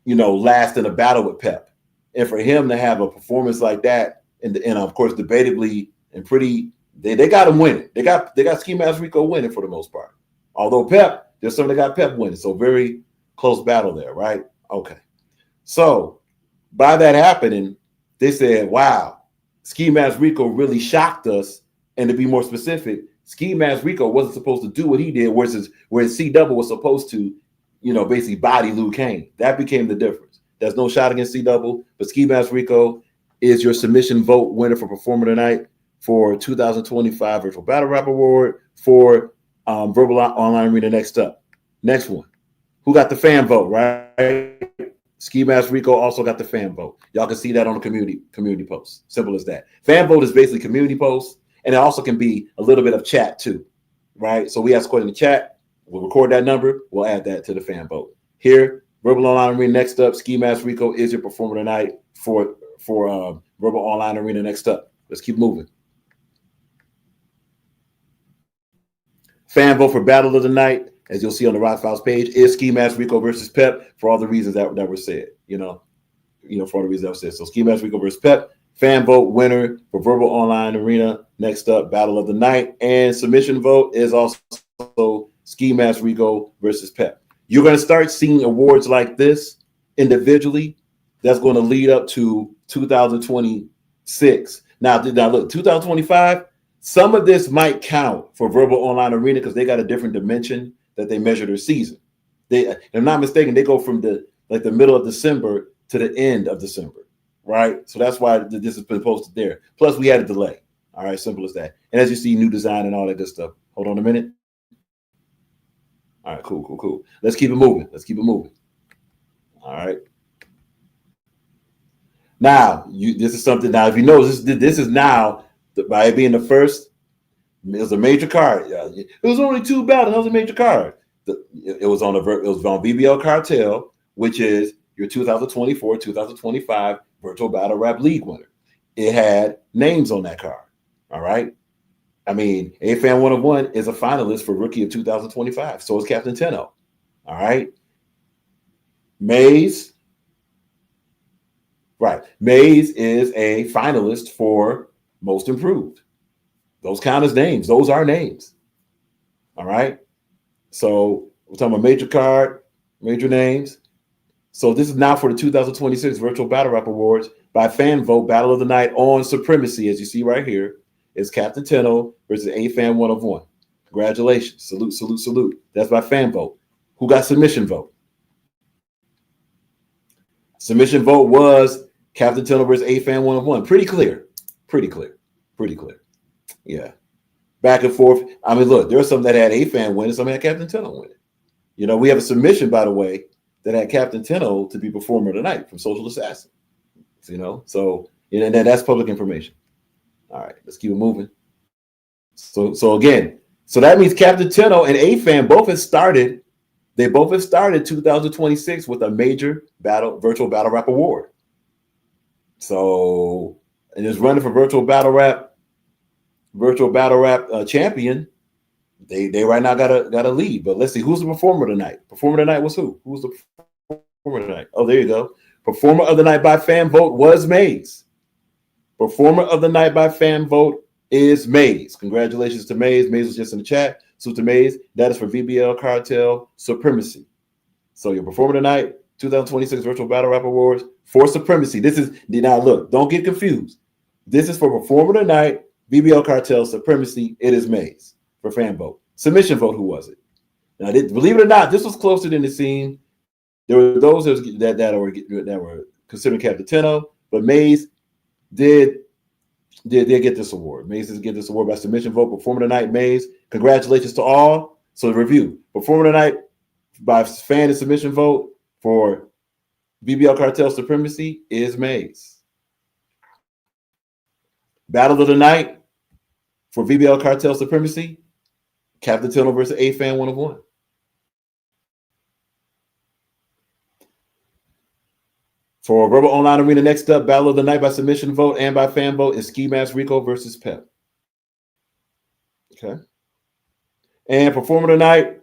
last in a battle with Pep. And for him to have a performance like that, and of course, debatably and pretty, they got him winning. They got Ski Mask Rico winning for the most part. Although Pep, there's some that got Pep winning. So very close battle there, right? Okay. So by that happening, they said, wow, Ski Mask Rico really shocked us. And to be more specific, Ski Mask Rico wasn't supposed to do what he did, whereas C Double was supposed to, basically body Liu Kang. That became the difference. There's no shot against C Double, but Ski Mask Rico is your submission vote winner for performer tonight for 2025 Virtual Battle Rap Award for Verbal Online Arena. Next up. Next one. Who got the fan vote, right? Ski Mask Rico also got the fan vote. Y'all can see that on the community posts. Simple as that. Fan vote is basically community posts, and it also can be a little bit of chat too, right? So we ask questions in the chat. We'll record that number. We'll add that to the fan vote. Here, Verbal Online Arena. Next up, Ski Mask Rico is your performer tonight for Verbal Online Arena. Next up. Let's keep moving. Fan vote for Battle of the Night, as you'll see on the Rock Files page, is Ski Mask Rico versus Pep for all the reasons that were said. For all the reasons that were said. So Ski Mask Rico versus Pep. Fan vote winner for Verbal Online Arena. Next up, Battle of the Night. And submission vote is also Ski Mask Rico versus Pep. You're going to start seeing awards like this individually. That's going to lead up to 2026. Now look, 2025, some of this might count for Verbal Online Arena because they got a different dimension that they measure their season. If I'm not mistaken, they go from the middle of December to the end of December, right? So that's why this has been posted there. Plus, we had a delay. All right, simple as that. And as you see, new design and all that good stuff. Hold on a minute. All right, cool. Let's keep it moving. All right. Now, this is something. Now, if you know, this is now by it being the first. It was a major card. It was only 2 battles. That was a major card. It was on BBL Cartel, which is your 2024-2025 Virtual Battle Rap League winner. It had names on that card. All right. I mean, A-Fan 101 is a finalist for Rookie of 2025. So is Captain Tenno. All right. Maze. Right. Maze is a finalist for Most Improved. Those count as names. Those are names. All right. So we're talking about major card, major names. So this is now for the 2026 Virtual Battle Rap Awards by fan vote. Battle of the night on Supremacy, as you see right here, is Captain Tenno versus A-Fan 101. Congratulations. Salute, salute, salute. That's by fan vote. Who got submission vote? Submission vote was Captain Tenno versus A-Fan 101. Pretty clear. Pretty clear. Pretty clear. Yeah. Back and forth. I mean, look, there are some that had A-Fan win and some had Captain Tenno win. You know, we have a submission, by the way, that had Captain Tenno to be performer tonight from Social Assassin. You know, so and that's public information. All right, let's keep it moving. So again, so that means Captain Tenno and A-Fan both have started. They both have started 2026 with a major virtual battle rap award. So, and is running for virtual battle rap champion. They right now got a lead. But let's see who's the performer tonight. Performer tonight was who? Who's the performer tonight? Oh, there you go. Performer of the night by fan vote was Maze. Performer of the night by fan vote is Maze. Congratulations to Maze. Maze was just in the chat. So to Maze, that is for VBL Cartel Supremacy. So your performer tonight, 2026 Virtual Battle Rap Awards for Supremacy. This is, now look, don't get confused. This is for performer tonight, VBL Cartel Supremacy. It is Maze for fan vote. Submission vote, who was it? Now, believe it or not, this was closer than the scene. There were those that were considered Captain Tenno, but Maze did get this award. Maze did get this award by submission vote. Performer tonight, Maze. Congratulations to all. So the review. Performer tonight by fan and submission vote for VBL Cartel Supremacy is Maze. Battle of the night for VBL Cartel Supremacy, Captain Tenno versus A-Fan 101. For Rebel Online Arena, next up, Battle of the Night by submission vote and by fan vote is Ski Mask Rico versus Pep. Okay. And Performer tonight,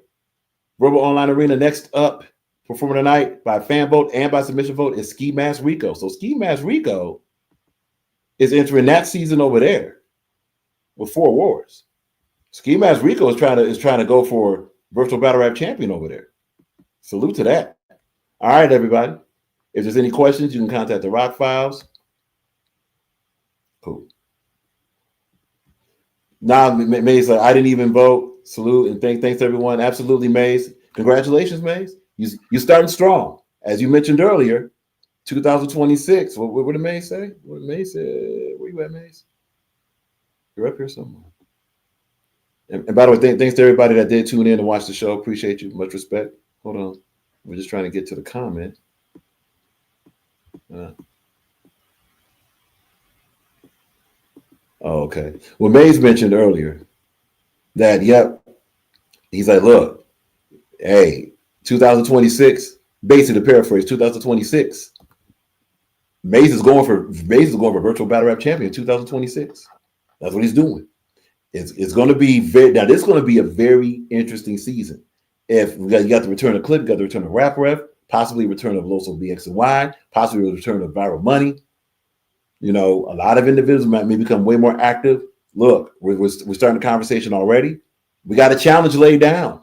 Rebel Online Arena, next up, Performer tonight by fan vote and by submission vote is Ski Mask Rico. So Ski Mask Rico is entering that season over there with 4 awards. Ski Mask Rico is trying to go for Virtual Battle Rap Champion over there. Salute to that. All right, everybody. If there's any questions, you can contact the Rock Files. Cool. Nah, Maze, I didn't even vote. Salute and thanks everyone. Absolutely, Maze. Congratulations, Maze. You're starting strong. As you mentioned earlier, 2026. What did Maze say? What did Maze say? Where you at, Maze? You're up here somewhere. And by the way, thanks to everybody that did tune in and watch the show. Appreciate you. Much respect. Hold on. We're just trying to get to the comment. Okay. Well, Maze mentioned earlier that, he's like, look, hey, 2026, basically to paraphrase, 2026, Maze is going for Virtual Battle Rap Champion 2026. That's what he's doing. It's going to be this is going to be a very interesting season. If you got the return of Clip, you got the return of Rap Ref, possibly return of Loso BX and Y, possibly return of Viral Money. You know, a lot of individuals may become way more active. Look, we're starting the conversation already. We got a challenge laid down.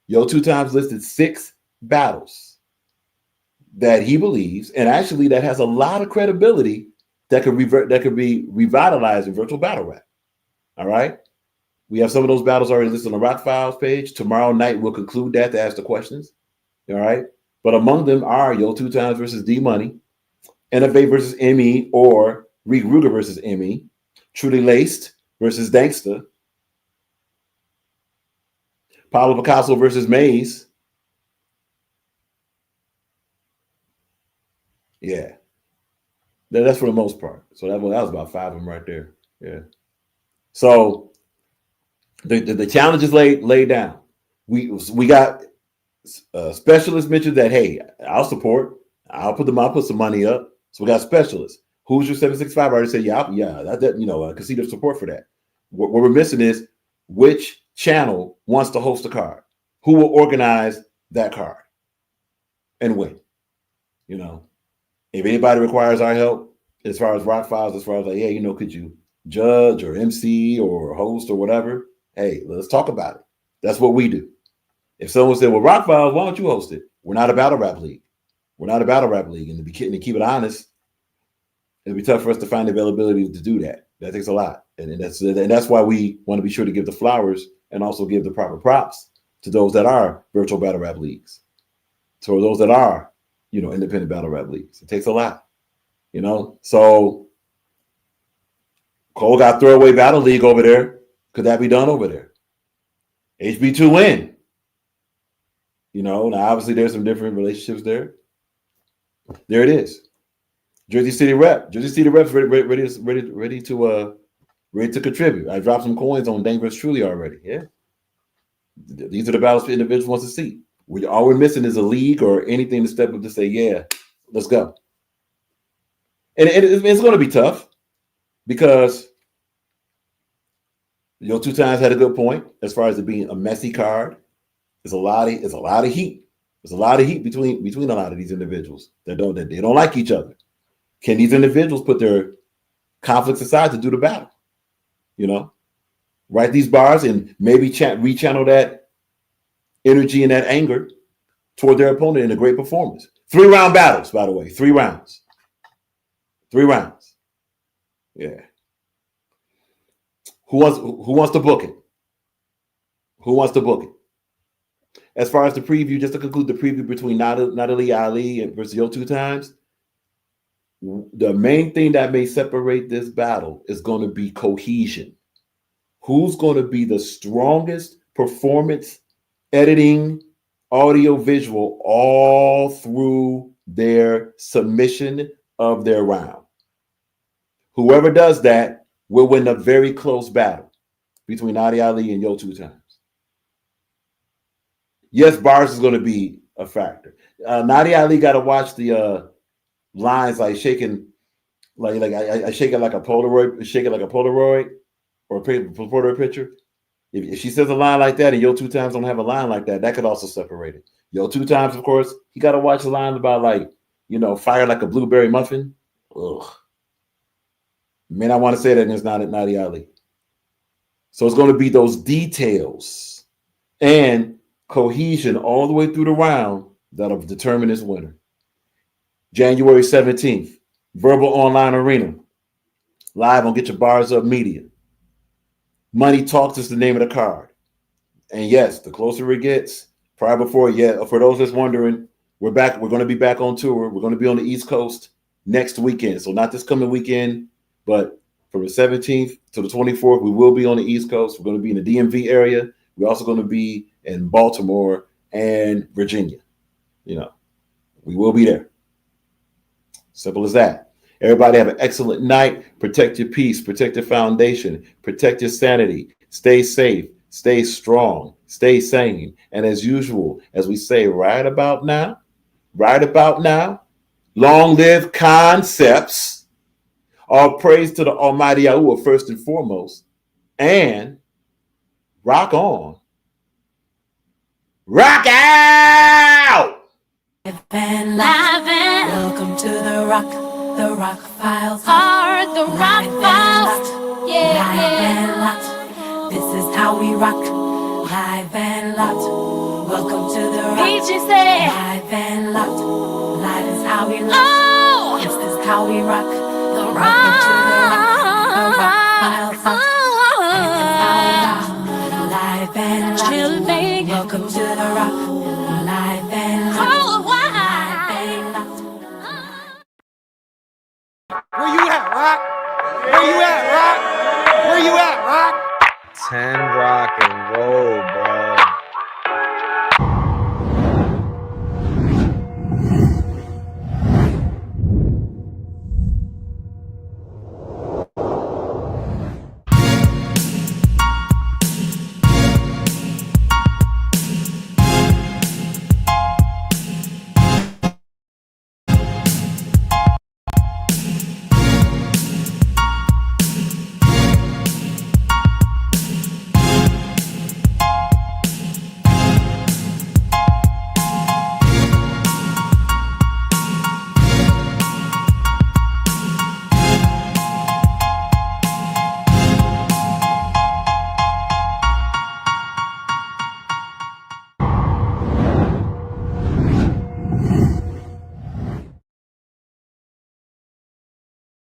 YO2X listed 6 battles that he believes, and actually that has a lot of credibility that could be revitalized in virtual battle rap. All right. We have some of those battles already listed on the Rock Files page. Tomorrow night we'll conclude that to ask the questions. All right. But among them are YO2X versus D Money, NFA versus ME, or Reek Ruger versus ME, Truly Laced versus Danksta, Pablo Picasso versus Maze. Yeah. That's for the most part. So that was about 5 of them right there. Yeah. So the challenge is laid down. We got specialists mentioned that, hey, I'll support. I'll put some money up. So we got specialists. Who's your 765? I already said, I can see the support for that. What we're missing is which channel wants to host a card. Who will organize that card and when? You know, if anybody requires our help as far as Rock Files, as far as like, yeah, you know, could you judge or MC or host or whatever? Hey, let's talk about it. That's what we do. If someone said, well, Rock Files, why don't you host it? We're not a battle rap league. We're not a battle rap league. And to keep it honest, it'll be tough for us to find the availability to do that. That takes a lot. And that's why we want to be sure to give the flowers and also give the proper props to those that are virtual battle rap leagues. So those that are, you know, independent battle rap leagues. It takes a lot, you know. So Cole got throwaway battle league over there. Could that be done over there? HB2N. You know, now obviously there's some different relationships there. There it is. Jersey City Rep. Jersey City Rep's ready to contribute. I dropped some coins on Dangerous Truly already. Yeah. These are the battles for individuals wants to see. All we're missing is a league or anything to step up to say, yeah, let's go. And it's going to be tough because YO2X had a good point as far as it being a messy card. It's a lot of heat. There's a lot of heat between a lot of these individuals that they don't like each other. Can these individuals put their conflicts aside to do the battle? You know, write these bars and maybe rechannel that energy and that anger toward their opponent in a great performance. 3-round battles, by the way. 3 rounds. 3 rounds. Yeah. Who wants to book it? Who wants to book it? As far as the preview, just to conclude the preview between Nadiali and versus YO2X, the main thing that may separate this battle is going to be cohesion. Who's going to be the strongest performance, editing, audio, visual, all through their submission of their round? Whoever does that will win a very close battle between Nadiali and YO2X. Yes, bars is going to be a factor. Nadiali got to watch the lines like shaking, like I shake it like a Polaroid, or a Polaroid picture. If she says a line like that and YO2X don't have a line like that, that could also separate it. YO2X, of course, he got to watch a line about like, you know, fire like a blueberry muffin. Ugh. Man, I want to say that it's not at Nadiali. So it's going to be those details and cohesion all the way through the round that'll determine this winner. January 17th, Verbal Online Arena, live on Get Your Bars Up Media. Money Talks is the name of the card. And yes, the closer it gets, for those that's wondering, we're back. We're going to be back on tour. We're going to be on the East Coast next weekend. So not this coming weekend, but from the 17th to the 24th, we will be on the East Coast. We're going to be in the DMV area. We're also going to be in Baltimore and Virginia. You know, we will be there. Simple as that. Everybody have an excellent night. Protect your peace. Protect your foundation. Protect your sanity. Stay safe. Stay strong. Stay sane. And as usual, as we say right about now, long live concepts. All praise to the Almighty Yahuwah first and foremost. And rock on. Rock out! Welcome to the Rock Files. The Rock Files. Yeah. This is how we rock. Live and locked. Welcome to the Rock. Live and locked. Live is how we rock. Oh. This is how we rock. The Rock Files. Live and locked. Welcome to the Rock.